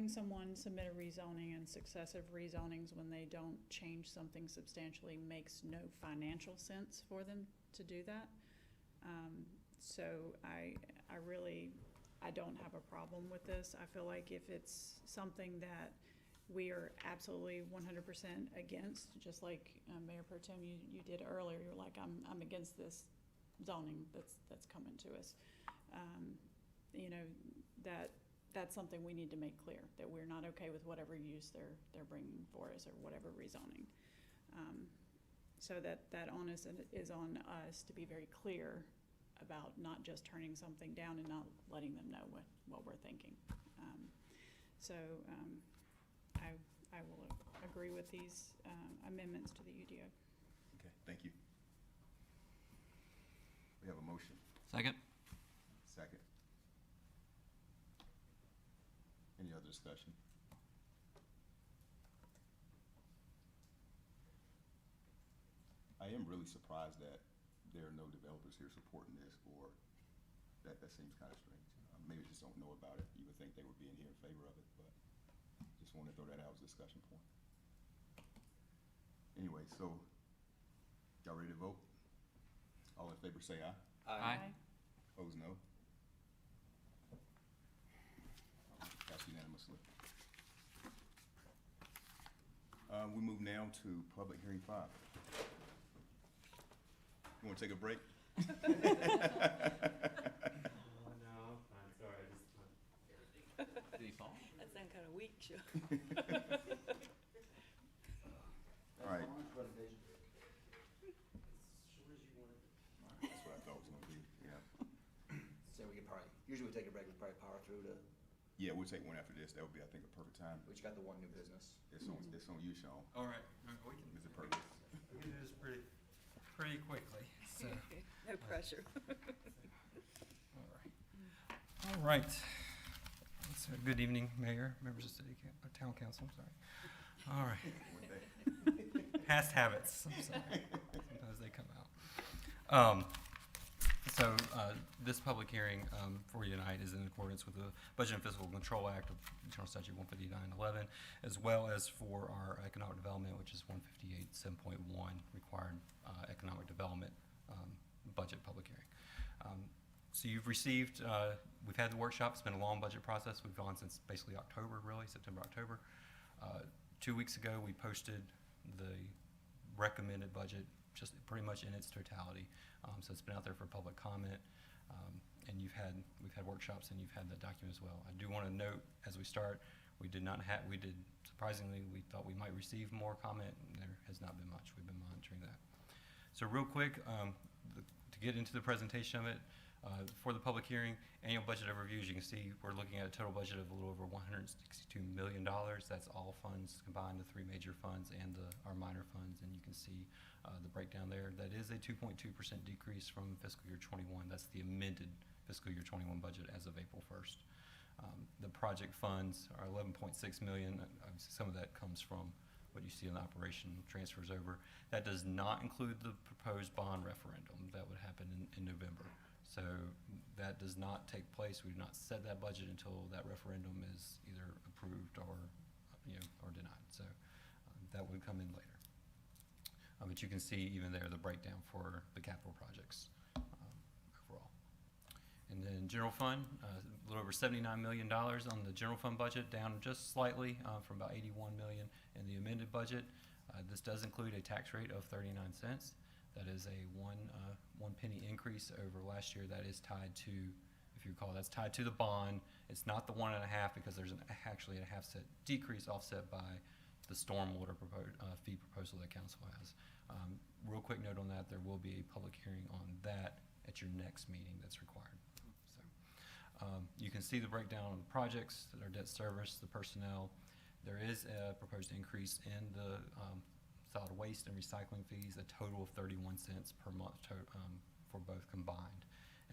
someone submit a rezoning and successive rezonings when they don't change something substantially makes no financial sense for them to do that. So I don't have a problem with this. I feel like if it's something that we are absolutely 100% against, just like Mayor Pro Tem you did earlier, you're like, I'm against this zoning that's coming to us. You know, that's something we need to make clear, that we're not okay with whatever use they're bringing for us or whatever rezoning. So that onus is on us to be very clear about not just turning something down and not letting them know what we're thinking. I will agree with these amendments to the UDO. Okay, thank you. We have a motion. Second. Second. Any other discussion? I am really surprised that there are no developers here supporting this, or that seems kind of strange. Maybe just don't know about it. You would think they would be in here in favor of it, but just wanted to throw that out as a discussion point. Anyway, so y'all ready to vote? All in favor say aye. Aye. Opposed, no. Passed unanimously. We move now to public hearing 5. You want to take a break? No, I'm sorry. Did he fall? That sounds kind of weak, sure. All right. That's what I thought it was going to be, yeah. So we could probably, usually we take a break, we probably power through to Yeah, we'll take one after this. That would be, I think, a perfect time. We just got the one new business. It's on you, Sean. All right, we can, Mr. Perkins. we can do this pretty quickly, so. No pressure. All right. So, good evening, Mayor, members of Town Council, I'm sorry. All right. Past habits, I'm sorry. Sometimes they come out. This public hearing for you tonight is in accordance with the Budget and Fiscal Control Act of General Statute 15911, as well as for our economic development, which is 158.7.1, required economic development budget public hearing. So you've received, we've had the workshop. It's been a long budget process. We've gone since basically October, really, September, October. 2 weeks ago, we posted the recommended budget just pretty much in its totality. So it's been out there for public comment, and we've had workshops, and you've had that document as well. I do want to note as we start, surprisingly, we thought we might receive more comment, and there has not been much. We've been monitoring that. So real quick, to get into the presentation of it, for the public hearing, annual budget overview, as you can see, we're looking at a total budget of a little over $162 million. That's all funds combined, the three major funds and our minor funds, and you can see the breakdown there. That is a 2.2% decrease from fiscal year 21. That's the amended fiscal year 21 budget as of April 1st. The project funds are $11.6 million. Obviously, some of that comes from what you see in the operation transfers over. That does not include the proposed bond referendum that would happen in November. So that does not take place. We do not set that budget until that referendum is either approved or denied. So that would come in later. But you can see even there the breakdown for the capital projects overall. And then general fund, a little over $79 million on the general fund budget, down just slightly from about $81 million in the amended budget. This does include a tax rate of 39 cents. That is a one penny increase over last year. That is tied to, if you recall, that's tied to the bond. It's not the 1.5 because there's actually a half cent decrease offset by the stormwater fee proposal that council has. Real quick note on that, there will be a public hearing on that at your next meeting that's required. So you can see the breakdown of the projects, our debt service, the personnel. There is a proposed increase in the solid waste and recycling fees, a total of 31 cents per month for both combined.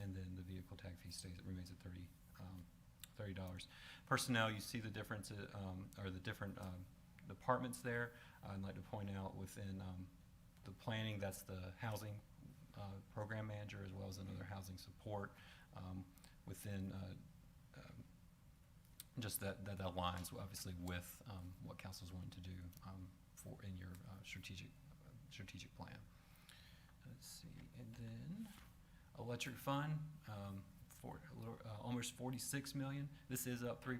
And then the vehicle tag fee remains at $30. Personnel, you see the difference, or the different departments there. I'd like to point out within the planning, that's the housing program manager, as well as another housing support. Within just that aligns obviously with what council's wanting to do in your strategic plan. Let's see, and then electric fund for almost 46 million. This is up 3%.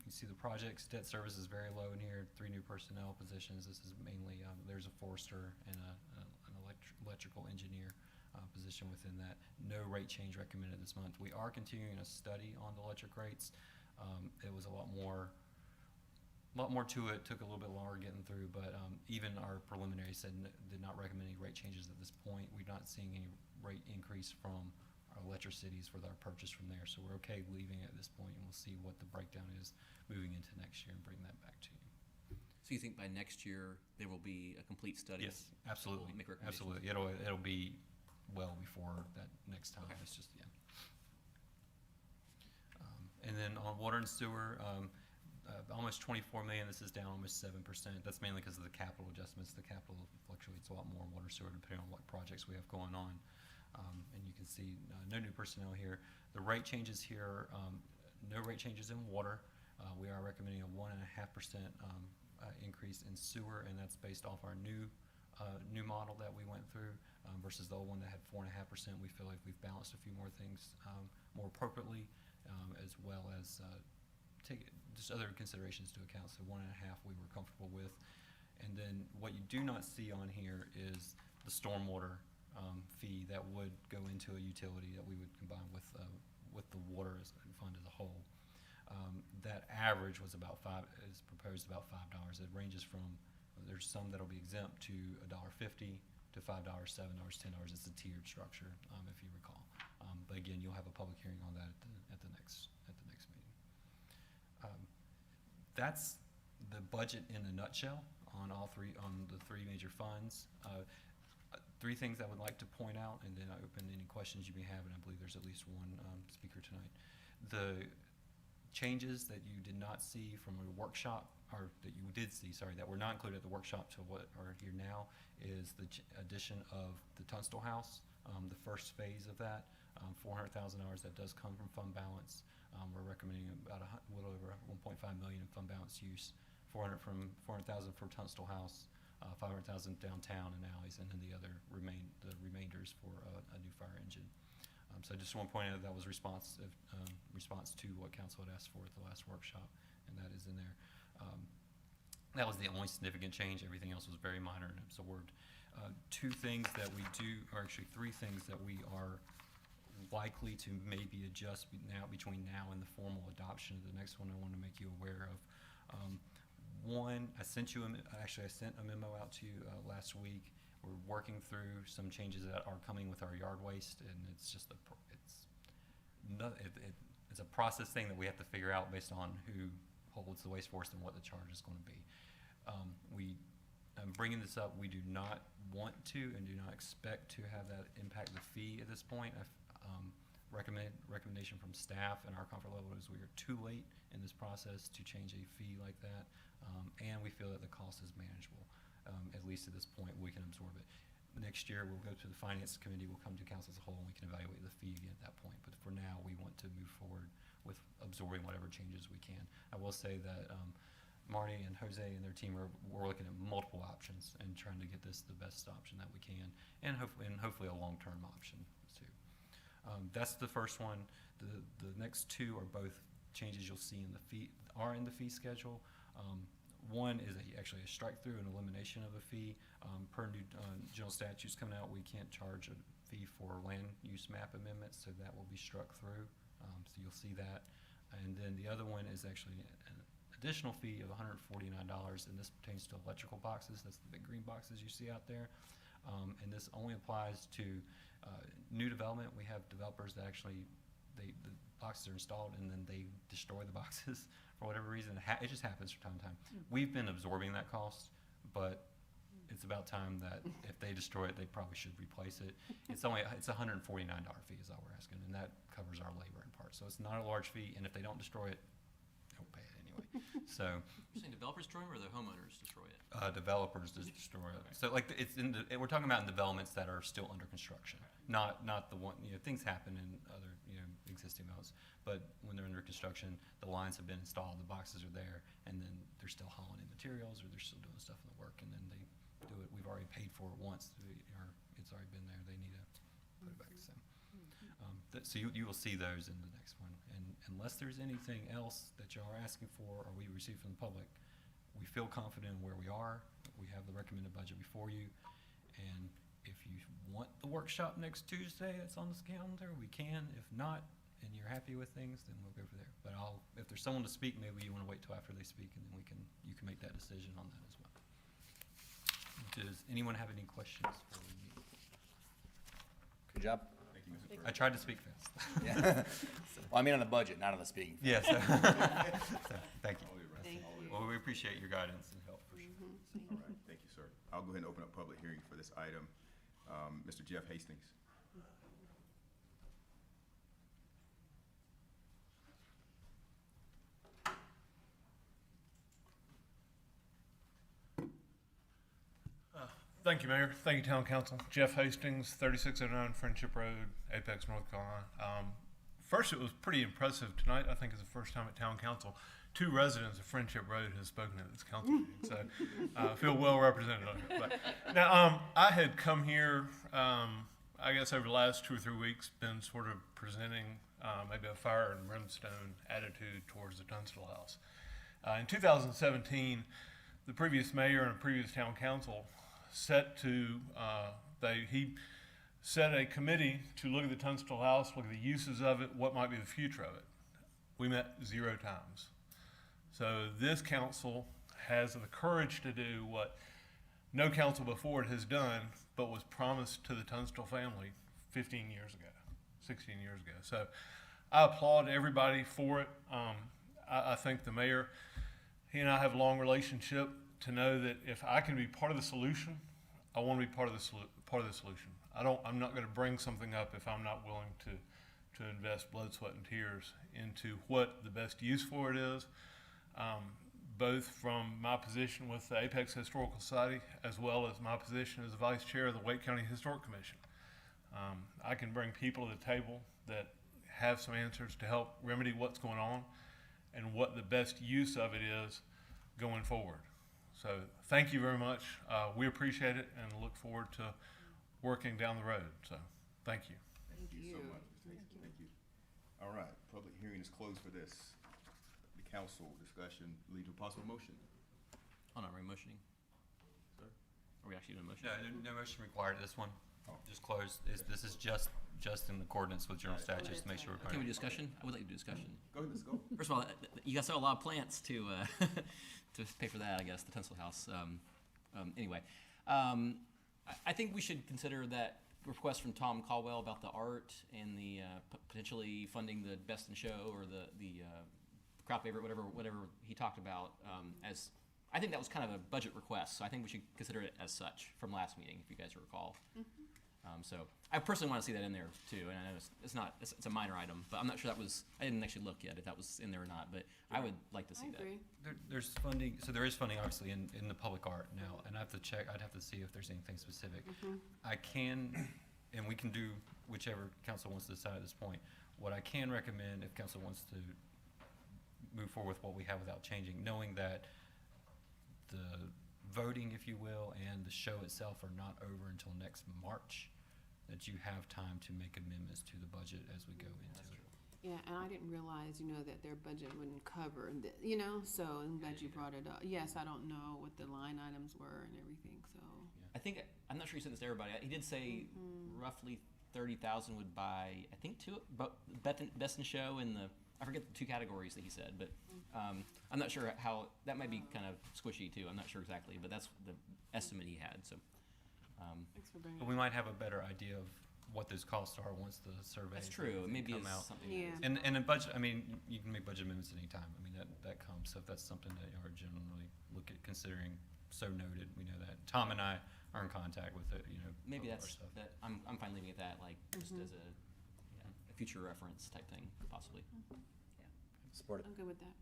You see the projects, debt service is very low in here. 3 new personnel positions. This is mainly there's a forester and an electrical engineer position within that. No rate change recommended this month. We are continuing a study on the electric rates. It was a lot more to it, took a little bit longer getting through, but even our preliminary did not recommend any rate changes at this point. We're not seeing any rate increase from our electricities for our purchase from there, so we're okay leaving it at this point, and we'll see what the breakdown is moving into next year and bring that back to you. So you think by next year there will be a complete study? Yes, absolutely. Make recommendations? Absolutely. It'll be well before that next time. Okay. It's just, yeah. And then on water and sewer, almost 24 million. This is down almost 7%. That's mainly because of the capital adjustments. The capital fluctuates a lot more in water sewer depending on what projects we have going on. And you can see no new personnel here. The rate changes here, no rate changes in water. We are recommending a 1.5% increase in sewer, and that's based off our new model that we went through versus the old one that had 4.5%. We feel like we've balanced a few more things more appropriately, as well as take just other considerations to account. So 1.5 we were comfortable with. And then what you do not see on here is the stormwater fee that would go into a utility that we would combine with the water fund as a whole. That average was is proposed about $5. It ranges from, there's some that'll be exempt to $1.50 to $5, $7, $10. It's a tiered structure, if you recall. But again, you'll have a public hearing on that at the next meeting. that's the budget in a nutshell on the three major funds. Three things I would like to point out, and then I open any questions you may have, and I believe there's at least one speaker tonight. The changes that you did not see from a workshop, or that you did see, sorry, that were not included at the workshop to what are here now, is the addition of the Tunstall House, the first phase of that, $400,000 that does come from fund balance. We're recommending about a little over 1.5 million in fund balance use, 400,000 for Tunstall House, 500,000 downtown and alleys, and then the remainders for a new fire engine. So I just want to point out that was response to what council had asked for at the last workshop, and that is in there. That was the only significant change. Everything else was very minor and absorbed. Two things that we do, or actually three things that we are likely to maybe adjust between now and the formal adoption of the next one I want to make you aware of. One, I sent a memo out to you last week. We're working through some changes that are coming with our yard waste, and it's just it's a process thing that we have to figure out based on who holds the waste for us and what the charge is going to be. I'm bringing this up. We do not want to and do not expect to have that impact the fee at this point. Recommendation from staff and our comfort level is we are too late in this process to change a fee like that, and we feel that the cost is manageable. At least at this point, we can absorb it. Next year, we'll go to the finance committee, we'll come to council as a whole, and we can evaluate the fee again at that point. But for now, we want to move forward with absorbing whatever changes we can. I will say that Marty and Jose and their team we're looking at multiple options and trying to get this the best option that we can, and hopefully a long-term option too. That's the first one. The next two are both changes you'll see in the fee schedule. One is actually a strike-through and elimination of a fee. Per new general statutes coming out, we can't charge a fee for land use map amendments, so that will be struck through. So you'll see that. And then the other one is actually an additional fee of $149, and this pertains to electrical boxes. That's the big green boxes you see out there. And this only applies to new development. We have developers that actually, the boxes are installed and then they destroy the boxes for whatever reason. It just happens from time to time. We've been absorbing that cost, but it's about time that if they destroy it, they probably should replace it. It's a $149 fee is all we're asking, and that covers our labor in part. So it's not a large fee, and if they don't destroy it, they'll pay it anyway. So You're saying developers destroy it or the homeowners destroy it? developers just destroy it. So like we're talking about in developments that are still under construction, not the one, things happen in other, existing homes, but when they're under construction, the lines have been installed, the boxes are there, and then they're still hauling in materials or they're still doing stuff in the work, and then they do it. We've already paid for it once, it's already been there. They need to put it back. So you will see those in the next one, and unless there's anything else that y'all are asking for or we receive from the public, we feel confident in where we are. We have the recommended budget before you, and if you want the workshop next Tuesday that's on this calendar, we can. If not, and you're happy with things, then we'll go for there. But if there's someone to speak, maybe you want to wait till after they speak, and then you can make that decision on that as well. Does anyone have any questions for me? Good job. Thank you, Mr. Clerk. I tried to speak fast. Yeah. Well, I mean on the budget, not on the speaking. Yes. So, thank you. Thank you. Well, we appreciate your guidance and help for sure. All right, thank you, sir. I'll go ahead and open up public hearing for this item. Mr. Jeff Hastings. Thank you, Mayor. Thank you, Town Council. Jeff Hastings, 3609 Friendship Road, Apex, North Carolina. First, it was pretty impressive tonight. I think it's the first time at Town Council 2 residents of Friendship Road have spoken at this council meeting, so I feel well represented on it. But, now, I had come here, I guess over the last 2 or 3 weeks, been sort of presenting maybe a fire and brimstone attitude towards the Tunstall House. In 2017, the previous mayor and previous town council he set a committee to look at the Tunstall House, look at the uses of it, what might be the future of it. We met 0 times. So this council has the courage to do what no council before it has done, but was promised to the Tunstall family 15 years ago, 16 years ago. So I applaud everybody for it. I think the mayor, he and I have a long relationship, to know that if I can be part of the solution, I want to be part of the solution. I'm not going to bring something up if I'm not willing to invest blood, sweat, and tears into what the best use for it is, both from my position with the Apex Historical Society as well as my position as the vice chair of the Wake County Historic Commission. I can bring people to the table that have some answers to help remedy what's going on and what the best use of it is going forward. So thank you very much. We appreciate it and look forward to working down the road. So thank you. Thank you so much, Mr. Mason. Thank you. All right, public hearing is closed for this. The council discussion lead to a possible motion. Oh, no, are we motioning? Sir? Are we actually doing a motion? No motion required, this one. Oh. Just closed. This is just in accordance with general statutes to make sure we're. Can we do discussion? I would like to do discussion. Go ahead, let's go. First of all, you guys sell a lot of plants to to pay for that, I guess, the Tinsel House. Anyway, I think we should consider that request from Tom Caldwell about the art and the potentially funding the Best in Show or the crowd favorite, whatever he talked about. As I think that was kind of a budget request, so I think we should consider it as such from last meeting, if you guys recall. So I personally want to see that in there too, and I know it's a minor item, but I'm not sure I didn't actually look yet if that was in there or not, but I would like to see that. There's funding, so there is funding obviously in the public art now, and I have to check, I'd have to see if there's anything specific. I can, and we can do whichever council wants to decide at this point. What I can recommend, if council wants to move forward with what we have without changing, knowing that the voting, if you will, and the show itself are not over until next March, that you have time to make amendments to the budget as we go into it. Yeah, and I didn't realize, that their budget wouldn't cover, so I'm glad you brought it up. Yes, I don't know what the line items were and everything, so. I think, I'm not sure he said this to everybody. He did say roughly 30,000 would buy, I think, Best in Show and I forget the two categories that he said, but I'm not sure how, that might be kind of squishy too. I'm not sure exactly, but that's the estimate he had, so. Thanks for bringing But we might have a better idea of what those costs are once the survey That's true. Maybe come it's out. something. Yeah. And in budget, you can make budget amendments anytime. That comes. So if that's something that you are generally look at considering, so noted. We know that. Tom and I are in contact with it. Maybe of our that's stuff. that. I'm fine leaving it that, like just as a future reference type thing, possibly. Support it. I'm good with that.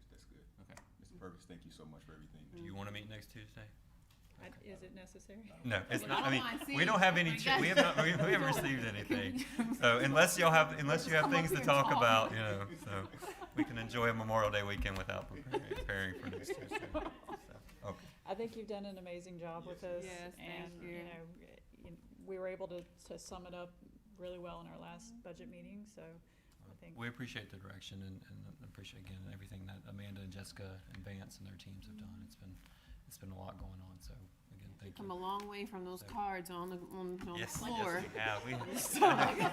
That's good. Okay. Mr. Purvis, thank you so much for everything. Do you want to meet next Tuesday? Is it necessary? No, it's not. Oh, I We see. don't have any. Oh my We haven't received anything. So unless you have things to talk about, so we can enjoy a Memorial Day weekend without preparing for next Tuesday. So, okay. I think you've done an amazing job with this. Yes, thank and, we were able to sum it up really well in our last budget meeting, so I think. We appreciate the direction and appreciate again everything that Amanda and Jessica and Vance and their teams have done. It's been a lot going on. So again, thank you. Come a long way from those cards on the Yes, floor. yes, we have.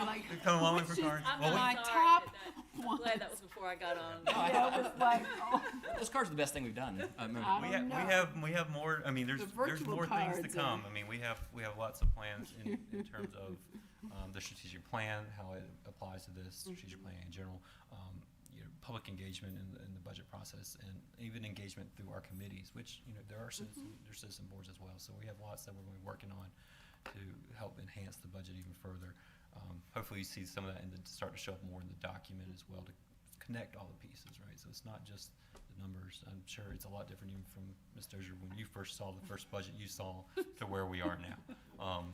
Like, We've come a long way from cards. Well, my Sorry top I'm glad that was before I got on. Those cards are the best thing we've done. We have more. There's virtual more things to cards come. We have lots of plans in terms of the strategic plan, how it applies to this strategic plan in general. Public engagement in the budget process, and even engagement through our committees, which there are citizen boards as well. So we have lots that we're going to be working on to help enhance the budget even further. Hopefully you see some of that start to show up more in the document as well to connect all the pieces, right? So it's not just the numbers. I'm sure it's a lot different even from Ms. Dozier when you first saw the first budget you saw to where we are now.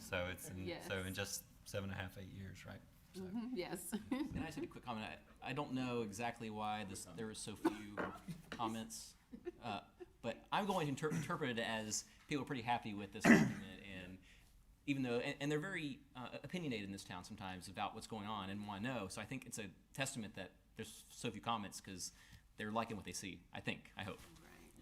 So it's in just 7.5, 8 years, right? So. Yes. And I just had a quick comment. I don't know exactly why there was so few comments, but I'm going to interpret it as people are pretty happy with this document, and even though and they're very opinionated in this town sometimes about what's going on and want to know. So I think it's a testament that there's so few comments because they're liking what they see. I hope.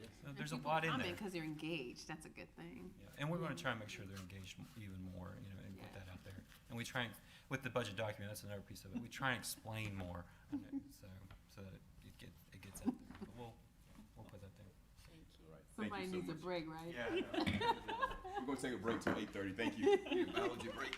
Yes. So there's a lot in there. Because they're engaged. That's a good thing. Yeah. And we're going to try and make sure they're engaged even more, and get that out there. And we try and, with the budget document, that's another piece of it. We try and explain more, so that it gets out there. But we'll put that there. Thank you. All right. Somebody Thank you needs so a much. break, right? Yeah. We're going to take a break till 8:30. Thank you. Biology break.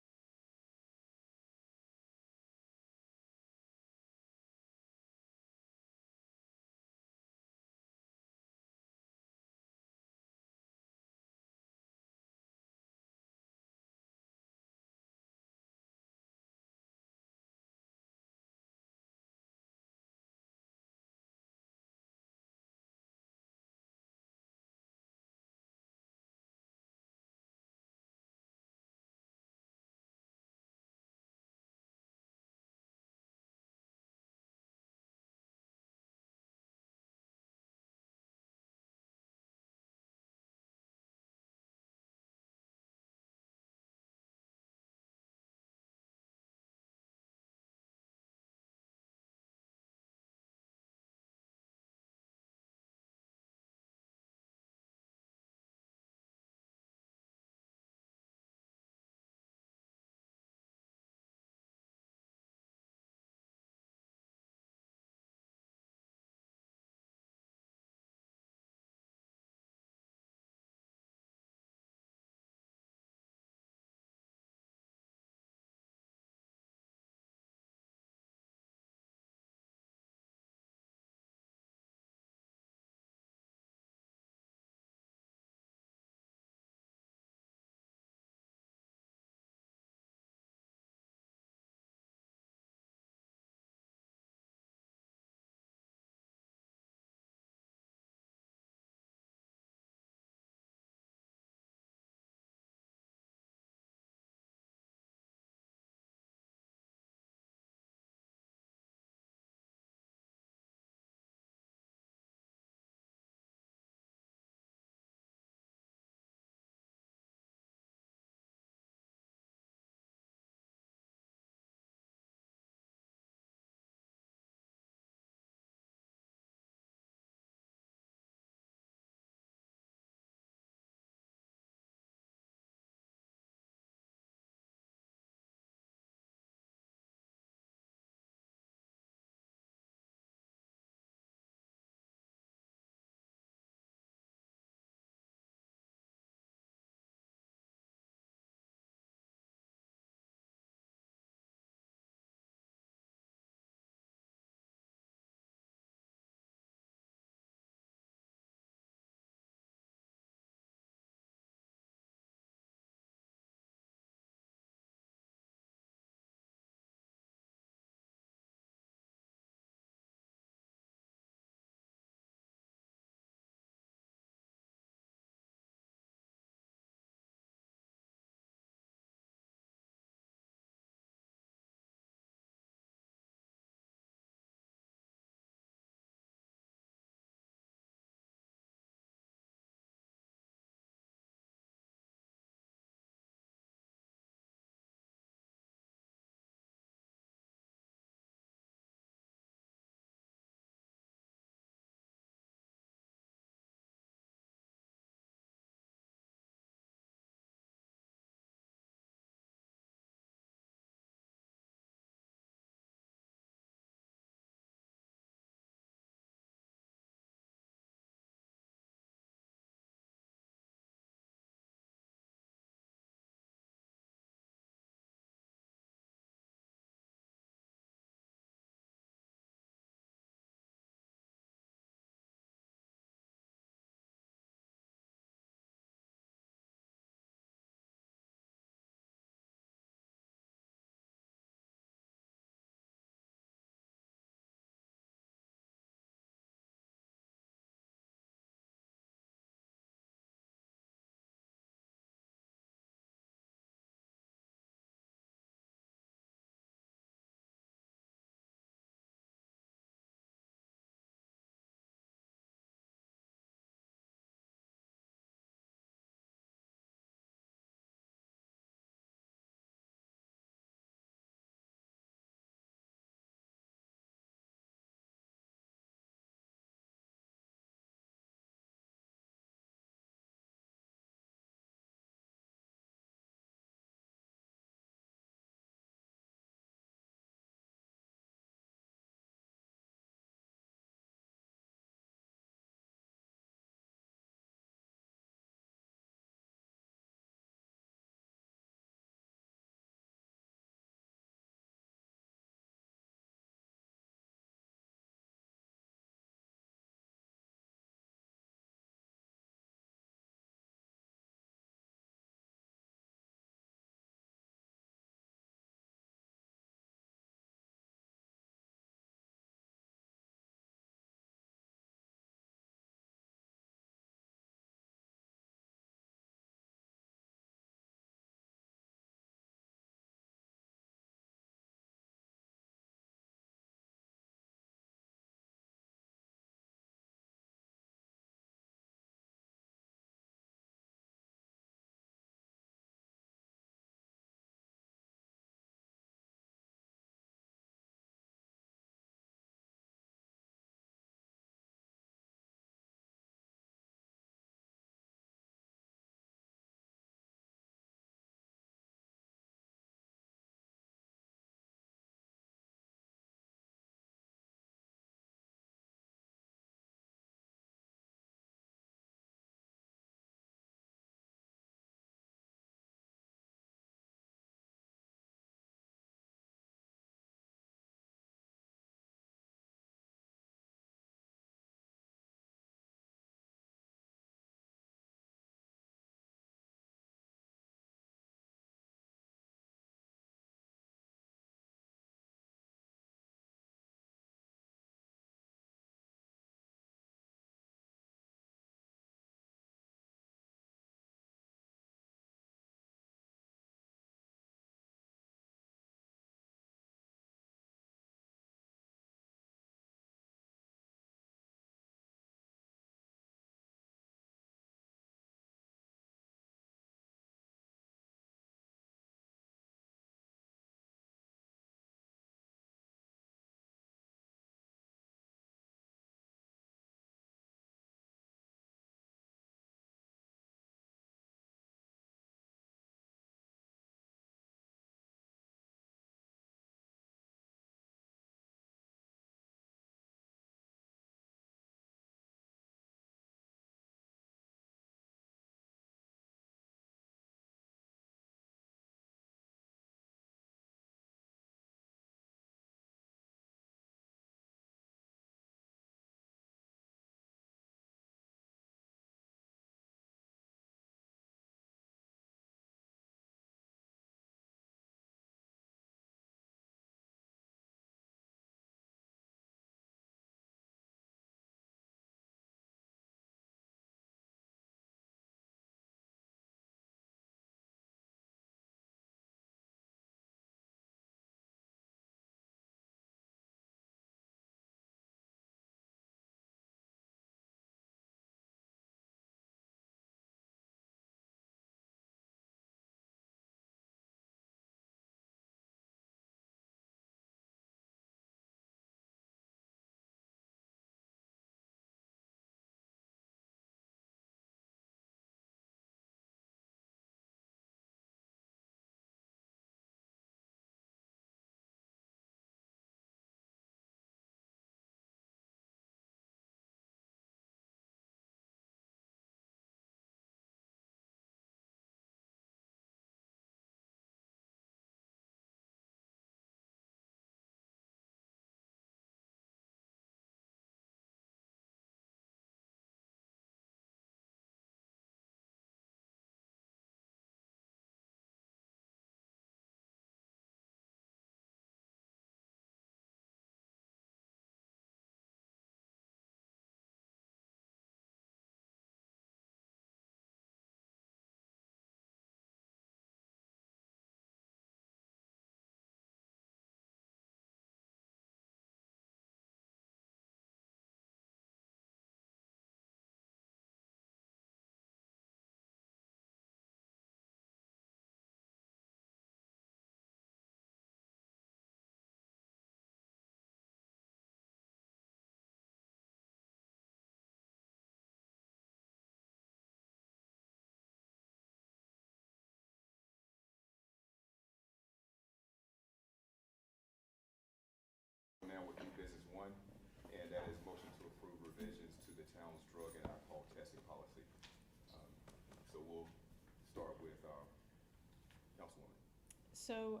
So,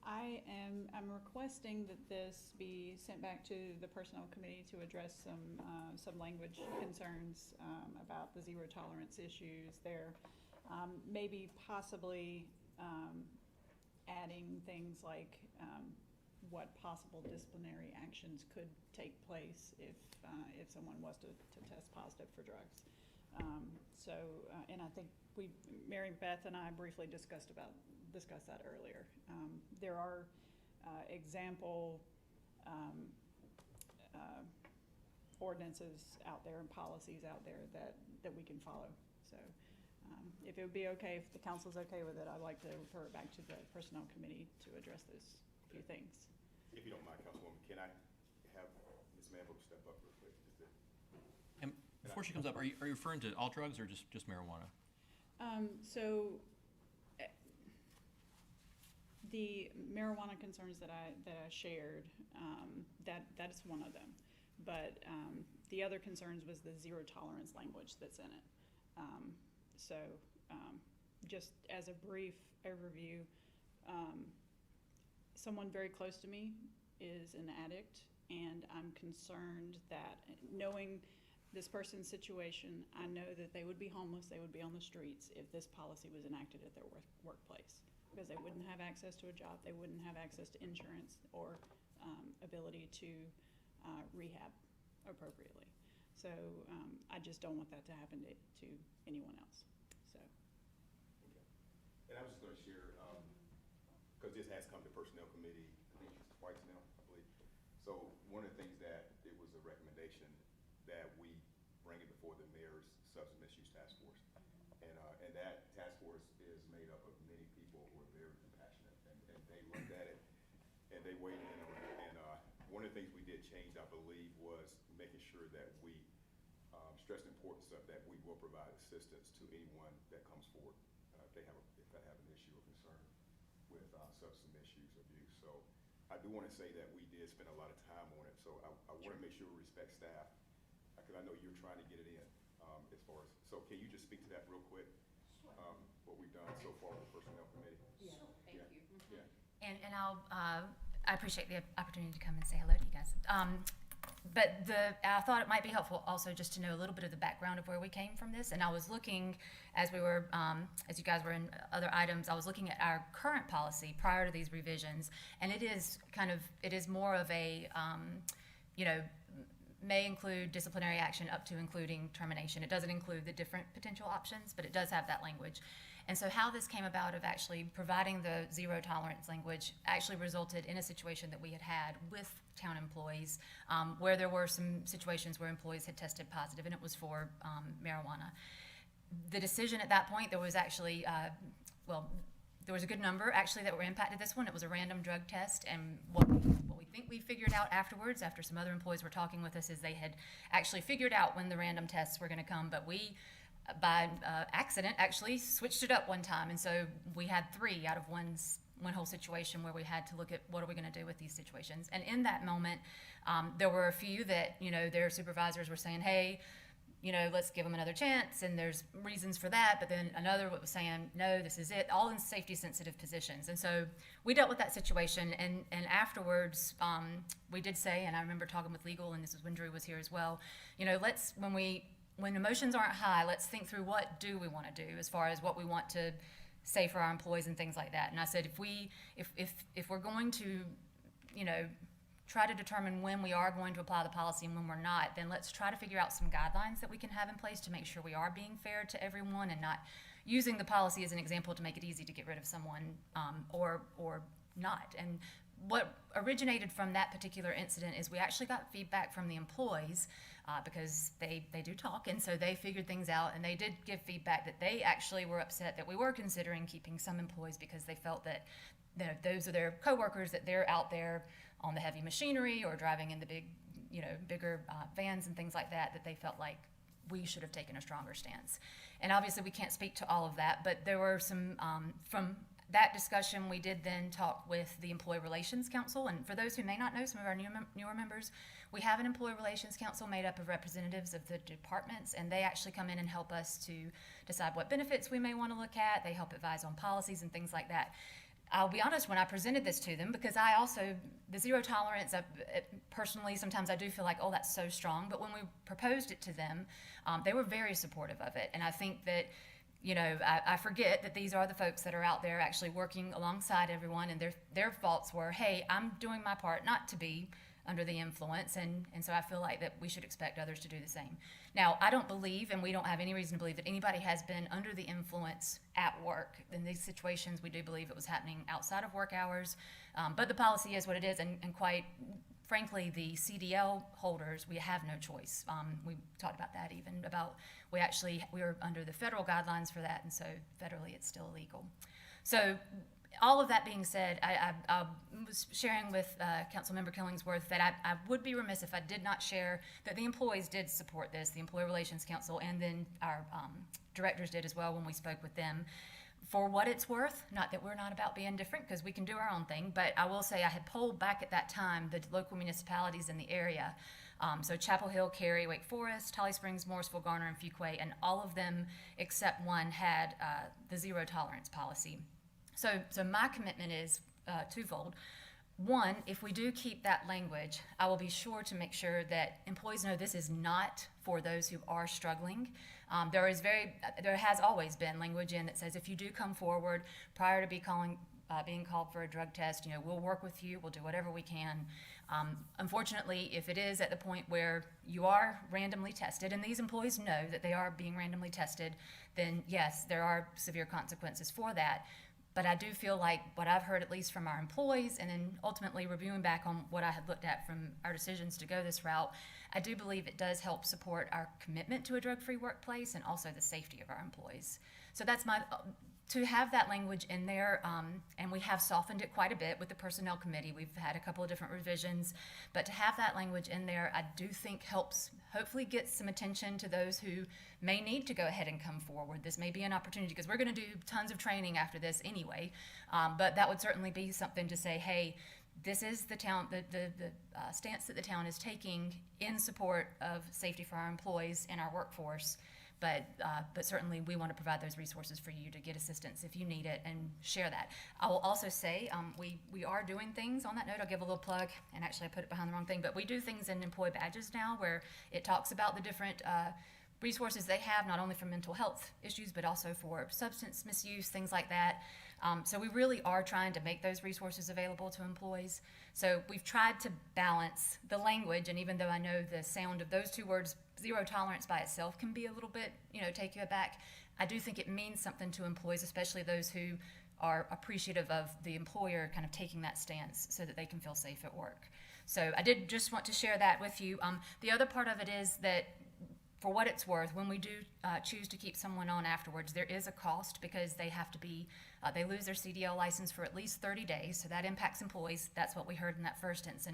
I'm requesting that this be sent back to the Personnel Committee to address some language concerns, about the zero tolerance issues there. Maybe possibly, adding things like, what possible disciplinary actions could take place if someone was to test positive for drugs. And I think Mary Beth and I briefly discussed that earlier. There are example ordinances out there and policies out there that we can follow. So if it would be okay, if the council's okay with it, I'd like to refer it back to the Personnel Committee to address those few things. If you don't mind, Councilwoman, can I have Ms. Manville step up real quick? And before she comes up, are you referring to all drugs or just marijuana? The marijuana concerns that I shared, that is one of them. But the other concerns was the zero tolerance language that's in it. Just as a brief overview, someone very close to me is an addict, and I'm concerned that, knowing this person's situation, I know that they would be homeless, they would be on the streets if this policy was enacted at their workplace, because they wouldn't have access to a job, they wouldn't have access to insurance or ability to rehab appropriately. So I just don't want that to happen to anyone else. So. Okay. And I was just going to share, because this has come to Personnel Committee, I think it's twice now, I believe. So one of the things that it was a recommendation that we bring it before the mayor's substance misuse task force. And that task force is made up of many people who are very compassionate, and they looked at it and they weighed in on it. And one of the things we did change, I believe, was making sure that we stress the importance of that we will provide assistance to anyone that comes forward if they have an issue or concern with substance misuse or abuse. So I do want to say that we did spend a lot of time on it. So I want to make sure we respect staff, because I know you're trying to get it in as far as. So can you just speak to that real quick? Sure. What we've done so far with the Personnel Committee. Yeah, thank you. Yeah. And I appreciate the opportunity to come and say hello to you guys. But I thought it might be helpful also just to know a little bit of the background of where we came from this. And I was looking, as we were, as you guys were in other items, I was looking at our current policy prior to these revisions, and it is more of a, may include disciplinary action up to including termination. It doesn't include the different potential options, but it does have that language. And so how this came about of actually providing the zero tolerance language actually resulted in a situation that we had with town employees, where there were some situations where employees had tested positive, and it was for marijuana. The decision at that point, there was actually, there was a good number actually that were impacted this one. It was a random drug test, and what we think we figured out afterwards, after some other employees were talking with us, is they had actually figured out when the random tests were gonna come, but we, by accident, actually switched it up one time, and so we had 3 out of one whole situation where we had to look at what are we going to do with these situations. And in that moment, there were a few that their supervisors were saying, hey, let's give them another chance, and there's reasons for that. But then another was saying, no, this is it, all in safety sensitive positions. And so we dealt with that situation, and afterwards we did say, and I remember talking with legal, and this is when Drew was here as well, let's, when emotions aren't high, let's think through what do we want to do as far as what we want to say for our employees and things like that. And I said, if we're going to, try to determine when we are going to apply the policy and when we're not, then let's try to figure out some guidelines that we can have in place to make sure we are being fair to everyone and not using the policy as an example to make it easy to get rid of someone or not. And what originated from that particular incident is we actually got feedback from the employees because they do talk, and so they figured things out, and they did give feedback that they actually were upset that we were considering keeping some employees because they felt that those are their coworkers, that they're out there on the heavy machinery or driving in the bigger vans and things like that, that they felt like we should have taken a stronger stance. And obviously we can't speak to all of that, but there were some from that discussion, we did then talk with the Employee Relations Council. And for those who may not know, some of our newer members, we have an Employee Relations Council made up of representatives of the departments, and they actually come in and help us to decide what benefits we may want to look at. They help advise on policies and things like that. I'll be honest, when I presented this to them, because I also, the zero tolerance, personally, sometimes I do feel like, oh, that's so strong. But when we proposed it to them, they were very supportive of it. And I think that, you know, I forget that these are the folks that are out there actually working alongside everyone. And their thoughts were, hey, I'm doing my part not to be under the influence. And so I feel like that we should expect others to do the same. Now, I don't believe, and we don't have any reason to believe, that anybody has been under the influence at work. In these situations, we do believe it was happening outside of work hours. But the policy is what it is, and quite frankly, the CDL holders, we have no choice. We talked about that even, about we were under the federal guidelines for that, and so federally it's still illegal. So all of that being said, I was sharing with Councilmember Killingsworth that I would be remiss if I did not share that the employees did support this, the Employee Relations Council, and then our directors did as well when we spoke with them. For what it's worth, not that we're not about being different, because we can do our own thing, but I will say I had polled back at that time the local municipalities in the area. So Chapel Hill, Cary, Wake Forest, Holly Springs, Morrisville, Garner, and Fuquay, and all of them except one had the zero tolerance policy. So my commitment is twofold. One, if we do keep that language, I will be sure to make sure that employees know this is not for those who are struggling. There has always been language in that says if you do come forward prior to being called for a drug test, you know, we'll work with you, we'll do whatever we can. Unfortunately, if it is at the point where you are randomly tested, and these employees know that they are being randomly tested, then yes, there are severe consequences for that. But I do feel like what I've heard, at least from our employees, and then ultimately reviewing back on what I had looked at from our decisions to go this route, I do believe it does help support our commitment to a drug-free workplace and also the safety of our employees. So that's to have that language in there, and we have softened it quite a bit with the Personnel Committee. We've had a couple of different revisions, but to have that language in there, I do think helps hopefully get some attention to those who may need to go ahead and come forward. This may be an opportunity, because we're going to do tons of training after this anyway, but that would certainly be something to say, hey, this is the stance that the town is taking in support of safety for our employees and our workforce. But certainly we want to provide those resources for you to get assistance if you need it, and share that. I will also say we are doing things on that note. I'll give a little plug, and actually I put it behind the wrong thing, but we do things in employee badges now where it talks about the different resources they have, not only for mental health issues, but also for substance misuse, things like that. So we really are trying to make those resources available to employees. So we've tried to balance the language, and even though I know the sound of those two words, zero tolerance by itself, can be a little bit, take you aback, I do think it means something to employees, especially those who are appreciative of the employer kind of taking that stance so that they can feel safe at work. So I did just want to share that with you. The other part of it is that, for what it's worth, when we do choose to keep someone on afterwards, there is a cost, because they have to be, they lose their CDL license for at least 30 days, so that impacts employees. That's what we heard in that first incident.